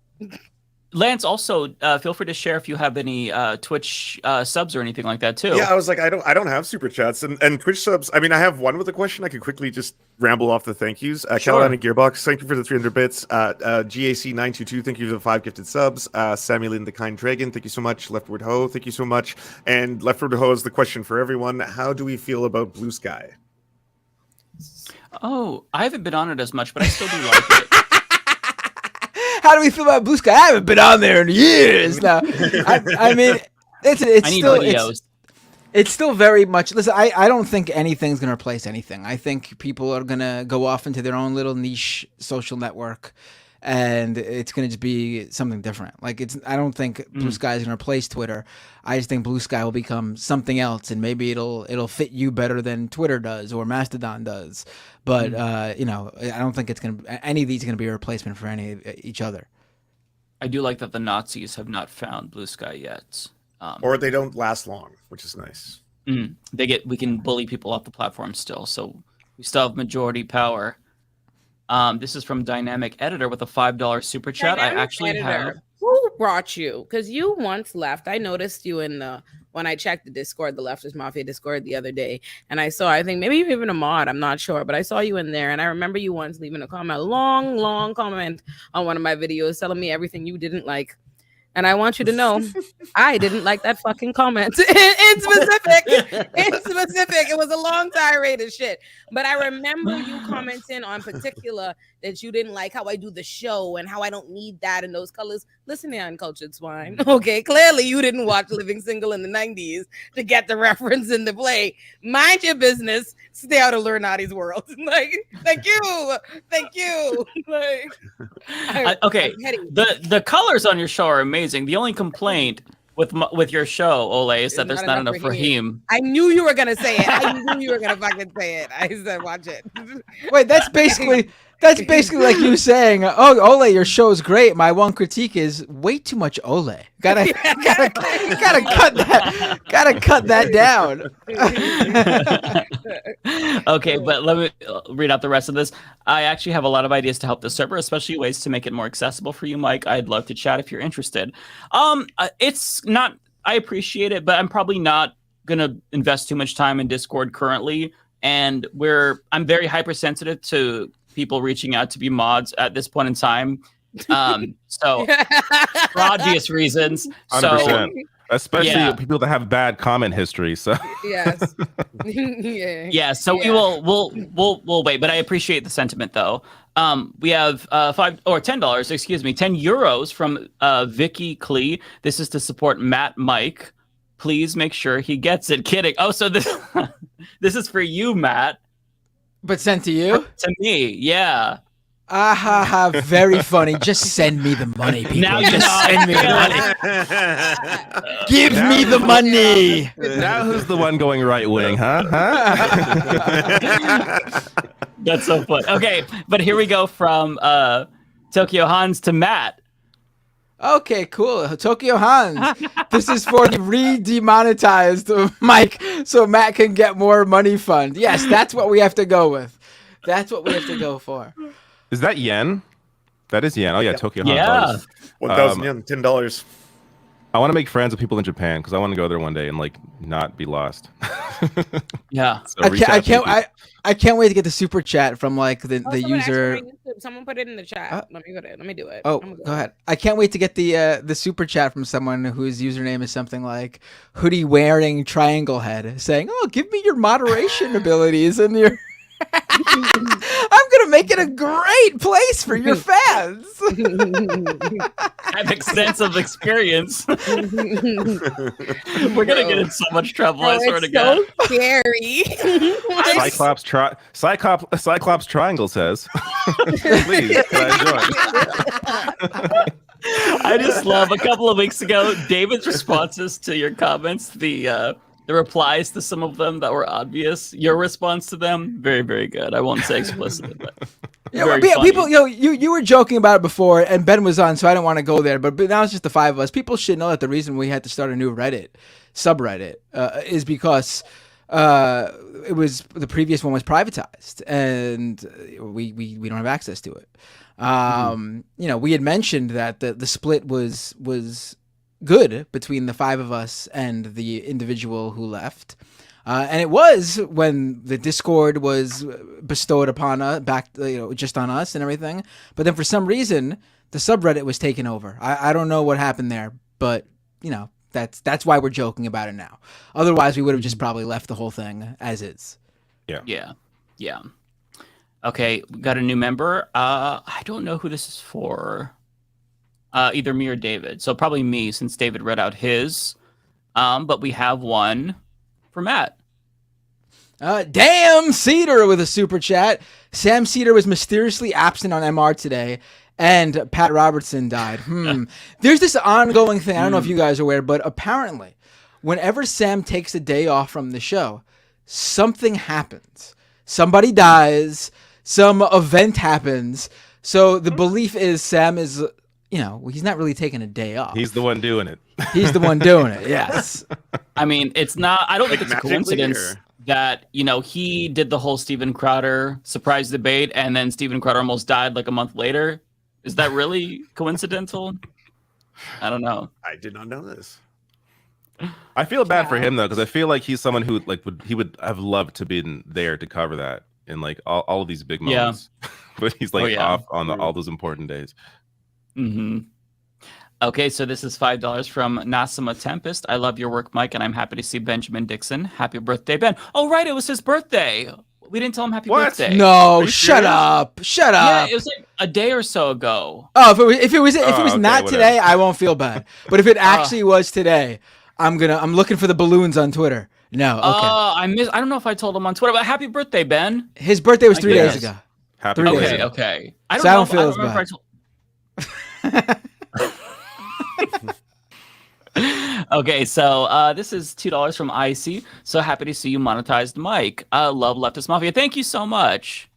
Lance, also feel free to share if you have any Twitch subs or anything like that too. Yeah, I was like, I don't have super chats and Twitch subs. I mean, I have one with a question. I could quickly just ramble off the thank yous. Caroline and Gearbox, thank you for the 300 bits. GAC922, thank you for the 5 gifted subs. Samuel in the Kind Dragon, thank you so much. Leftward Ho, thank you so much. And Leftward Ho is the question for everyone. How do we feel about Blue Sky? Oh, I haven't been on it as much, but I still do like it. How do we feel about Blue Sky? I haven't been on there in years now. I mean, it's I need still videos. it's still very much. Listen, I don't think anything's gonna replace anything. I think people are gonna go off into their own little niche social network, and it's going to just be something different. Like I don't think Blue Sky is going to replace Twitter. I just think Blue Sky will become something else, and maybe it'll fit you better than Twitter does or Mastodon does. But I don't think any of these are going to be a replacement for any of each other. I do like that the Nazis have not found Blue Sky yet. Or they don't last long, which is nice. We can bully people off the platform still, so we still have majority power. This is from Dynamic Editor with a $5 super chat. Dynamic I actually have. Who brought you? Because you once left. I noticed you when I checked the Discord, the Leftist Mafia Discord the other day, and I think maybe you're even a mod. I'm not sure, but I saw you in there, and I remember you once leaving a long comment on one of my videos telling me everything you didn't like. And I want you to know, I didn't like that fucking comment. In specific, it was a long tirade of shit. But I remember you commenting on particular that you didn't like how I do the show and how I don't need that in those colors. Listen here, uncultured swine. Okay, clearly you didn't watch Living Single in the 90s to get the reference in the play. Mind your business. Stay out of Lurnati's world. Like, thank you. Like, Okay, the colors on your show are amazing. The only complaint with your show, Ole, is that there's not enough Raheem. I knew you were gonna say it. I knew you were gonna fucking say it. I said, watch it. Wait, that's basically like you saying, "Oh, Ole, your show is great. My one critique is way too much Ole. Gotta cut that down." Okay, but let me read out the rest of this. I actually have a lot of ideas to help the server, especially ways to make it more accessible for you, Mike. I'd love to chat if you're interested. It's not. I appreciate it, but I'm probably not gonna invest too much time in Discord currently, and I'm very hypersensitive to people reaching out to be mods at this point in time. So for obvious reasons. 100%. Especially Yeah. people that have bad comment history. So Yes. Yeah, so we'll wait, but I appreciate the sentiment though. We have $10, excuse me, 10 euros from Vicky Klee. This is to support Matt Mike. Please make sure he gets it. Kidding. Oh, so this this is for you, Matt. But sent to you? To me, yeah. Very funny. Just send me the money, people. Now Send me the money. Give me the money. Now who's the one going right wing, huh? That's so fun. Okay, but here we go from Tokyo Hans to Matt. Okay, cool. Tokyo Hans. This is for the re-demonetized Mike, so Matt can get more money fund. Yes, that's what we have to go with. That's what we have to go for. Is that yen? That is yen. Oh yeah, Tokyo Hans. Yeah. 1,000 yen, $10. I want to make friends with people in Japan because I want to go there one day and like not be lost. Yeah. So I can't wait to get the super chat from like the user. Someone put it in the chat. Let me do it. Oh, go ahead. I can't wait to get the super chat from someone whose username is something like hoodie wearing triangle head saying, "Oh, give me your moderation abilities and your." I'm gonna make it a great place for your fans. I have extensive experience. We're gonna get in so much trouble. I swear to God. So scary. Cyclops Triangle says. Please, can I join? I just love a couple of weeks ago David's responses to your comments, the replies to some of them that were obvious. Your response to them, very, very good. I won't say explicitly, but people, you were joking about it before, and Ben was on, so I don't want to go there. But now it's just the five of us. People should know that the reason we had to start a new subreddit, is because it was the previous one was privatized, and we don't have access to it. We had mentioned that the split was good between the five of us and the individual who left, and it was when the Discord was bestowed upon us just on us and everything. But then for some reason the subreddit was taken over. I don't know what happened there, but that's why we're joking about it now. Otherwise we would have just probably left the whole thing as is. Yeah. Okay, we got a new member. I don't know who this is for. Either me or David. So probably me, since David read out his. But we have one for Matt. Damn Cedar with a super chat. Sam Cedar was mysteriously absent on MR today and Pat Robertson died. There's this ongoing thing. I don't know if you guys are aware, but apparently, whenever Sam takes a day off from the show, something happens. Somebody dies. Some event happens. So the belief is Sam is, he's not really taking a day off. He's the one doing it. He's the one doing it. Yes. I mean, it's not. I don't think it's a magically, coincidence or? that he did the whole Steven Crowder surprise debate, and then Steven Crowder almost died like a month later. Is that really coincidental? I don't know. I did not know this. I feel bad for him though, because I feel like he's someone who would have loved to be there to cover that in like all of these big moments. But he's like off on all those important days. Mm-hmm. Okay, so this is $5 from Nasima Tempest. I love your work, Mike, and I'm happy to see Benjamin Dixon. Happy birthday, Ben. Oh, right, it was his birthday. We didn't tell him happy birthday. No, shut up. Shut up. Yeah, it was like a day or so ago. Oh, if it was not whatever. today, I won't feel bad. But if it actually was today, I'm looking for the balloons on Twitter. No, okay. I don't know if I told him on Twitter, but happy birthday, Ben. His birthday was 3 days ago. Happy 3 days birthday. ago. Okay. I don't feel as bad. Okay, so this is $2 from Icy. So happy to see you monetized, Mike. Love Leftist Mafia. Thank you so much.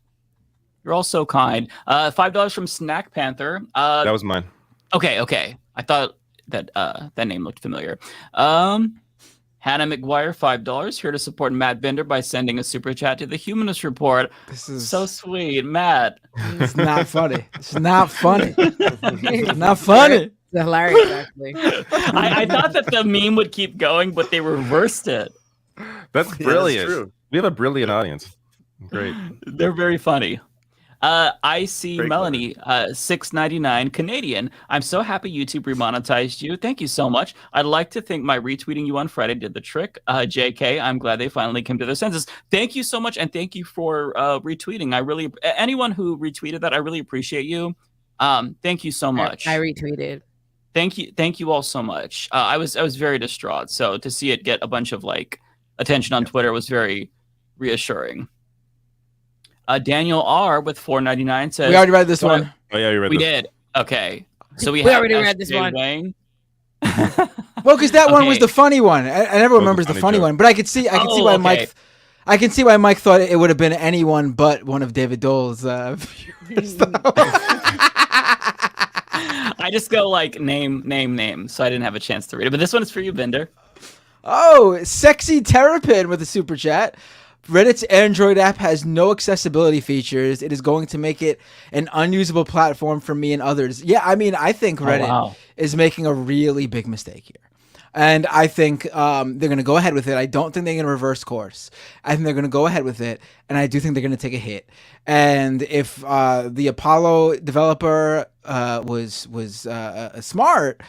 You're all so kind. $5 from Snack Panther. That was mine. Okay. I thought that that name looked familiar. Hannah McGuire, $5 here to support Matt Bender by sending a super chat to the Humanist Report. This is so sweet, Matt. It's not funny. It's not funny. It's not funny. It's hilarious, actually. I thought that the meme would keep going, but they reversed it. That's brilliant. true. We have a brilliant audience. Great. They're very funny. I see Very Melanie, $6.99 Canadian. I'm so happy YouTube remonetized you. Thank you so much. I'd like to think my retweeting you on Friday did the trick. JK, I'm glad they finally came to their senses. Thank you so much, and thank you for retweeting. Anyone who retweeted that, I really appreciate you. Thank you so much. I retweeted. Thank you all so much. I was very distraught. So to see it get a bunch of attention on Twitter was very reassuring. Daniel R with $4.99 says We already read this one. Oh yeah, you read. We this. did. Okay. So we already read this one. Wayne. Well, because that one was the funny one. I never remembers the funny one, but I could see why Mike. I can see why Mike thought it would have been anyone but one of David Dole's viewers. I just go name, so I didn't have a chance to read it. But this one is for you, Bender. Oh, Sexy Terrapin with a super chat. Reddit's Android app has no accessibility features. It is going to make it an unusable platform for me and others. Yeah, I mean, I think Reddit is making a really big mistake here. And I think they're going to go ahead with it. I don't think they're going to reverse course. I think they're going to go ahead with it. And I do think they're going to take a hit. And if the Apollo developer was smart,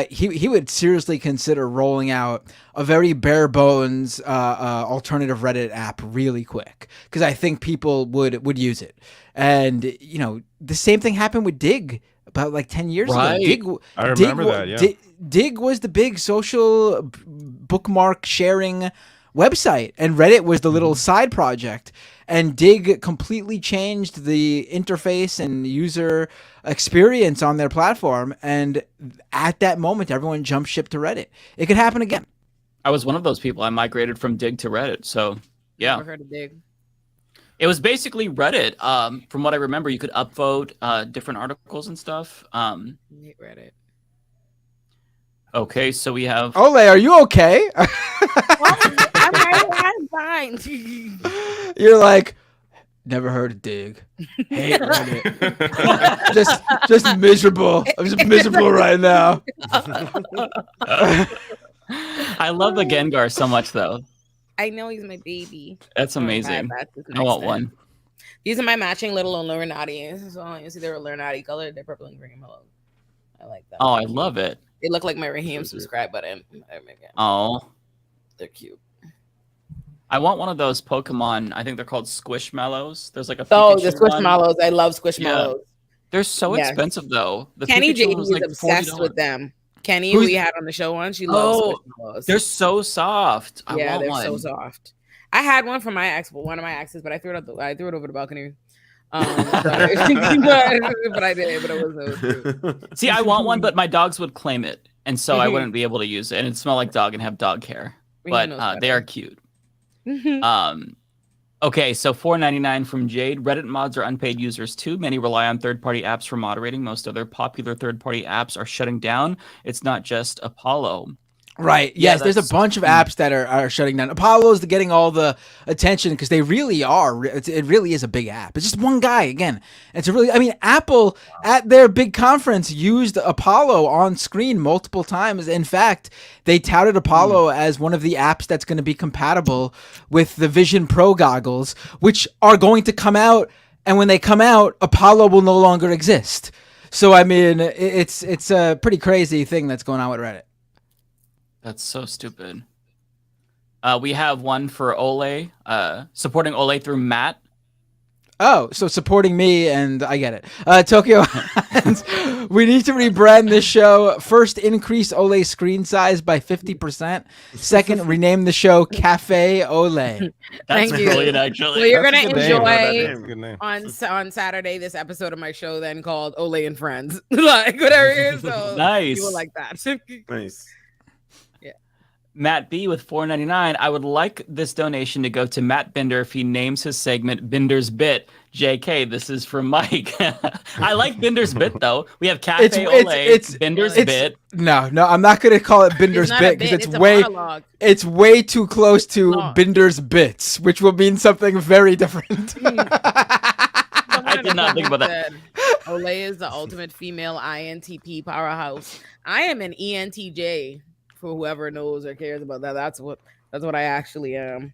he would seriously consider rolling out a very bare bones alternative Reddit app really quick, because I think people would use it. And the same thing happened with Dig about 10 years ago. I remember that. Yeah. Dig was the big social bookmark sharing website, and Reddit was the little side project. And Dig completely changed the interface and user experience on their platform. And at that moment, everyone jumped ship to Reddit. It could happen again. I was one of those people. I migrated from Dig to Reddit. So, yeah. Never heard of Dig. It was basically Reddit. From what I remember, you could upvote different articles and stuff. I hate Reddit. Okay, so we have... Ole, are you okay? I'm fine. You're like, never heard of Dig. Hate Reddit. just miserable. I'm just miserable right now. I love the Gengar so much, though. I know he's my baby. That's amazing. That's I want one. These are my matching little Illuminati. So you see they're Illuminati colored. They're purple and green. Hello. I like them. Oh, I love it. They look like my Raheem subscribe button. Oh. They're cute. I want one of those Pokemon. I think they're called Squishmallows. There's like a the Squishmallows. I love Squishmallows. Yeah. They're so expensive though. The Kenny Pikachu JD was was like obsessed $40. with them. Kenny, we had on the show once. She loves Squishmallows. They're so soft. I want they're one. so soft. I had one for my ex, one of my exes, but I threw it over the balcony. But I did, but it was See, I want one, but my dogs would claim it, and so I wouldn't be able to use it. And it smell like dog and have dog hair, but they are cute. Okay, so $4.99 from Jade. Reddit mods are unpaid users too. Many rely on third-party apps for moderating. Most other popular third-party apps are shutting down. It's not just Apollo. Right. Yeah, Yes, there's a bunch of apps that are shutting down. Apollo's getting all the attention because they really are. It really is a big app. It's just one guy again. It's a really. I mean, Apple at their big conference used Apollo on screen multiple times. In fact, they touted Apollo as one of the apps that's going to be compatible with the Vision Pro goggles, which are going to come out. And when they come out, Apollo will no longer exist. So I mean, it's a pretty crazy thing that's going on with Reddit. That's so stupid. We have one for Ole, supporting Ole through Matt. Oh, so supporting me, and I get it. Tokyo, we need to rebrand this show. First, increase Ole's screen size by 50%. Second, rename the show Cafe Ole. That's brilliant, actually. Well, you're That's gonna a good name. enjoy Good name. on Saturday this episode of my show then called Ole and Friends, like whatever it is. So Nice. you will like that. Nice. Matt B with $4.99. I would like this donation to go to Matt Binder if he names his segment Binder's Bit. JK, this is for Mike. I like Binder's Bit though. We have Cafe Ole, Binder's Bit. No, I'm not going to call it Binder's Bit because it's way too close to Binder's Bits, which will mean something very different. I did not think about that. Ole is the ultimate female INTP powerhouse. I am an ENTJ. For whoever knows or cares about that, that's what I actually am.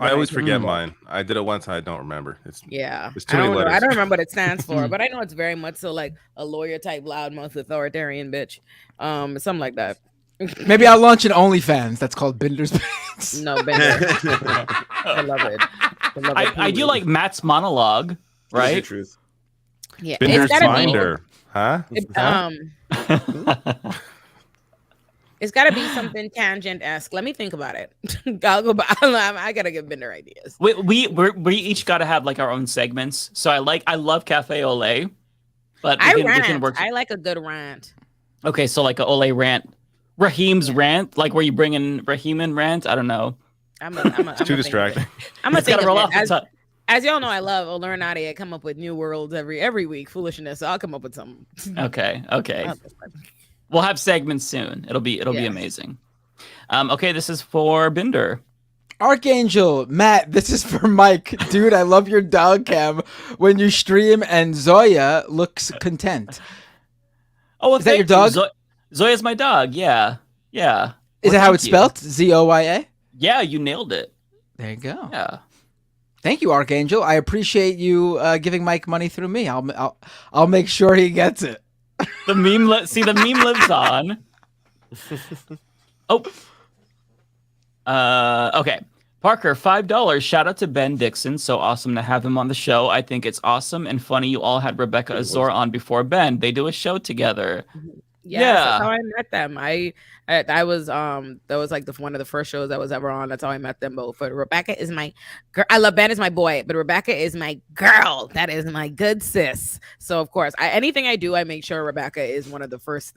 I always forget mine. I did it once. I don't remember. It's too many letters. I don't remember what it stands for, but I know it's very much so like a lawyer type, loudmouth, authoritarian bitch, something like that. Maybe I'll launch an OnlyFans that's called Binder's Bits. No, Binder. I love it. I do like Matt's monologue, right? The truth. Yeah, Binder's Binder, huh? It's got to be something tangent-esque. Let me think about it. I'll go back. I gotta give Binder ideas. We each got to have like our own segments. So I love Cafe Ole, but we can work. I like a good rant. Okay, so like a Ole rant, Raheem's rant, like where you bring in Raheem and rant. I don't know. It's too distracting. I'm gonna gotta roll off the top. As y'all know, I love Olernati. I come up with new worlds every week. Foolishness. So I'll come up with something. Okay. We'll have segments soon. It'll be amazing. Okay, this is for Binder. Archangel, Matt, this is for Mike. Dude, I love your dog cam when you stream and Zoya looks content. Oh, well, is that your dog? Zoya's my dog. Yeah. Is that how it's spelled? Zoya? Yeah, you nailed it. There you go. Yeah. Thank you, Archangel. I appreciate you giving Mike money through me. I'll make sure he gets it. The meme lives on. Okay. Parker, $5. Shout out to Ben Dixon. So awesome to have him on the show. I think it's awesome and funny you all had Rebecca Azor on before Ben. They do a show together. Yeah, that's how I met them. I was that was like one of the first shows I was ever on. That's how I met them both. But Rebecca is my girl. I love Ben is my boy, but Rebecca is my girl. That is my good sis. So of course, anything I do, I make sure Rebecca is one of the first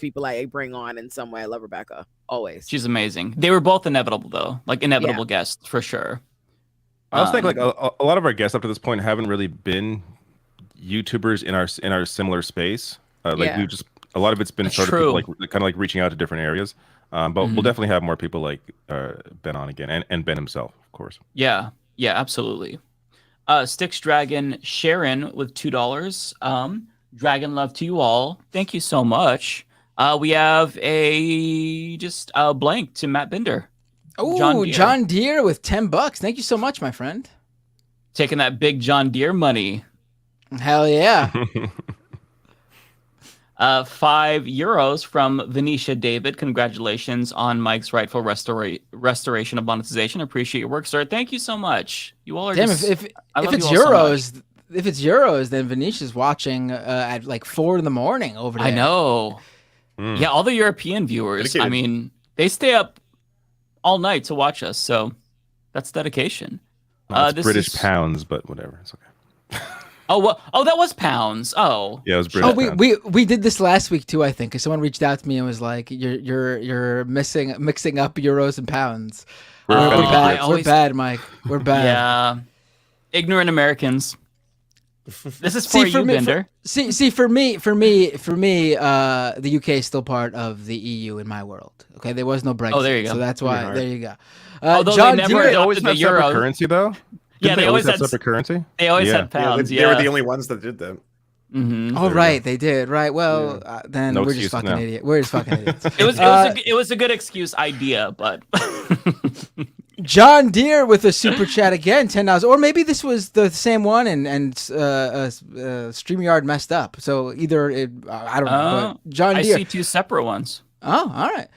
people I bring on in some way. I love Rebecca always. She's amazing. They were both inevitable though, like inevitable guests for sure. I also think like a lot of our guests up to this point haven't really been YouTubers in our similar space. We just. A lot of it's been sort of people, like kind of like reaching out to different areas, but we'll definitely have more people like Ben on again, and Ben himself, of course. Yeah, absolutely. Styx Dragon Sharon with $2. Dragon love to you all. Thank you so much. We have a blank to Matt Binder. Oh, John Deere with $10. Thank you so much, my friend. Taking that big John Deere money. Hell yeah. €5 from Venetia David. Congratulations on Mike's rightful restoration of monetization. Appreciate your work, sir. Thank you so much. You all are if it's euros, if it's euros, then Venetia's watching at like 4 a.m. over there. I know. Yeah, all the European viewers. I mean, they stay up all night to watch us, so that's dedication. It's British pounds, but whatever. It's okay. Oh, well, that was pounds. Oh, yeah, it was British. Oh, we did this last week too. I think because someone reached out to me and was like, "You're mixing up euros and pounds." We're bad, Mike. We're bad. Yeah, ignorant Americans. This is for you, Bender. For me, the UK is still part of the EU in my world. Okay, there was no Brexit. Oh, there you go. So that's why. There you go. Although John they never Deere, always had separate currency though. Yeah, they always had separate currency. They always had pounds. They were the only ones that did that. Mm-hmm. Oh right, they did. Right. Well, then No we're just excuses fucking now. idiots. We're just fucking idiots. It was a good excuse idea, but John Deere with a super chat again, $10. Or maybe this was the same one, and StreamYard messed up. So either I don't know. But John Deere. I see two separate ones. Oh, all right.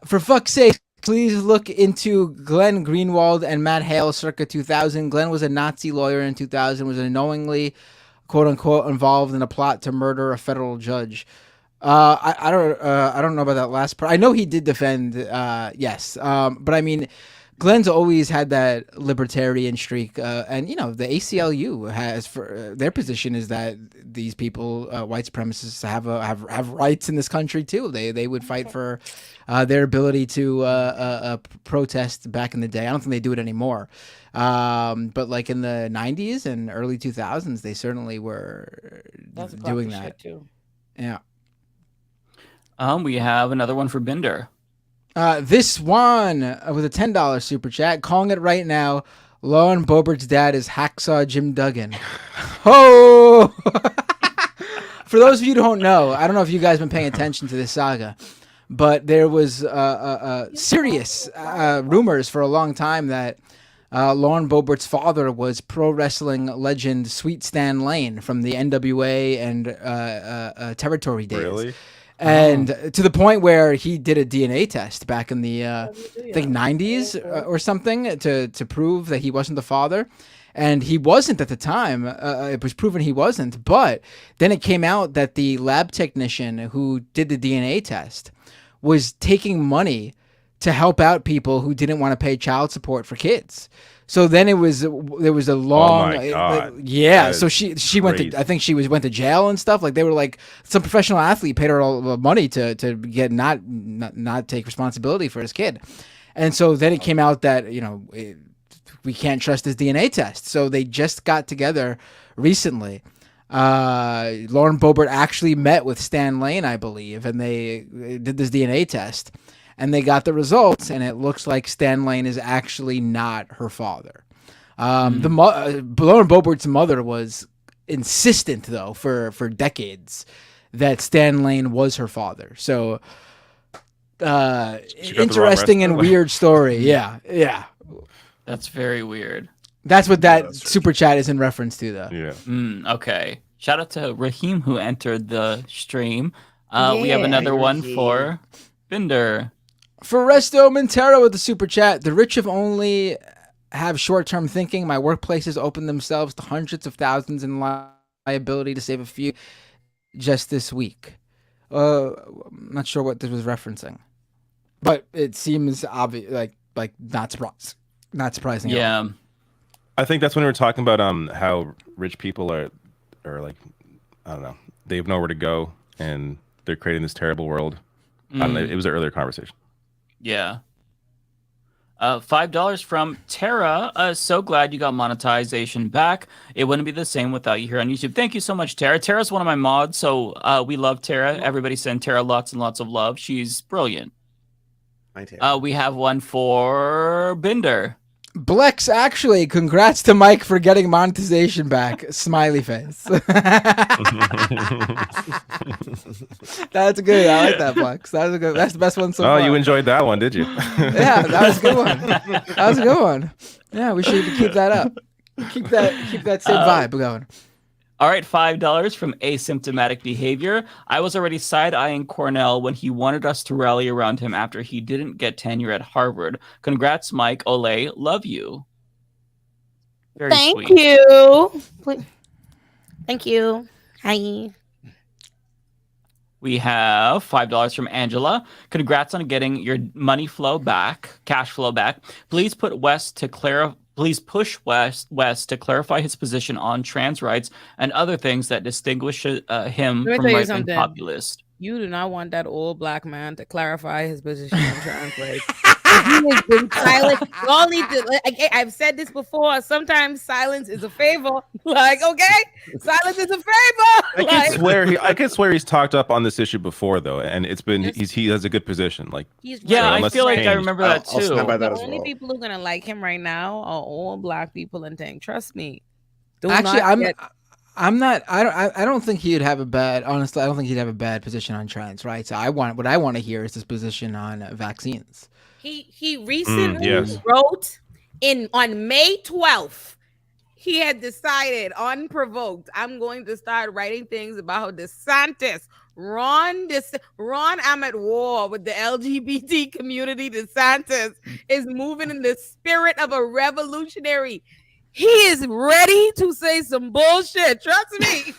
For fuck's sake, please look into Glenn Greenwald and Matt Hale circa 2000. Glenn was a Nazi lawyer in 2000, was unknowingly, quote unquote, involved in a plot to murder a federal judge. I don't know about that last part. I know he did defend, yes. But I mean, Glenn's always had that libertarian streak, and the ACLU has their position is that these people, white supremacists, have rights in this country too. They would fight for their ability to protest back in the day. I don't think they do it anymore, but like in the 90s and early 2000s, they certainly were doing that too. Yeah. We have another one for Bender. This one with a $10 super chat, calling it right now. Lauren Boebert's dad is Hacksaw Jim Duggan. Oh! For those of you who don't know, I don't know if you guys have been paying attention to this saga, but there was serious rumors for a long time that Lauren Boebert's father was pro wrestling legend Sweet Stan Lane from the NWA and Territory days. Really? And to the point where he did a DNA test back in the I think 90s or something to prove that he wasn't the father. And he wasn't at the time. It was proven he wasn't. But then it came out that the lab technician who did the DNA test was taking money to help out people who didn't want to pay child support for kids. So then there was a long, Oh my God. yeah. That So is she went crazy. to, I think she went to jail and stuff. Like they were like some professional athlete paid her all the money to get not take responsibility for his kid. And so then it came out that we can't trust his DNA test. So they just got together recently. Lauren Boebert actually met with Stan Lane, I believe, and they did this DNA test. And they got the results, and it looks like Stan Lane is actually not her father. Lauren Boebert's mother was insistent, though, for decades that Stan Lane was her father. So, interesting and weird story. Yeah. That's very weird. That's what that super chat is in reference to, though. Yeah. Okay. Shout out to Raheem who entered the stream. We have another one for Bender. For Resto Montero with the super chat, the rich have only have short-term thinking. My workplaces open themselves to hundreds of thousands in liability to save a few just this week. I'm not sure what this was referencing, but it seems obvious, like not surprising. Yeah. At all. I think that's when we were talking about how rich people are like, I don't know, they have nowhere to go and they're creating this terrible world. I don't know, it was an earlier conversation. Yeah. $5 from Tara. So glad you got monetization back. It wouldn't be the same without you here on YouTube. Thank you so much, Tara. Tara's one of my mods, so we love Tara. Everybody send Tara lots and lots of love. She's brilliant. We have one for Bender. Blex, actually, congrats to Mike for getting monetization back. Smiley face. That's good. I like that, Blex. That's the best one so far. Oh, you enjoyed that one, did you? Yeah, that was a good one. That was a good one. Yeah, we should keep that up. Keep that same vibe going. All right, $5 from Asymptomatic Behavior. I was already side-eyeing Cornel when he wanted us to rally around him after he didn't get tenure at Harvard. Congrats, Mike. Ole, love you. Very Thank sweet. you. Thank you. Hi. We have $5 from Angela. Congrats on getting your money flow back, cash flow back. Please put West to Please push West to clarify his position on trans rights and other things that distinguish him Let me from tell you right-wing something. populists. You do not want that old black man to clarify his position on trans rights. He has been silent. You all need to. I've said this before. Sometimes silence is a favor. Like, okay, silence is a favor. I can swear he's talked up on this issue before though, and it's been he has a good position. Like, I feel like I remember that too. I'll stand by that The as only well. people who are gonna like him right now are all black people in Tank. Trust me. Do Actually, not get- I'm not. I don't think he'd have a bad. Honestly, I don't think he'd have a bad position on trans rights. What I want to hear is his position on vaccines. He recently yes. wrote on May 12th. He had decided, unprovoked, I'm going to start writing things about how DeSantis, Ron, I'm at war with the LGBT community. DeSantis is moving in the spirit of a revolutionary. He is ready to say some bullshit. Trust me.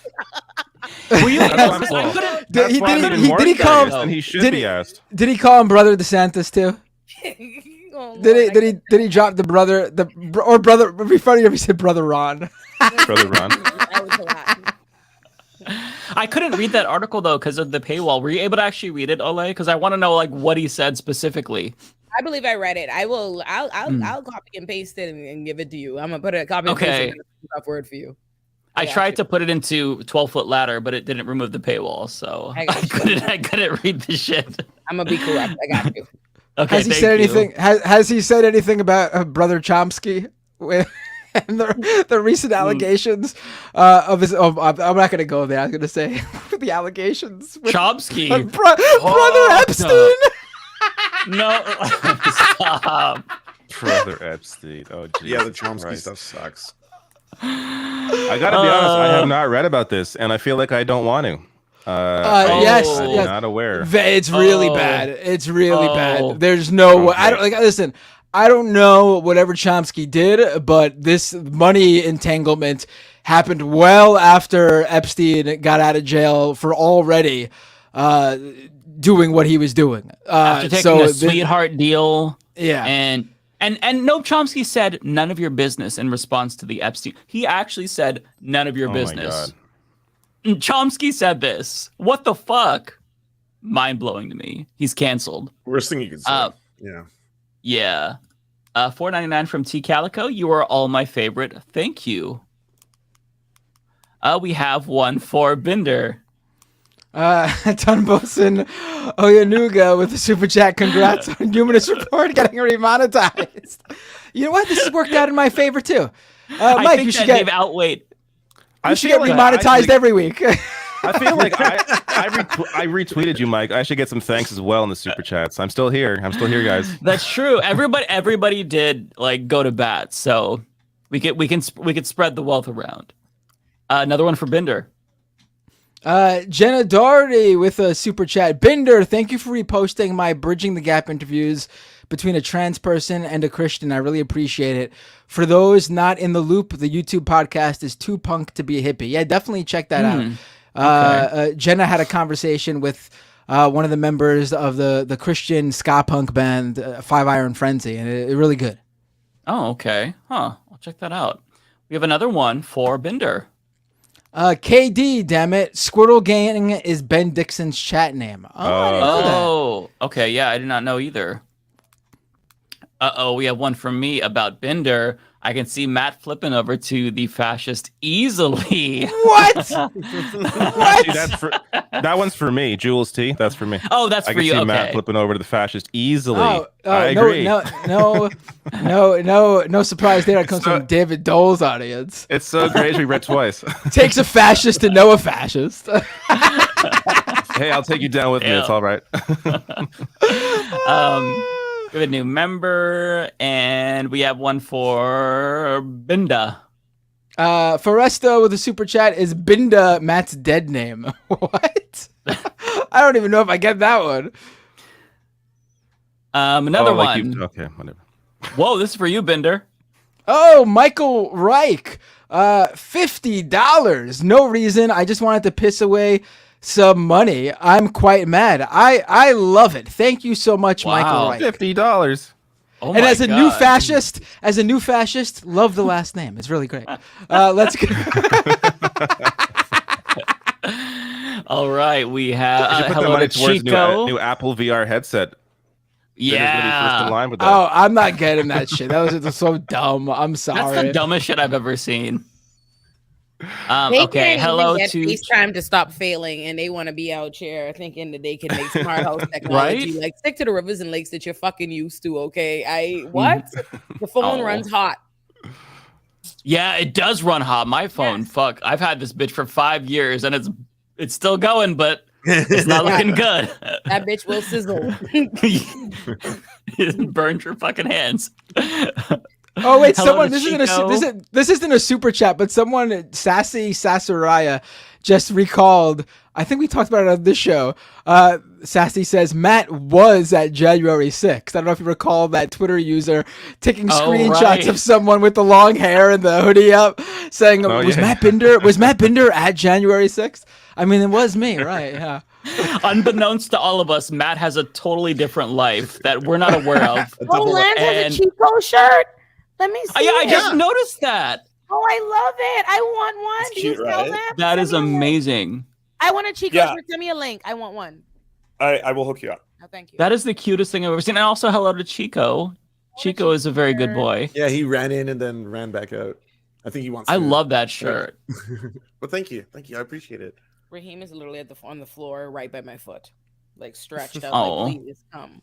Did he call him? And he should be asked. Did he call him Brother DeSantis too? Did he drop the brother brother? It'd be funny if he said Brother Ron. Brother Ron. I couldn't read that article though because of the paywall. Were you able to actually read it, Ole? Because I want to know like what he said specifically. I believe I read it. I'll copy and paste it and give it to you. I'm gonna put a copy and paste it in a rough word for you. I tried to put it into 12-foot ladder, but it didn't remove the paywall, so I couldn't read the shit. I'm gonna be correct. I got you. Okay, has he said anything? Has he said anything about Brother Chomsky and the recent allegations of his? I'm not gonna go there. I was gonna say the allegations. Chomsky, Brother Epstein. No, stop. Brother Epstein. Oh, geez. Yeah, the Chomsky stuff sucks. I gotta be honest. I have not read about this, and I feel like I don't want to. Yes, I'm not aware. It's really bad. It's really bad. There's no way. I don't like. Listen, I don't know whatever Chomsky did, but this money entanglement happened well after Epstein got out of jail for already doing what he was doing. After taking a sweetheart deal. Yeah. And Noam Chomsky said none of your business in response to the Epstein. He actually said none of your business. Chomsky said this. What the fuck? Mind blowing to me. He's canceled. Worst thing you could say. Yeah. Yeah. $4.99 from T Calico. You are all my favorite. Thank you. We have one for Binder. Tunbosin Oyanuga with the super chat. Congrats on Humanist Report getting remonetized. You know what? This has worked out in my favor too. Mike, you should get outweighed. You should get remonetized every week. I feel like I retweeted you, Mike. I should get some thanks as well in the super chats. I'm still here. Guys. That's true. Everybody did like go to bat, so we could spread the wealth around. Another one for Binder. Jenna Doherty with a super chat. Binder, thank you for reposting my Bridging the Gap interviews between a trans person and a Christian. I really appreciate it. For those not in the loop, the YouTube podcast is Too Punk to Be a Hippie. Yeah, definitely check that out. Okay. Jenna had a conversation with one of the members of the Christian ska punk band Five Iron Frenzy, and it's really good. Oh, okay. Huh. I'll check that out. We have another one for Binder. KD, damn it. Squirtle Gang is Ben Dixon's chat name. I didn't know that. Oh, okay. Yeah, I did not know either. We have one from me about Binder. I can see Matt flipping over to the fascist easily. What? What? That one's for me. Jules T. That's for me. Oh, that's for you. I can see Matt Okay. flipping over to the fascist easily. No, I agree. No surprise there. It comes from David Dole's audience. It's so great we read twice. Takes a fascist to know a fascist. Hey, I'll take you down with me. It's all right. We have a new member, and we have one for Binda. Foresta with a super chat. Is Binda Matt's dead name? What? I don't even know if I get that one. Another one. Okay, whatever. Whoa, this is for you, Binder. Oh, Michael Reich. $50. No reason. I just wanted to piss away some money. I'm quite mad. I love it. Thank you so much, Michael Reich. $50. Oh and my as a God. new fascist, love the last name. It's really great. Let's go. All right, we You have should put the hello money to towards Chico. new Apple VR headset. Then it's gonna be first in line with that. Oh, I'm not getting that shit. That was so dumb. I'm sorry. That's the dumbest shit I've ever seen. They Okay, can't hello even get to FaceTime to stop failing, and they want to be out here thinking that they can make smart house technology. Right? Like, stick to the rivers and lakes that you're fucking used to, okay? What? The phone Oh. runs hot. Yeah, it does run hot. My phone, fuck. I've had this bitch for 5 years and it's still going, but it's not looking good. That bitch will sizzle. It burned your fucking hands. Oh wait, Hello someone. to This isn't a super chat, but someone, Sassy Sassaraya, just recalled. I think we talked about it on this show. Sassy says Matt was at January 6th. I don't know if you recall that Twitter user taking screenshots of someone with the long hair and the hoodie up, saying, Matt Binder at January 6th? I mean, it was me, right? Yeah. Unbeknownst to all of us, Matt has a totally different life that we're not aware of. Oh, Lance has a Chico shirt. Let me see. Yeah, I just noticed that. Oh, I love it. I want one. It's Do you cute, sell right? that? That is amazing. I want a Chico Yeah. shirt. Send me a link. I want one. I will hook you up. Oh, thank you. That is the cutest thing I've ever seen. And also, hello to Chico. Chico is a very good boy. Yeah, he ran in and then ran back out. I think he wants. I food. love that shirt. Well, thank you. I appreciate it. Raheem is literally on the floor right by my foot, like stretched out. Oh. Like, please come.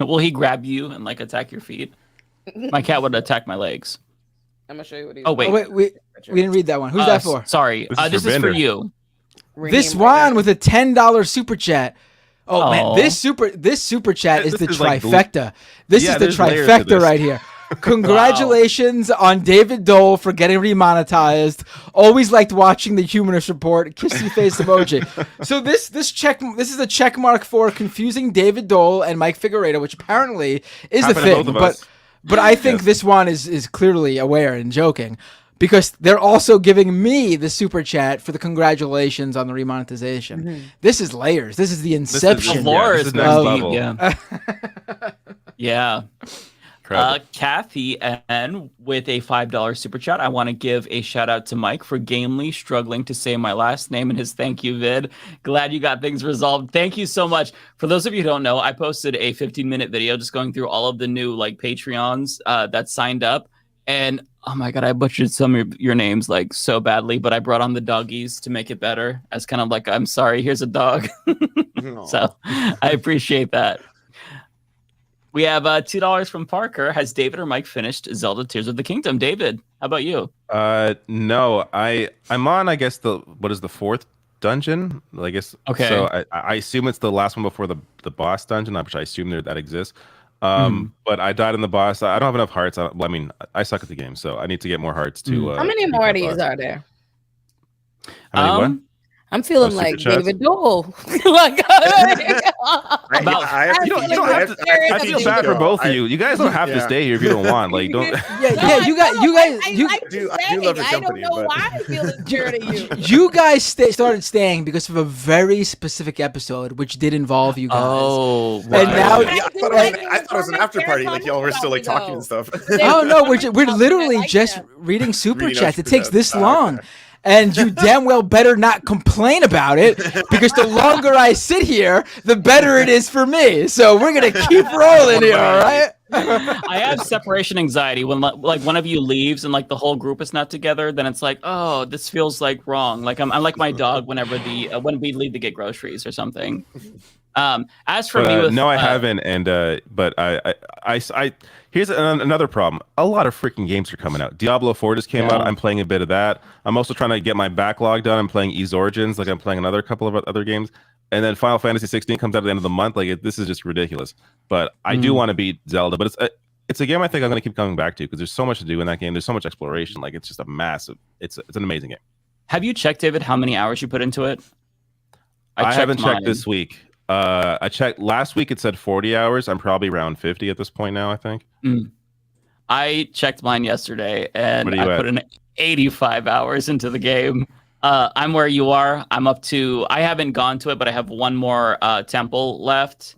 Will he grab you and like attack your feet? My cat would attack my legs. I'm gonna show you what he's. Oh wait, we didn't read that one. Who's that for? Sorry, this is for you. This one with a $10 super chat. Oh man, this super chat is the is like trifecta. This is the there's layers to trifecta this. right here. Congratulations on David Dole for getting remonetized. Always liked watching the Humanist Report. Kissy face emoji. So this is a check mark for confusing David Dole and Mike Figueredo, which apparently is Happened a to thing. both of us. But I think this one is clearly aware and joking, because they're also giving me the super chat for the congratulations on the remonetization. Mm-hmm. This is layers. This is the inception. This is next of- level. Yeah. Kathy N with a $5 super chat. I want to give a shout out to Mike for gamely struggling to say my last name in his thank you vid. Glad you got things resolved. Thank you so much. For those of you who don't know, I posted a 15-minute video just going through all of the new like Patreons that signed up. And oh my God, I butchered some of your names like so badly, but I brought on the doggies to make it better as kind of like, I'm sorry, here's a dog. So I appreciate that. We have $2 from Parker. Has David or Mike finished Zelda Tears of the Kingdom? David, how about you? No, I'm on, I guess, the fourth dungeon. I guess. Okay. So I assume it's the last one before the boss dungeon, which I assume that exists. But I died in the boss. I don't have enough hearts. I suck at the game, so I need to get more hearts to. How many more of these are there? How many what? I'm feeling Super like chats? David Dole. Like, I feel bad for both of you. You guys don't have to stay here if you don't want. Like, don't. You guys. I do love your company. I don't know why I feel insecure to you. You guys started staying because of a very specific episode, which did involve you guys. Oh, and now I thought it was an after party. Like y'all were still like talking and stuff. Oh no, we're literally just reading super Reading chats. our It takes super this chats. long. And you damn well better not complain about it, because the longer I sit here, the better it is for me. So we're gonna keep rolling here, all right? I have separation anxiety when like one of you leaves and like the whole group is not together. Then it's like, oh, this feels like wrong. Like I'm like my dog whenever when we leave to get groceries or something. As for me, No, I haven't. And but I here's another problem. A lot of freaking games are coming out. Diablo 4 just came out. I'm playing a bit of that. I'm also trying to get my backlog done. I'm playing Ys Origins. Like I'm playing another couple of other games. And then Final Fantasy 16 comes out at the end of the month. Like this is just ridiculous. But I do want to beat Zelda. But it's a game I think I'm going to keep coming back to, because there's so much to do in that game. There's so much exploration. Like it's just a massive. It's an amazing game. Have you checked, David, how many hours you put into it? I haven't mine. checked this week. I checked last week. It said 40 hours. I'm probably around 50 at this point now, I think. I checked mine yesterday, and What are you I at? put in 85 hours into the game. I'm where you are. I'm up to. I haven't gone to it, but I have one more temple left.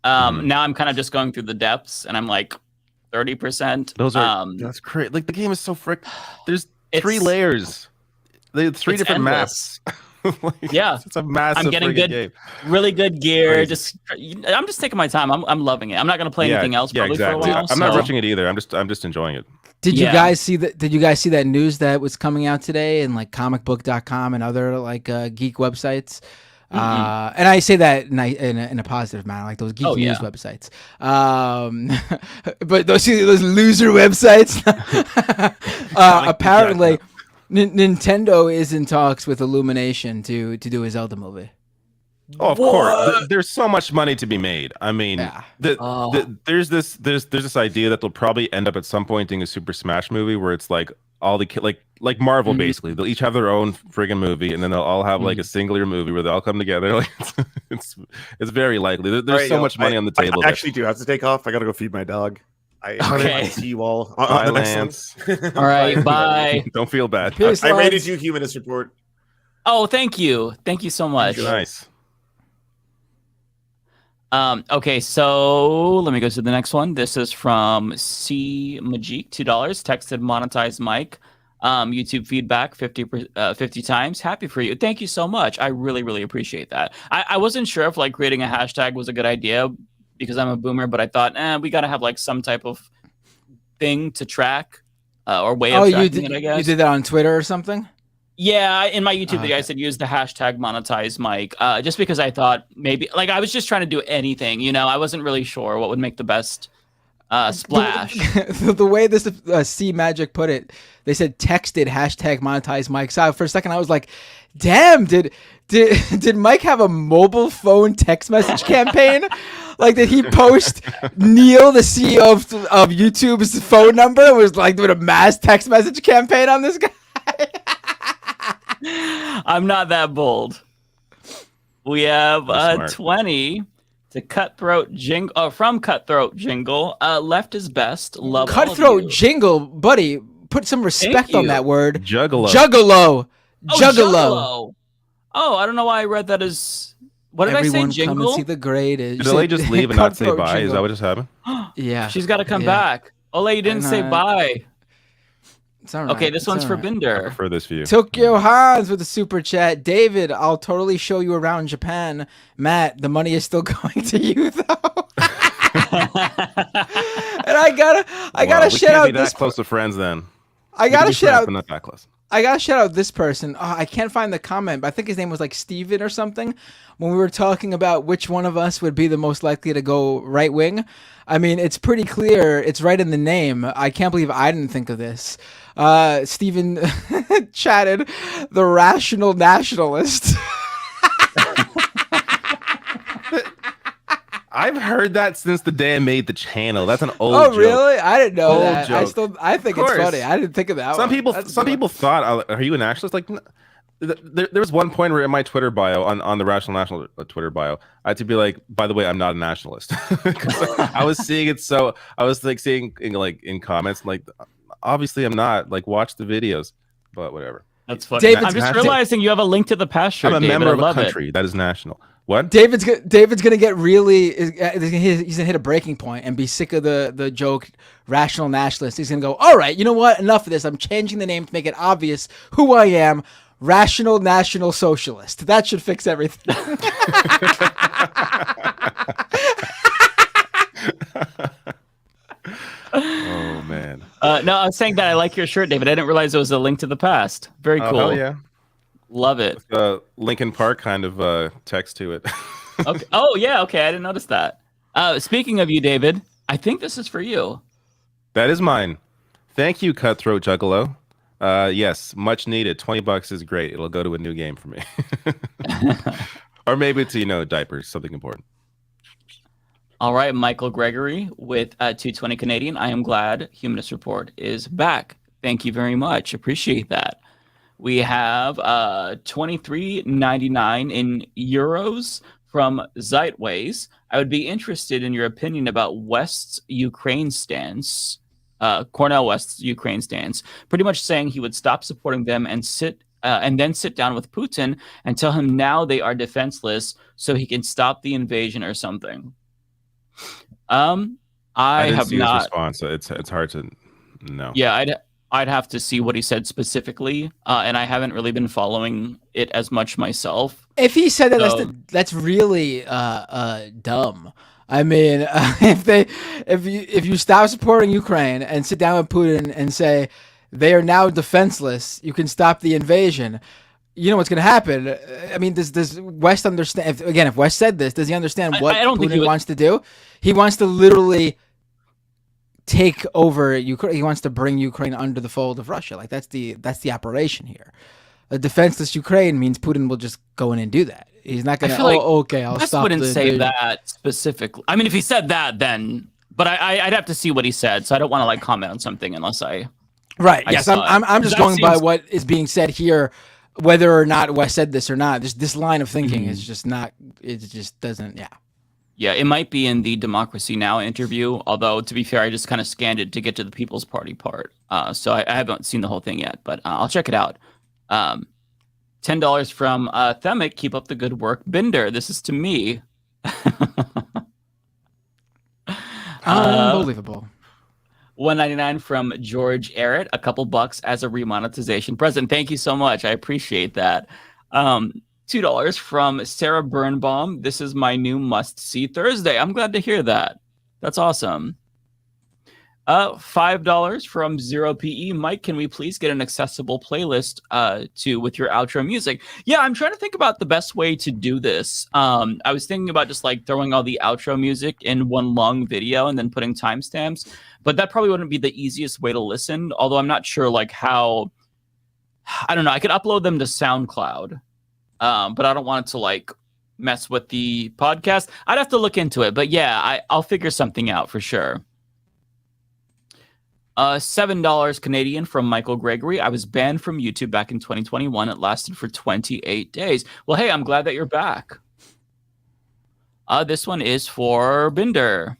Now I'm kind of just going through the depths, and I'm like 30%. Those are that's great. Like the game is so frick. There's 3 layers. There's 3 different endless. maps. Like, Yeah, it's a massive. I'm getting game. really good gear. Crazy. I'm just taking my time. I'm loving it. I'm not gonna play anything else probably for a while. I'm not rushing it either. I'm just enjoying it. Did you guys see that? Did you guys see that news that was coming out today in like comicbook.com and other like geek websites? And I say that in a positive manner, like those geek news websites. But those loser websites. Apparently, Nintendo is in talks with Illumination to do a Zelda movie. Oh, of course. There's so much money to be made. I mean, there's this idea that they'll probably end up at some point doing a Super Smash movie where it's like all the like Marvel basically. They'll each have their own friggin' movie, and then they'll all have like a singular movie where they all come together. Like it's very likely. There's so much money on the table. I actually do have to take off. I gotta go feed my dog. I see you all on Bye, the next Lance. one. All right, bye. Don't feel bad. Peace, I rated Lance. you humanist report. Oh, thank you so much. Nice. Okay, so let me go to the next one. This is from C Majik, $2. Texted monetized Mike. YouTube feedback 50 times. Happy for you. Thank you so much. I really appreciate that. I wasn't sure if like creating a hashtag was a good idea because I'm a boomer, but I thought, we gotta have like some type of thing to track or way of tracking it, I guess. You did that on Twitter or something? Yeah, in my YouTube video, I said use the hashtag monetize Mike, just because I thought maybe like I was just trying to do anything, I wasn't really sure what would make the best splash. The way this C Magic put it, they said texted hashtag monetize Mike. So for a second, I was like, damn, did Mike have a mobile phone text message campaign? Like, did he post Neil, the CEO of YouTube's phone number, and was like doing a mass text message campaign on this guy? I'm not that bold. We have 20 to Cutthroat Jingle from Cutthroat Jingle. Left is best. Love Cutthroat Jingle, buddy. Put some respect on that word. Juggalo. Juggalo. Oh, Juggalo. Oh, I don't know why I read that as. What did Everyone I say? Jingle. Come and see the greatest. Did Ole just leave and not say bye? Is that what just happened? Yeah. She's got to come back. Ole, you didn't say bye. It's all right. Okay, this one's for Binder. I prefer this view. Tokyo Hans with the super chat. David, I'll totally show you around Japan. Matt, the money is still going to you though. And I gotta shout out this. Close to friends, then. I gotta shout out. Not that close. I gotta shout out this person. Oh, I can't find the comment, but I think his name was like Steven or something. When we were talking about which one of us would be the most likely to go right wing, I mean, it's pretty clear. It's right in the name. I can't believe I didn't think of this. Steven chatted the rational nationalist. I've heard that since the day I made the channel. That's an old joke. joke. Really? I didn't know old that. Joke. I think it's funny. I didn't think of that. Some people thought, "Are you a nationalist?" Like, there was one point where in my Twitter bio, on the Rational National Twitter bio, I had to be like, "By the way, I'm not a nationalist." I was seeing it, so I was like seeing in comments, like, obviously I'm not. Like, watch the videos, but whatever. That's funny. I'm just realizing you have a link to the past shirt. I'm a David. member of I a love country that is national. What? David's gonna get really. He's gonna hit a breaking point and be sick of the joke rational nationalist. He's gonna go, all right, you know what? Enough of this. I'm changing the name to make it obvious who I am. Rational National Socialist. That should fix everything. Oh man. No, I was saying that I like your shirt, David. I didn't realize it was a link to the past. Very cool. Oh yeah. Love it. Linkin Park kind of text to it. Okay. Oh yeah. Okay, I didn't notice that. Speaking of you, David, I think this is for you. That is mine. Thank you, Cutthroat Juggalo. Yes, much needed. $20 is great. It'll go to a new game for me. Or maybe it's, diapers, something important. All right, Michael Gregory with 220 Canadian. I am glad Humanist Report is back. Thank you very much. Appreciate that. We have 23.99 in euros from Zeitways. I would be interested in your opinion about West's Ukraine stance. Cornel West's Ukraine stance, pretty much saying he would stop supporting them and then sit down with Putin and tell him now they are defenseless so he can stop the invasion or something. I didn't have see his not. response. So it's hard to know. Yeah, I'd have to see what he said specifically, and I haven't really been following it as much myself. If he said that, So- that's really dumb. I mean, if you stop supporting Ukraine and sit down with Putin and say they are now defenseless, you can stop the invasion. You know what's going to happen. I mean, does West understand? If West said this, does he understand what I don't think Putin wants to do? He wants to literally take over Ukraine. He wants to bring Ukraine under the fold of Russia. Like that's the operation here. A defenseless Ukraine means Putin will just go in and do that. He's not going to. Okay, I'll West stop. wouldn't the say invasion. that specifically. I mean, if he said that, then. But I'd have to see what he said, so I don't want to like comment on something unless I. Right. I Yes. saw it. I'm just That going by seems- what is being said here, whether or not West said this or not. This line of thinking is just not. It just doesn't. Yeah. Yeah, it might be in the Democracy Now! Interview. Although, to be fair, I just kind of scanned it to get to the People's Party part. So I haven't seen the whole thing yet, but I'll check it out. $10 from Themic. Keep up the good work. Binder, this is to me. Unbelievable. $1.99 from George Arrett. A couple bucks as a remonetization present. Thank you so much. I appreciate that. $2 from Sarah Birnbaum. This is my new must-see Thursday. I'm glad to hear that. That's awesome. $5 from 0PE. Mike, can we please get an accessible playlist with your outro music? Yeah, I'm trying to think about the best way to do this. I was thinking about just like throwing all the outro music in one long video and then putting timestamps, but that probably wouldn't be the easiest way to listen. Although I'm not sure like how. I don't know. I could upload them to SoundCloud, but I don't want it to like mess with the podcast. I'd have to look into it, but yeah, I'll figure something out for sure. $7 Canadian from Michael Gregory. I was banned from YouTube back in 2021. It lasted for 28 days. Well, hey, I'm glad that you're back. This one is for Binder.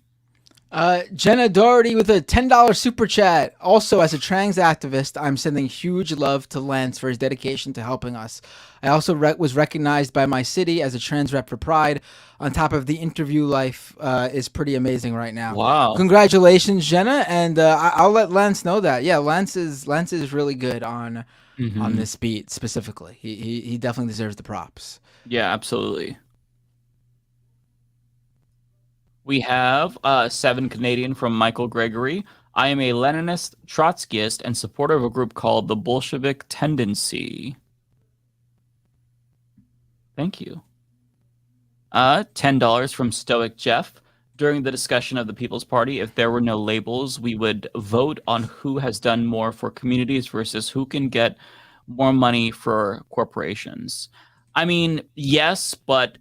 Jenna Doherty with a $10 super chat. Also, as a trans activist, I'm sending huge love to Lance for his dedication to helping us. I also was recognized by my city as a trans rep for Pride. On top of the interview life is pretty amazing right now. Wow. Congratulations, Jenna. And I'll let Lance know that. Yeah, Lance is really good on this beat specifically. He definitely deserves the props. Yeah, absolutely. We have 7 Canadian from Michael Gregory. I am a Leninist, Trotskyist, and supporter of a group called the Bolshevik Tendency. Thank you. $10 from Stoic Jeff. During the discussion of the People's Party, if there were no labels, we would vote on who has done more for communities versus who can get more money for corporations. I mean, yes, but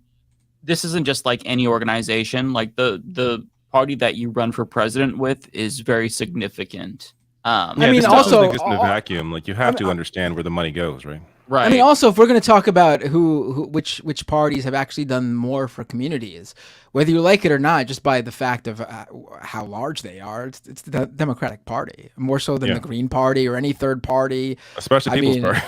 this isn't just like any organization. Like the party that you run for president with is very significant. I mean, this also exist in a vacuum. Like you have to understand where the money goes, right? Right. I mean, also, if we're going to talk about which parties have actually done more for communities, whether you like it or not, just by the fact of how large they are, it's the Democratic Party more so than the Green Party or any third party, especially People's Party.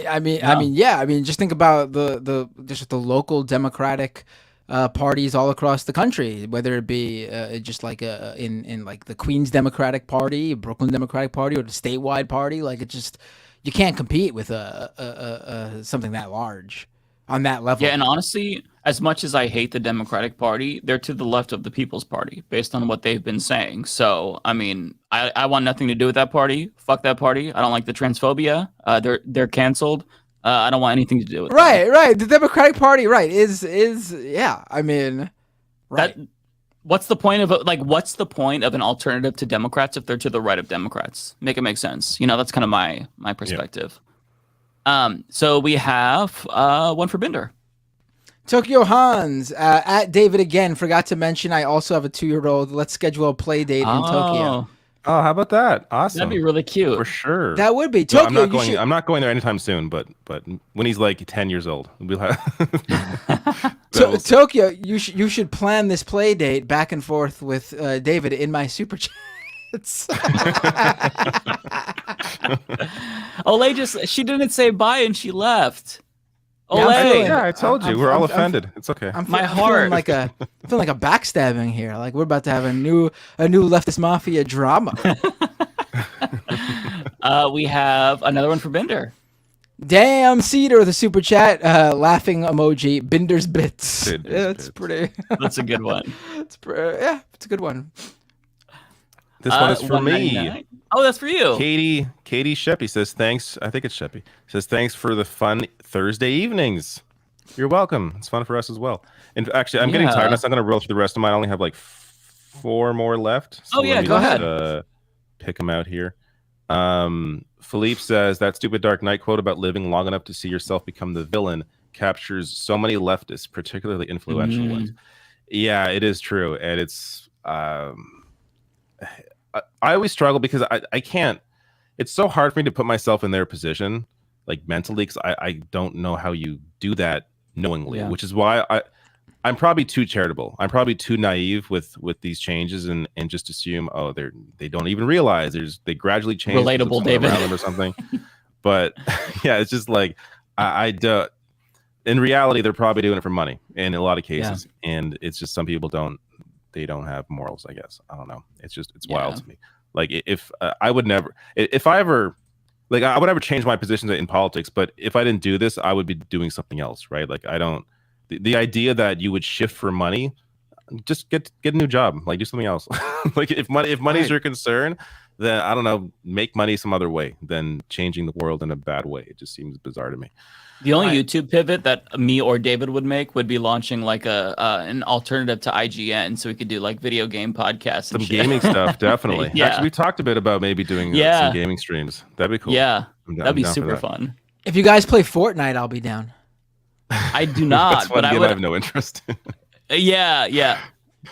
I mean, just think about the local Democratic parties all across the country, whether it be just like in like the Queens Democratic Party, Brooklyn Democratic Party, or the statewide party. Like it just. You can't compete with something that large on that level. Yeah, and honestly, as much as I hate the Democratic Party, they're to the left of the People's Party based on what they've been saying. So, I mean, I want nothing to do with that party. Fuck that party. I don't like the transphobia. They're canceled. I don't want anything to do with it. Right. The Democratic Party, is yeah. I mean, right. What's the point of an alternative to Democrats if they're to the right of Democrats? Make it make sense. You know, that's kind of my perspective. Yep. So we have one for Binder. Tokyo Hans at David again. Forgot to mention I also have a 2-year-old. Let's schedule a play date in Tokyo. Oh, how about that? Awesome. That'd be really cute. For sure. That would be. No, Tokyo, I'm not going there anytime soon, but when he's like 10 years old, we'll have Tokyo, you should plan this play date back and forth with David in my super chats. Olay she didn't say bye and she left. Yeah, I told you. We're all offended. It's okay. I'm feeling like a backstabbing here. Like we're about to have a new leftist mafia drama. We have another one for Binder. Damn, Cedar with a super chat, laughing emoji. Binder's bits. That's pretty. That's a good one. It's a good one. This one is for me. Oh, that's for you. Katie Sheppy says thanks. I think it's Sheppy. Says thanks for the fun Thursday evenings. You're welcome. It's fun for us as well. And actually, I'm getting tired. So I'm going to roll through the rest of mine. I only have like 4 more left. So go ahead. Pick them out here. Philippe says that stupid Dark Knight quote about living long enough to see yourself become the villain captures so many leftists, particularly influential ones. Yeah, it is true. And it's I always struggle because I can't. It's so hard for me to put myself in their position, like mentally, because I don't know how you do that knowingly, which is why I'm probably too charitable. I'm probably too naive with these changes and just assume, oh, they don't even realize they gradually change. Relatable, David, around them or something. But yeah, it's just like I do. In reality, they're probably doing it for money in a lot of cases, and it's just some people don't have morals. I guess I don't know. It's wild to me. Like if I would never change my position in politics, but if I didn't do this, I would be doing something else, right? Like I don't. The idea that you would shift for money, just get a new job, like do something else. Like if money's your concern, then I don't know, make money some other way than changing the world in a bad way. It just seems bizarre to me. The only YouTube pivot that me or David would make would be launching like an alternative to IGN, so we could do like video game podcasts, some gaming stuff, definitely. Yeah. Actually, we talked a bit about maybe doing some gaming streams. That'd be cool. Yeah, that'd be super fun. If you guys play Fortnite, I'll be down. I do not, but I have no interest. Yeah.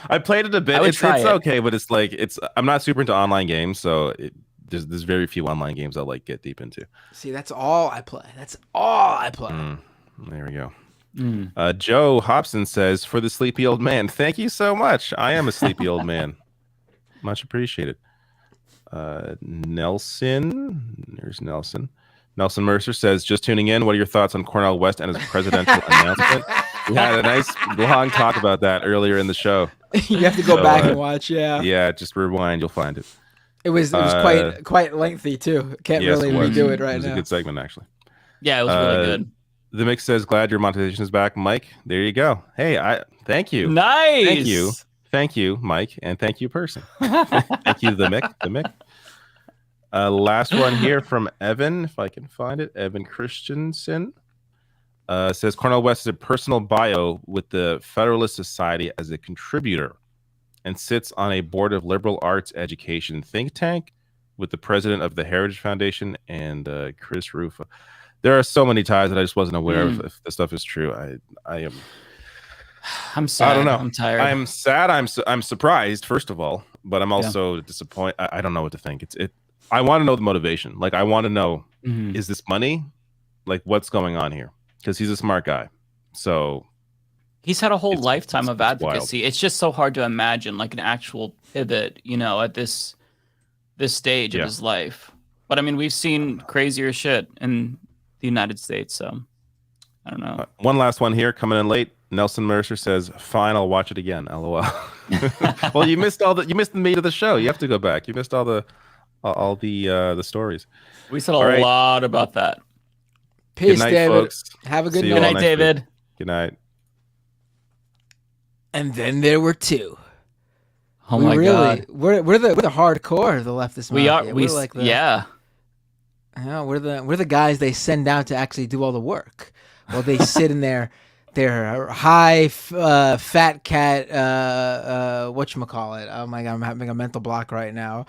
I played it a bit. It's okay, but I'm not super into online games, so there's very few online games I like get deep into. See, that's all I play. There we go. Joe Hobson says, for the sleepy old man, thank you so much. I am a sleepy old man. Much appreciated. Nelson. There's Nelson. Nelson Mercer says, just tuning in. What are your thoughts on Cornel West and his presidential announcement? We had a nice long talk about that earlier in the show. You have to go back and watch. Yeah, just rewind. You'll find it. It was quite lengthy too. Can't really redo it right now. It was a good segment actually. Yeah, it was really good. The Mix says, glad your monetization is back, Mike. There you go. Hey, thank you. Nice. Thank you, Mike, and thank you, person. Thank you, the Mick. Last one here from Evan, if I can find it. Evan Christensen says Cornel West is a personal bio with the Federalist Society as a contributor and sits on a board of liberal arts education think tank with the president of the Heritage Foundation and Chris Rufa. There are so many ties that I just wasn't aware of if this stuff is true. I am. I'm sad. I don't know. I'm tired. I'm sad. I'm surprised, first of all, but I'm also disappointed. I don't know what to think. I want to know the motivation. Like, I want to know, is this money? Like, what's going on here? Because he's a smart guy. So he's had a whole lifetime of advocacy. It's just so hard to imagine like an actual pivot, at this stage of his life. But I mean, we've seen crazier shit in the United States. So I don't know. One last one here coming in late. Nelson Mercer says, fine, I'll watch it again. LOL. Well, you missed the meat of the show. You have to go back. You missed all the stories. We said a lot about that. Peace, good night, David. folks. Have a good night. Good night, David. Week. Good night. And then there were two. Oh my God. We're the hardcore of the leftist mafia. We're like we're the guys they send out to actually do all the work. Well, they sit in their high fat cat whatchamacallit. Oh my God, I'm having a mental block right now.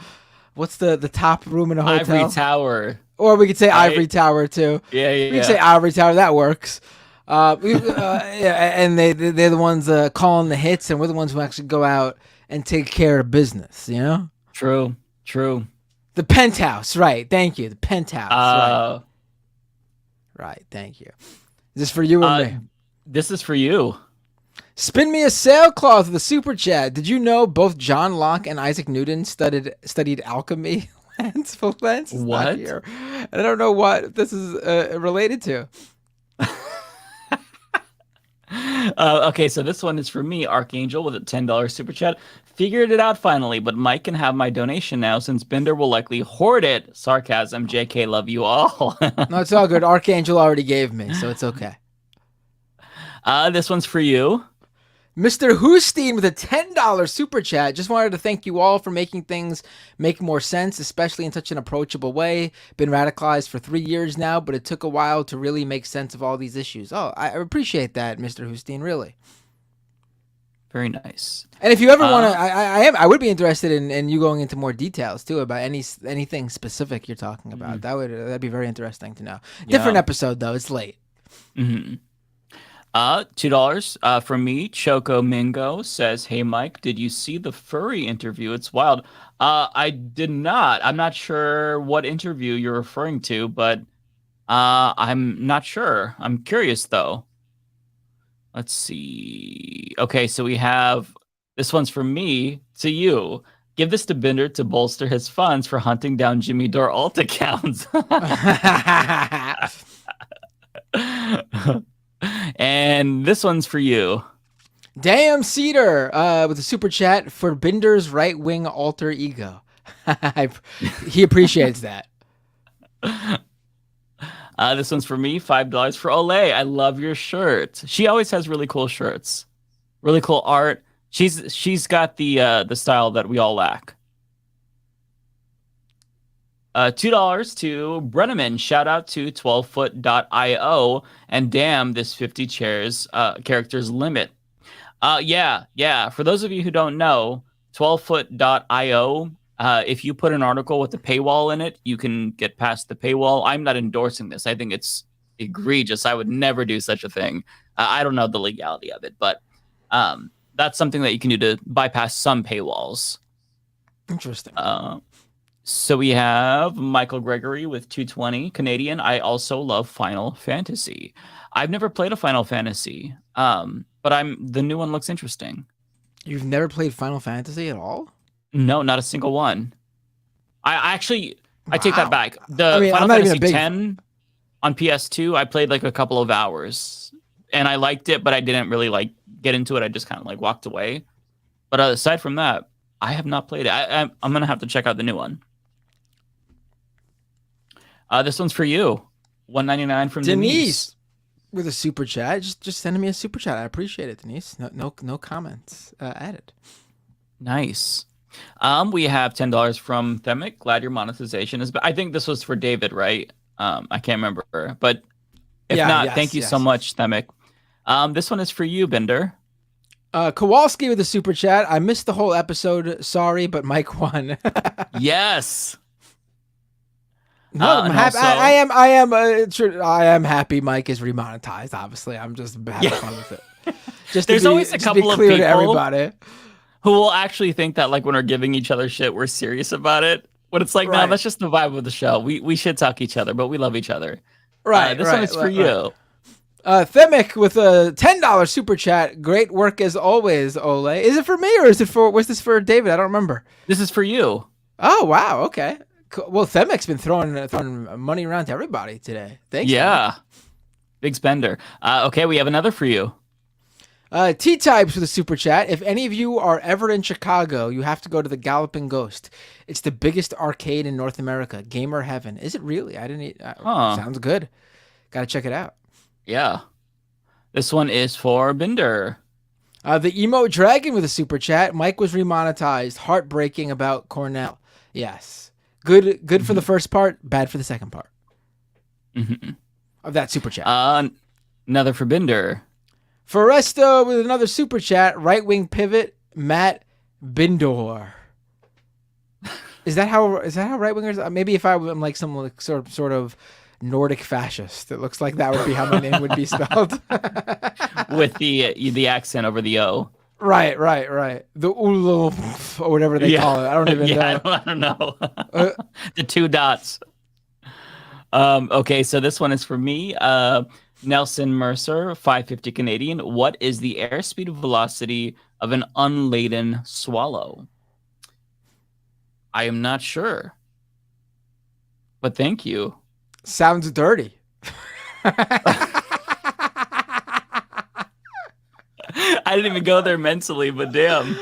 What's the top room in a hotel? Ivory Tower. Or we could say Ivory Tower too. Yeah. We can say Ivory Tower. That works. And they're the ones calling the hits, and we're the ones who actually go out and take care of business. True. The penthouse, right? Thank you. The penthouse. Right. Thank you. Is this for you or me? This is for you. Spin me a sailcloth with a super chat. Did you know both John Locke and Isaac Newton studied alchemy? What? Here. I don't know what this is related to. Okay, so this one is for me, Archangel, with a $10 super chat. Figured it out finally, but Mike can have my donation now since Bender will likely hoard it. Sarcasm, JK, love you all. No, it's all good. Archangel already gave me, so it's okay. This one's for you. Mr. Hoosteen with a $10 super chat. Just wanted to thank you all for making things make more sense, especially in such an approachable way. Been radicalized for 3 years now, but it took a while to really make sense of all these issues. Oh, I appreciate that, Mr. Hoosteen, really. Very nice. And if you ever want to, I would be interested in you going into more details too about anything specific you're talking about. That'd be very interesting to know. Different episode though. It's late. Mm-hmm. $2 from me. Choco Mingo says, "Hey Mike, did you see the furry interview? It's wild." I did not. I'm not sure what interview you're referring to, but I'm not sure. I'm curious though. Let's see. Okay, so we have this one's for me to you. Give this to Bender to bolster his funds for hunting down Jimmy Dore alt accounts. And this one's for you. Damn Cedar with a super chat for Bender's right-wing alter ego. He appreciates that. This one's for me, $5 for Olay. I love your shirt. She always has really cool shirts, really cool art. She's got the style that we all lack. $2 to Brenneman. Shout out to 12foot.io and damn this 50 chairs characters limit. Yeah. For those of you who don't know, 12foot.io. If you put an article with a paywall in it, you can get past the paywall. I'm not endorsing this. I think it's egregious. I would never do such a thing. I don't know the legality of it, but that's something that you can do to bypass some paywalls. Interesting. So we have Michael Gregory with 220 Canadian. I also love Final Fantasy. I've never played a Final Fantasy, but the new one looks interesting. You've never played Final Fantasy at all? No, not a single one. I take that back. The Final I'm Fantasy X on PS2, I played like a couple of hours, and I liked it, but I didn't really like get into it. I just kind of like walked away. But aside from that, I have not played it. I'm gonna have to check out the new one. This one's for you. $1.99 from Denise with a super chat. Just sending me a super chat. I appreciate it, Denise. No comments added. Nice. We have $10 from Themic. Glad your monetization is. I think this was for David, right? I can't remember, but if not, thank you so much, Themic. This one is for you, Bender. Kowalski with a super chat. I missed the whole episode. Sorry, but Mike won. Yes. No, I'm happy. Also, I am happy Mike is remonetized. Obviously, I'm just having fun with it. There's always a couple of people to everybody who will actually think that like when we're giving each other shit, we're serious about it. When it's like, no, that's just the vibe of the show. We should talk each other, but we love each other. Right. This one is for you. Themic with a $10 super chat. Great work as always, Ole. Is it for me or was this for David? I don't remember. This is for you. Oh wow. Okay. Cool. Well, Themic's been throwing money around to everybody today. Thanks. Yeah. Big spender. Okay, we have another for you. T-Types with a super chat. If any of you are ever in Chicago, you have to go to the Galloping Ghost. It's the biggest arcade in North America. Gamer heaven. Is it really? I didn't. Sounds good. Got to check it out. Yeah. This one is for Bender. The Emo Dragon with a super chat. Mike was remonetized. Heartbreaking about Cornel. Yes. Good for the first part. Bad for the second part. Of that super chat. Another for Bender. Foresta with another super chat. Right wing pivot. Matt Bindor. Is that how right wingers? Maybe if I'm like some like sort of Nordic fascist, it looks like that would be how my name would be spelled. With the accent over the O. Right. The Ulo or whatever they call it. I don't even know. I don't know. The 2 dots. Okay, so this one is for me. Nelson Mercer, 550 Canadian. What is the airspeed velocity of an unladen swallow? I am not sure. But thank you. Sounds dirty. I didn't even go there mentally, but damn.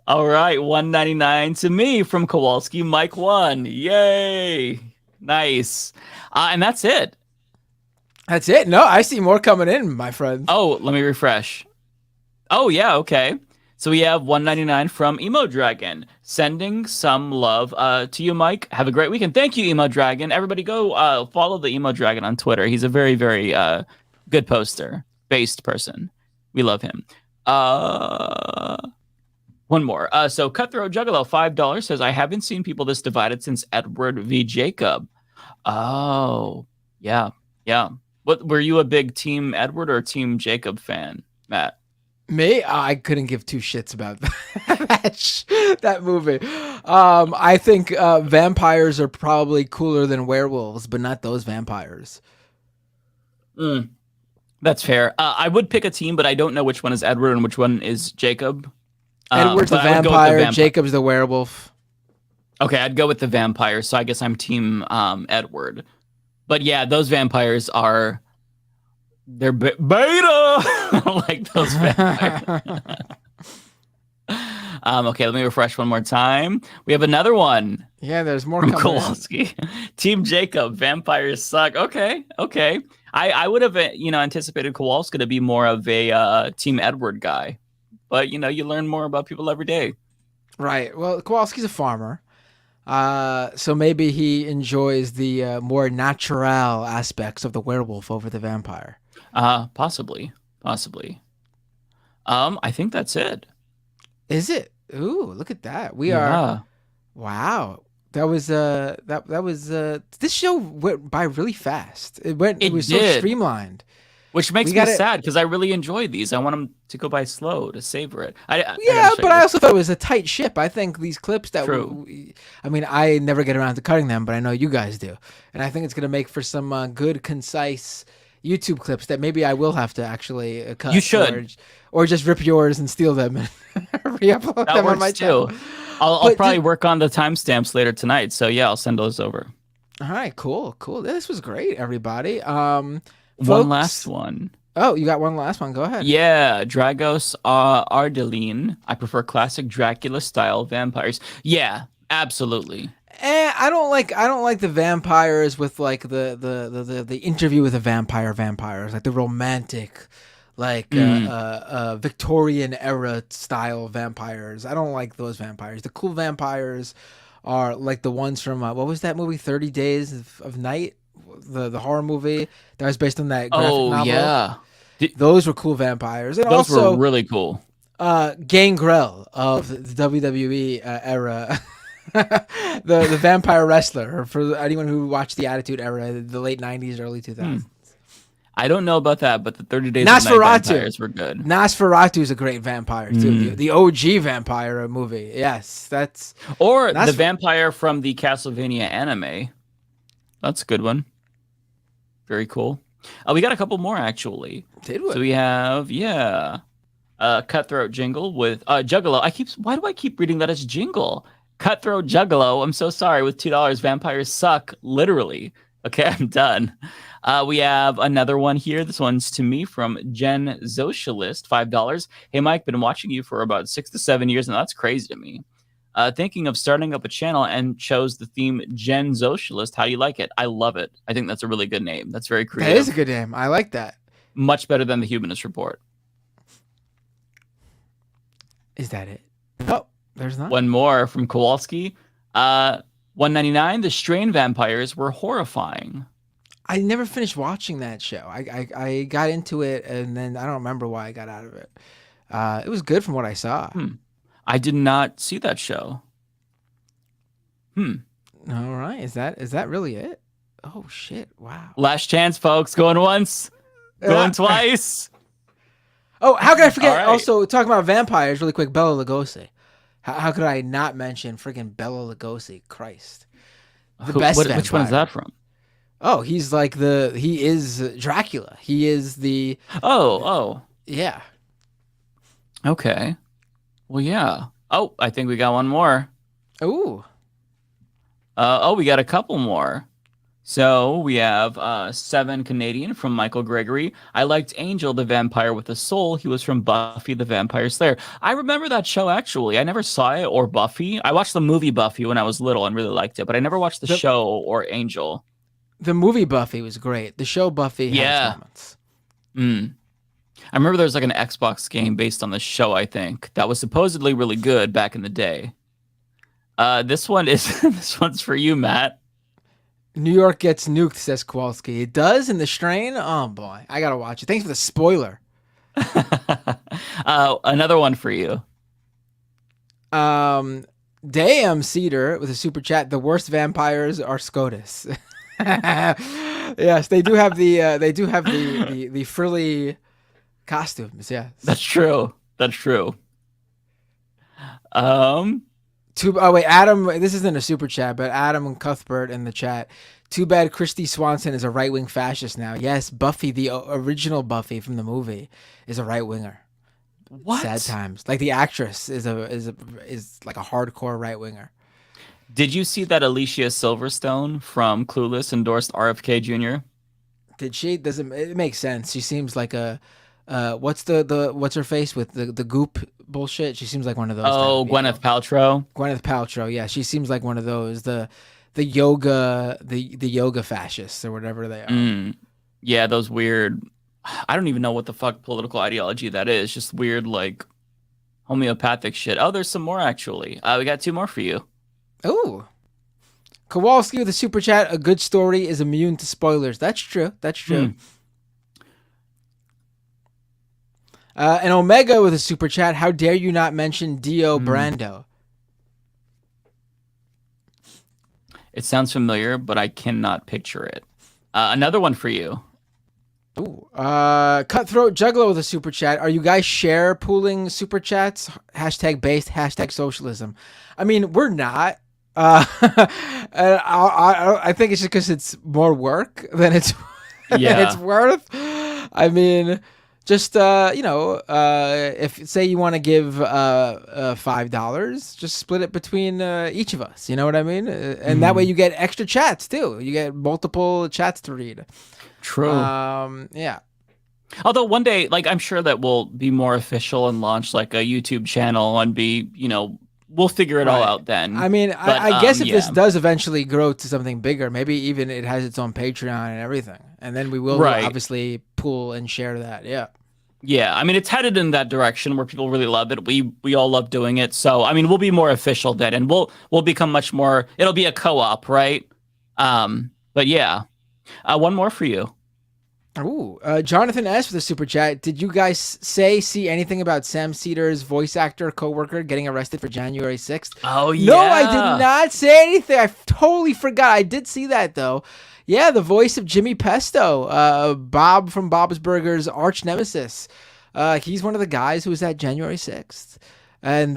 All right, 199 to me from Kowalski. Mike won. Yay. Nice. And that's it. That's it? No, I see more coming in, my friend. Oh, let me refresh. Oh, yeah, okay. So we have 199 from Emo Dragon. Sending some love to you, Mike. Have a great weekend. Thank you, Emo Dragon. Everybody go follow the Emo Dragon on Twitter. He's a very, very good poster, based person. We love him. One more. So Cutthroat Juggalo, $5 says, I haven't seen people this divided since Edward v. Jacob. Oh, yeah. What, were you a big Team Edward or Team Jacob fan, Matt? Me? I couldn't give two shits about that movie. I think vampires are probably cooler than werewolves, but not those vampires. That's fair. I would pick a team, but I don't know which one is Edward and which one is Jacob. Edward's the vampire, Jacob's the werewolf. Okay, I'd go with the vampire, so I guess I'm Team Edward. But yeah, those vampires are... They're beta! I don't like those vampires. Okay, let me refresh one more time. We have another one. Yeah, there's more from coming Kowalski. Team Jacob, vampires suck. Okay. I would have, anticipated Kowalski to be more of a Team Edward guy. But, you learn more about people every day. Right. Well, Kowalski's a farmer. So maybe he enjoys the more natural aspects of the werewolf over the vampire. Possibly. I think that's it. Is it? Ooh, look at that. We are. Wow. That was this show went by really fast. It was so streamlined. Which makes me sad because I really enjoyed these. I want them to go by slow to savor it. But I also thought it was a tight ship. I think these clips that I never get around to cutting them, but I know you guys do. And I think it's going to make for some good, concise YouTube clips that maybe I will have to actually cut. You should. Or just rip yours and steal them and re-upload them on my channel. I'll probably work on the timestamps later tonight. So yeah, I'll send those over. All right, cool. This was great, everybody. One last one. Oh, you got one last one. Go ahead. Yeah, Dragos Ardeline. I prefer classic Dracula style vampires. Yeah, absolutely. I don't like the vampires with like the interview with the vampires, like the romantic, like Victorian era style vampires. I don't like those vampires. The cool vampires are like the ones from what was that movie, 30 Days of Night, the horror movie that was based on that graphic novel. Yeah, those were cool vampires. And those also, were really cool. Gangrel of the WWE era. the vampire wrestler, for anyone who watched the Attitude Era, the late 90s, early 2000s. I don't know about that, but the 30 Days of Night vampires were good. Nosferatu is a great vampire too. The OG vampire movie. Yes, that's the vampire from the Castlevania anime. That's a good one. Very cool. We got a couple more actually. Did we? So we have Cutthroat Jingle with Juggalo. Why do I keep reading that as Jingle? Cutthroat Juggalo, I'm so sorry, with $2. Vampires suck, literally. Okay, I'm done. We have another one here. This one's to me from Gen Socialist, $5. Hey, Mike, been watching you for about 6 to 7 years, and that's crazy to me. Thinking of starting up a channel and chose the theme Gen Socialist. How do you like it? I love it. I think that's a really good name. That's very creative. That is a good name. I like that. Much better than the Humanist Report. Is that it? Oh. There's not. One more from Kowalski. 199. The Strain vampires were horrifying. I never finished watching that show. I got into it and then I don't remember why I got out of it. It was good from what I saw. I did not see that show. All right. Is that really it? Oh shit! Wow. Last chance, folks. Going once, going twice. Oh, how could I forget? Right. Also, talking about vampires, really quick. Bela Lugosi. How could I not mention friggin' Bela Lugosi? Christ. The best vampire. Which one is that from? Oh, he's like he is Dracula. He is the... Oh. Yeah. Okay. Well, yeah. Oh, I think we got one more. Ooh. We got a couple more. So we have 7 Canadian from Michael Gregory. I liked Angel the Vampire with a Soul. He was from Buffy the Vampire Slayer. I remember that show, actually. I never saw it or Buffy. I watched the movie Buffy when I was little and really liked it, but I never watched the show or Angel. The movie Buffy was great. The show Buffy had its moments. I remember there was like an Xbox game based on the show, I think, that was supposedly really good back in the day. This one's for you, Matt. New York gets nuked, says Kowalski. It does in The Strain? Oh, boy. I got to watch it. Thanks for the spoiler. Another one for you. Damn Cedar with a super chat. The worst vampires are SCOTUS. Yes, they do have the frilly costumes. Yeah, that's true. That's true. Adam, this isn't a super chat, but Adam Cuthbert in the chat. Too bad Christy Swanson is a right-wing fascist now. Yes, Buffy, the original Buffy from the movie, is a right-winger. What? Sad times. Like the actress is like a hardcore right-winger. Did you see that Alicia Silverstone from Clueless endorsed RFK Jr.? Did she? It makes sense. She seems like a what's her face with the goop bullshit? She seems like one of those. Oh, Gwyneth Paltrow. Gwyneth Paltrow. Yeah, she seems like one of those. The yoga fascists or whatever they are. Yeah, those weird. I don't even know what the fuck political ideology that is. Just weird, like homeopathic shit. Oh, there's some more actually. We got 2 more for you. Ooh. Kowalski with a super chat. A good story is immune to spoilers. That's true. That's true. And Omega with a super chat. How dare you not mention Dio Brando? It sounds familiar, but I cannot picture it. Another one for you. Ooh. Cutthroat Juggalo with a super chat. Are you guys share pooling super chats? Hashtag based, hashtag socialism. I mean, we're not. I think it's just because it's more work than it's worth. I mean, just if say you want to give $5, just split it between each of us. You know what I mean? And that way you get extra chats too. You get multiple chats to read. True. Yeah. Although one day, like I'm sure that we'll be more official and launch like a YouTube channel and be, we'll figure it all out then. I mean, I guess if this does eventually grow to something bigger, maybe even it has its own Patreon and everything. And then we will obviously pool and share that. Yeah. Yeah. I mean, it's headed in that direction where people really love it. We all love doing it. So, I mean, we'll be more official then and we'll become much more, it'll be a co-op, right? But yeah. One more for you. Ooh, Jonathan S. with a super chat. Did you guys see anything about Sam Cedar's voice actor co-worker getting arrested for January 6th? Oh, yeah. No, I did not say anything. I totally forgot. I did see that, though. Yeah, the voice of Jimmy Pesto, Bob from Bob's Burgers' arch nemesis. He's one of the guys who was at January 6th. And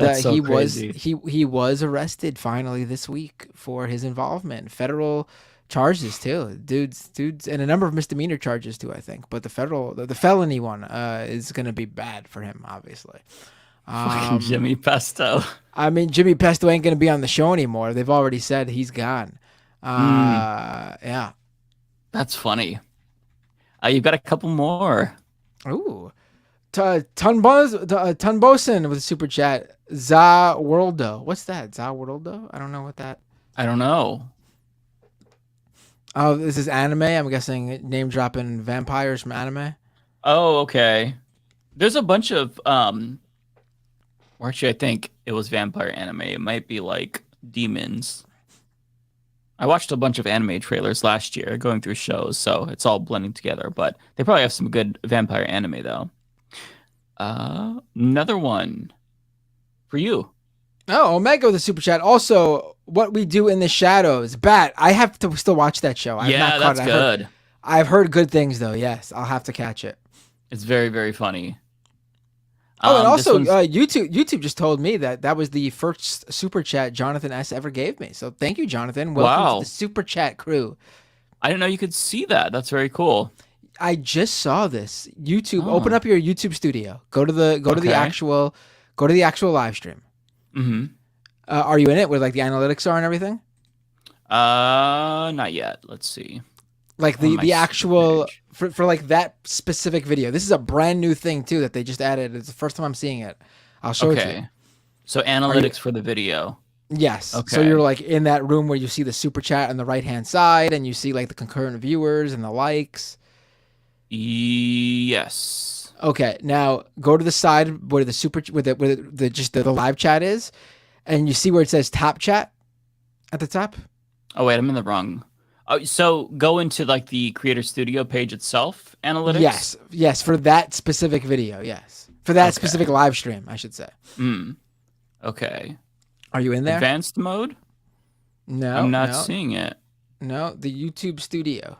he was arrested finally this week for his involvement. Federal charges too, dudes, and a number of misdemeanor charges too, I think. But the felony one is going to be bad for him, obviously. Jimmy Pesto. I mean, Jimmy Pesto ain't going to be on the show anymore. They've already said he's gone. Yeah, that's funny. You've got a couple more. Ooh, Tunbosin with a super chat. Za Worldo. What's that? Za Worldo? I don't know what that. I don't know. Oh, this is anime. I'm guessing name dropping vampires from anime. Oh, okay. There's a bunch of or actually I think it was vampire anime. It might be like demons. I watched a bunch of anime trailers last year going through shows, so it's all blending together, but they probably have some good vampire anime though. Another one for you. Oh, Omega with a super chat. Also, What We Do in the Shadows. Bat, I have to still watch that show. That's good. I've heard good things, though. Yes, I'll have to catch it. It's very, very funny. Oh, and also, YouTube just told me that was the first super chat Jonathan S. ever gave me. So thank you, Jonathan. Welcome to the super chat crew. I didn't know you could see that. That's very cool. I just saw this. YouTube, open up your YouTube studio. Go to the actual live stream. Mm-hmm. Are you in it where like the analytics are and everything? Not yet. Let's see. Like the actual for like that specific video. This is a brand new thing too that they just added. It's the first time I'm seeing it. I'll show it to you. So analytics for the video. Yes. Okay. So you're like in that room where you see the super chat on the right hand side, and you see like the concurrent viewers and the likes. Yes. Okay. Now go to the side where the the live chat is, and you see where it says top chat at the top. Oh wait, I'm in the wrong. Oh, so go into like the Creator Studio page itself. Analytics. Yes. For that specific video. Yes. For that specific live stream, I should say. Okay. Are you in there? Advanced mode? No, I'm not seeing it. No, the YouTube Studio.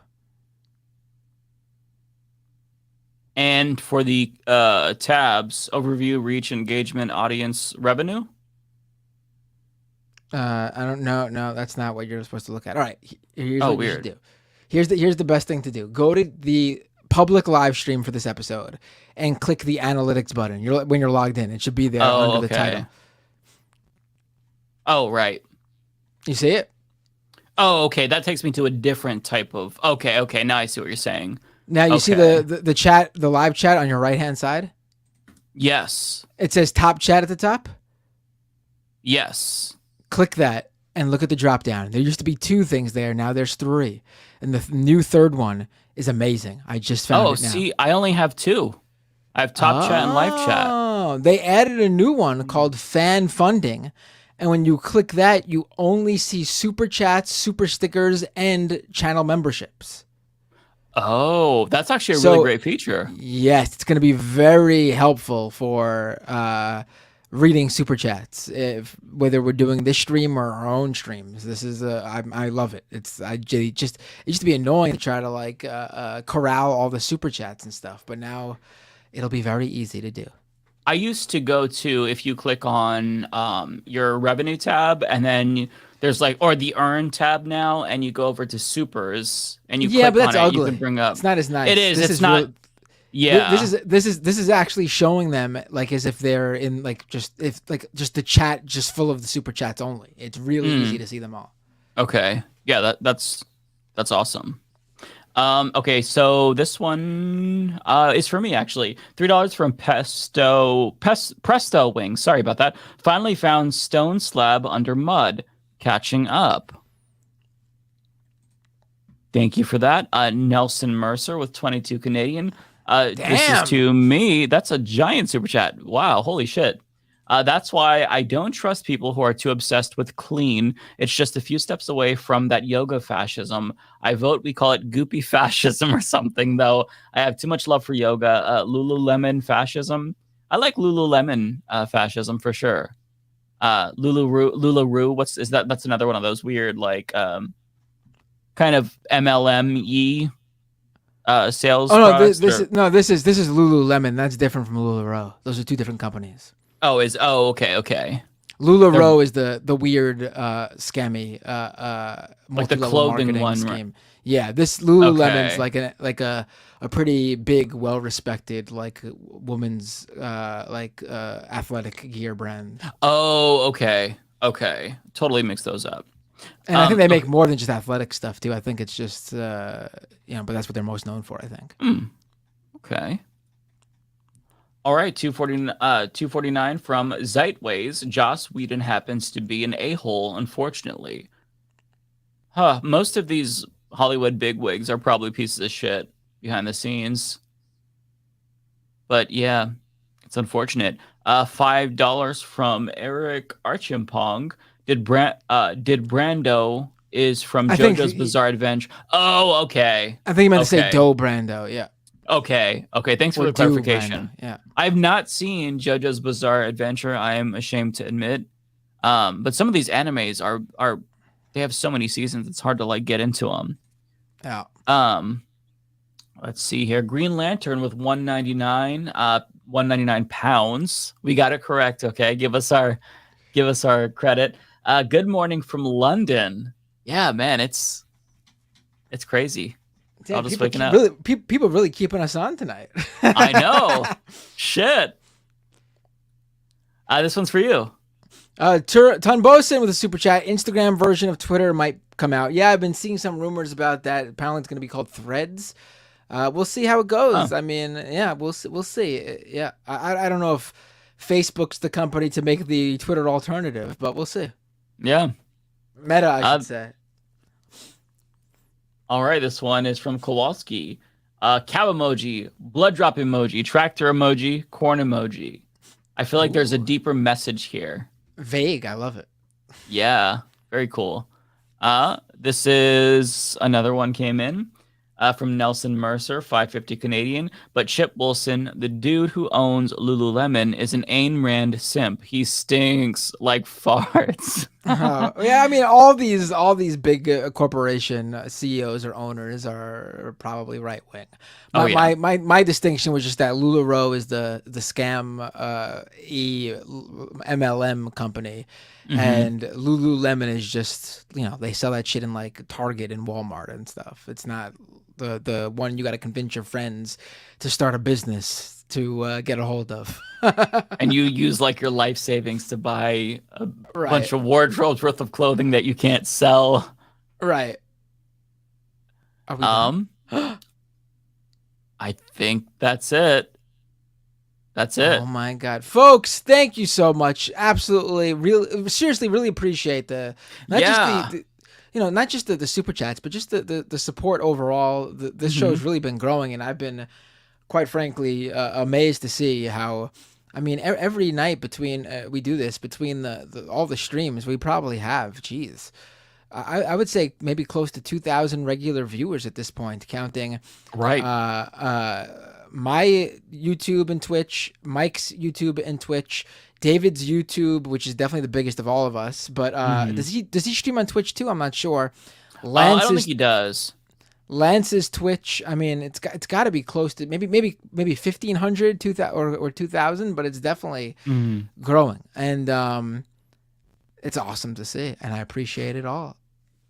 And for the tabs, overview, reach, engagement, audience, revenue? I don't know. No, that's not what you're supposed to look at. All right. Here's what weird. you should do. Here's the best thing to do. Go to the public live stream for this episode and click the analytics button. When you're logged in, it should be there under the title. Oh, right. You see it? Oh, okay. That takes me to a different type of. Okay. Now I see what you're saying. Now you see the chat, the live chat on your right hand side. Yes. It says top chat at the top. Yes. Click that and look at the drop down. There used to be 2 things there. Now there's 3, and the new third one is amazing. I just found it now. See, I only have 2. I have top chat and live chat. Oh, they added a new one called fan funding. And when you click that, you only see super chats, super stickers, and channel memberships. Oh, that's actually a really great feature. Yes, it's going to be very helpful for reading super chats, whether we're doing this stream or our own streams. This is I love it. It used to be annoying to try to like corral all the super chats and stuff, but now it'll be very easy to do. I used to go to, if you click on your revenue tab, and then there's like, or the earn tab now, and you go over to supers, and you click but that's on it, ugly. you can bring up. It's not as nice. It is. This It's is not. This is actually showing them like as if they're in like just the chat just full of the super chats only. It's really easy to see them all. Okay. Yeah, that's awesome. Okay, so this one is for me, actually. $3 from Presto Wings. Sorry about that. Finally found stone slab under mud. Catching up. Thank you for that. Nelson Mercer with 22 Canadian. This is to me. That's a giant super chat. Wow, holy shit. That's why I don't trust people who are too obsessed with clean. It's just a few steps away from that yoga fascism. I vote we call it goopy fascism or something, though. I have too much love for yoga. Lululemon fascism. I like Lululemon fascism for sure. Lularu. That's another one of those weird like kind of MLM-y sales. This is Lululemon. That's different from LuLaRoe. Those are 2 different companies. Okay. LuLaRoe is the weird scammy like the clothing one scheme. Yeah, this Lululemon's like a pretty big, well respected like woman's athletic gear brand. Oh, okay. Totally mix those up. And I think they make more than just athletic stuff too. I think it's just but that's what they're most known for, I think. Okay. All right, 249 from Zeitways. Joss Whedon happens to be an a-hole, unfortunately. Most of these Hollywood bigwigs are probably pieces of shit behind the scenes. But yeah, it's unfortunate. $5 from Eric Archimpong. Did Brando is from JoJo's Bizarre Adventure? Oh, okay. I think you meant to say Do Brando, yeah. Okay. Thanks for the clarification. Brando, yeah. I've not seen JoJo's Bizarre Adventure. I am ashamed to admit. But some of these animes are they have so many seasons. It's hard to like get into them. Yeah. Let's see here. Green Lantern with 199 pounds. We got it correct. Okay. Give us our credit. Good morning from London. Yeah, man, it's crazy. Damn, I'll just waking up. People really keeping us on tonight. I know. Shit. This one's for you. Tunbosin with a super chat. Instagram version of Twitter might come out. Yeah, I've been seeing some rumors about that. Apparently, it's going to be called Threads. We'll see how it goes. I mean, yeah, we'll see. Yeah, I don't know if Facebook's the company to make the Twitter alternative, but we'll see. Yeah. Meta, I should say. All right, this one is from Kowalski. Cow emoji, blood drop emoji, tractor emoji, corn emoji. I feel like there's a deeper message here. Vague, I love it. Yeah, very cool. This is another one came in from Nelson Mercer, 550 Canadian. But Chip Wilson, the dude who owns Lululemon, is an Ayn Rand simp. He stinks like farts. Yeah, I mean, all these big corporation CEOs or owners are probably right wing. My distinction was just that LuLaRoe is the scam MLM company, and Lululemon is just, you know, they sell that shit in like Target and Walmart and stuff. It's not the one you got to convince your friends to start a business to get a hold of. And you use like your life savings to buy a bunch of wardrobes worth of clothing that you can't sell. Right. Are we I think that's it. That's it. Oh my God, folks! Thank you so much. Absolutely, seriously, really appreciate not just the super chats, but just the support overall. This show has really been growing, and I've been, quite frankly, amazed to see how. I mean, every night between we do this, between all the streams, we probably have, I would say maybe close to 2,000 regular viewers at this point, counting my YouTube and Twitch, Mike's YouTube and Twitch, David's YouTube, which is definitely the biggest of all of us. But does he stream on Twitch too? I'm not sure. I don't think he does. Lance's Twitch, I mean, it's got to be close to maybe 1,500, 2,000 or 2,000, but it's definitely growing, and it's awesome to see, and I appreciate it all.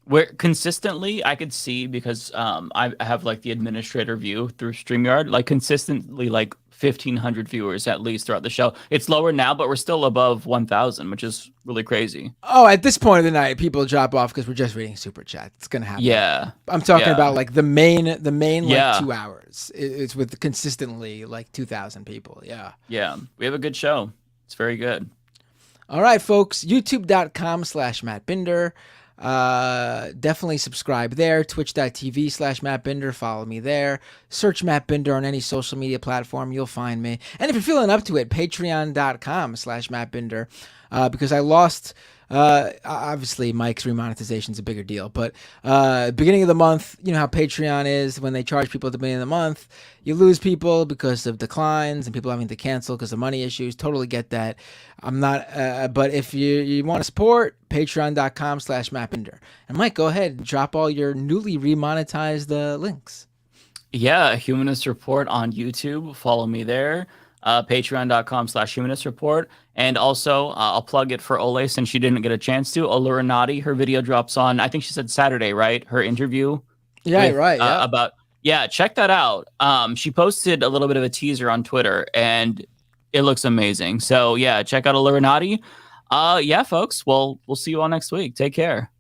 Where consistently I could see, because I have like the administrator view through StreamYard, like consistently like 1,500 viewers at least throughout the show. It's lower now, but we're still above 1,000, which is really crazy. Oh, at this point of the night, people drop off because we're just reading super chat. It's gonna happen. Yeah, I'm talking about like the main like 2 hours. It's with consistently like 2,000 people. Yeah. Yeah, we have a good show. It's very good. All right, folks. YouTube.com/Matt Binder. Definitely subscribe there. Twitch.tv/Matt Binder. Follow me there. Search Matt Binder on any social media platform. You'll find me. And if you're feeling up to it, Patreon.com/Matt Binder. Because I lost, obviously Mike's remonetization is a bigger deal, but beginning of the month, you know how Patreon is. When they charge people at the beginning of the month, you lose people because of declines and people having to cancel because of money issues. Totally get that. I'm not, but if you want to support, Patreon.com/Matt Binder. And Mike, go ahead and drop all your newly remonetized links. Yeah, Humanist Report on YouTube. Follow me there. Patreon.com/Humanist Report. And also, I'll plug it for Ole since she didn't get a chance to. Ola Renati, her video drops on, I think she said Saturday, right? Her interview. Yeah, right. Yeah. Check that out. She posted a little bit of a teaser on Twitter, and it looks amazing. So yeah, check out Ola Renati. Yeah, folks. Well, we'll see you all next week. Take care.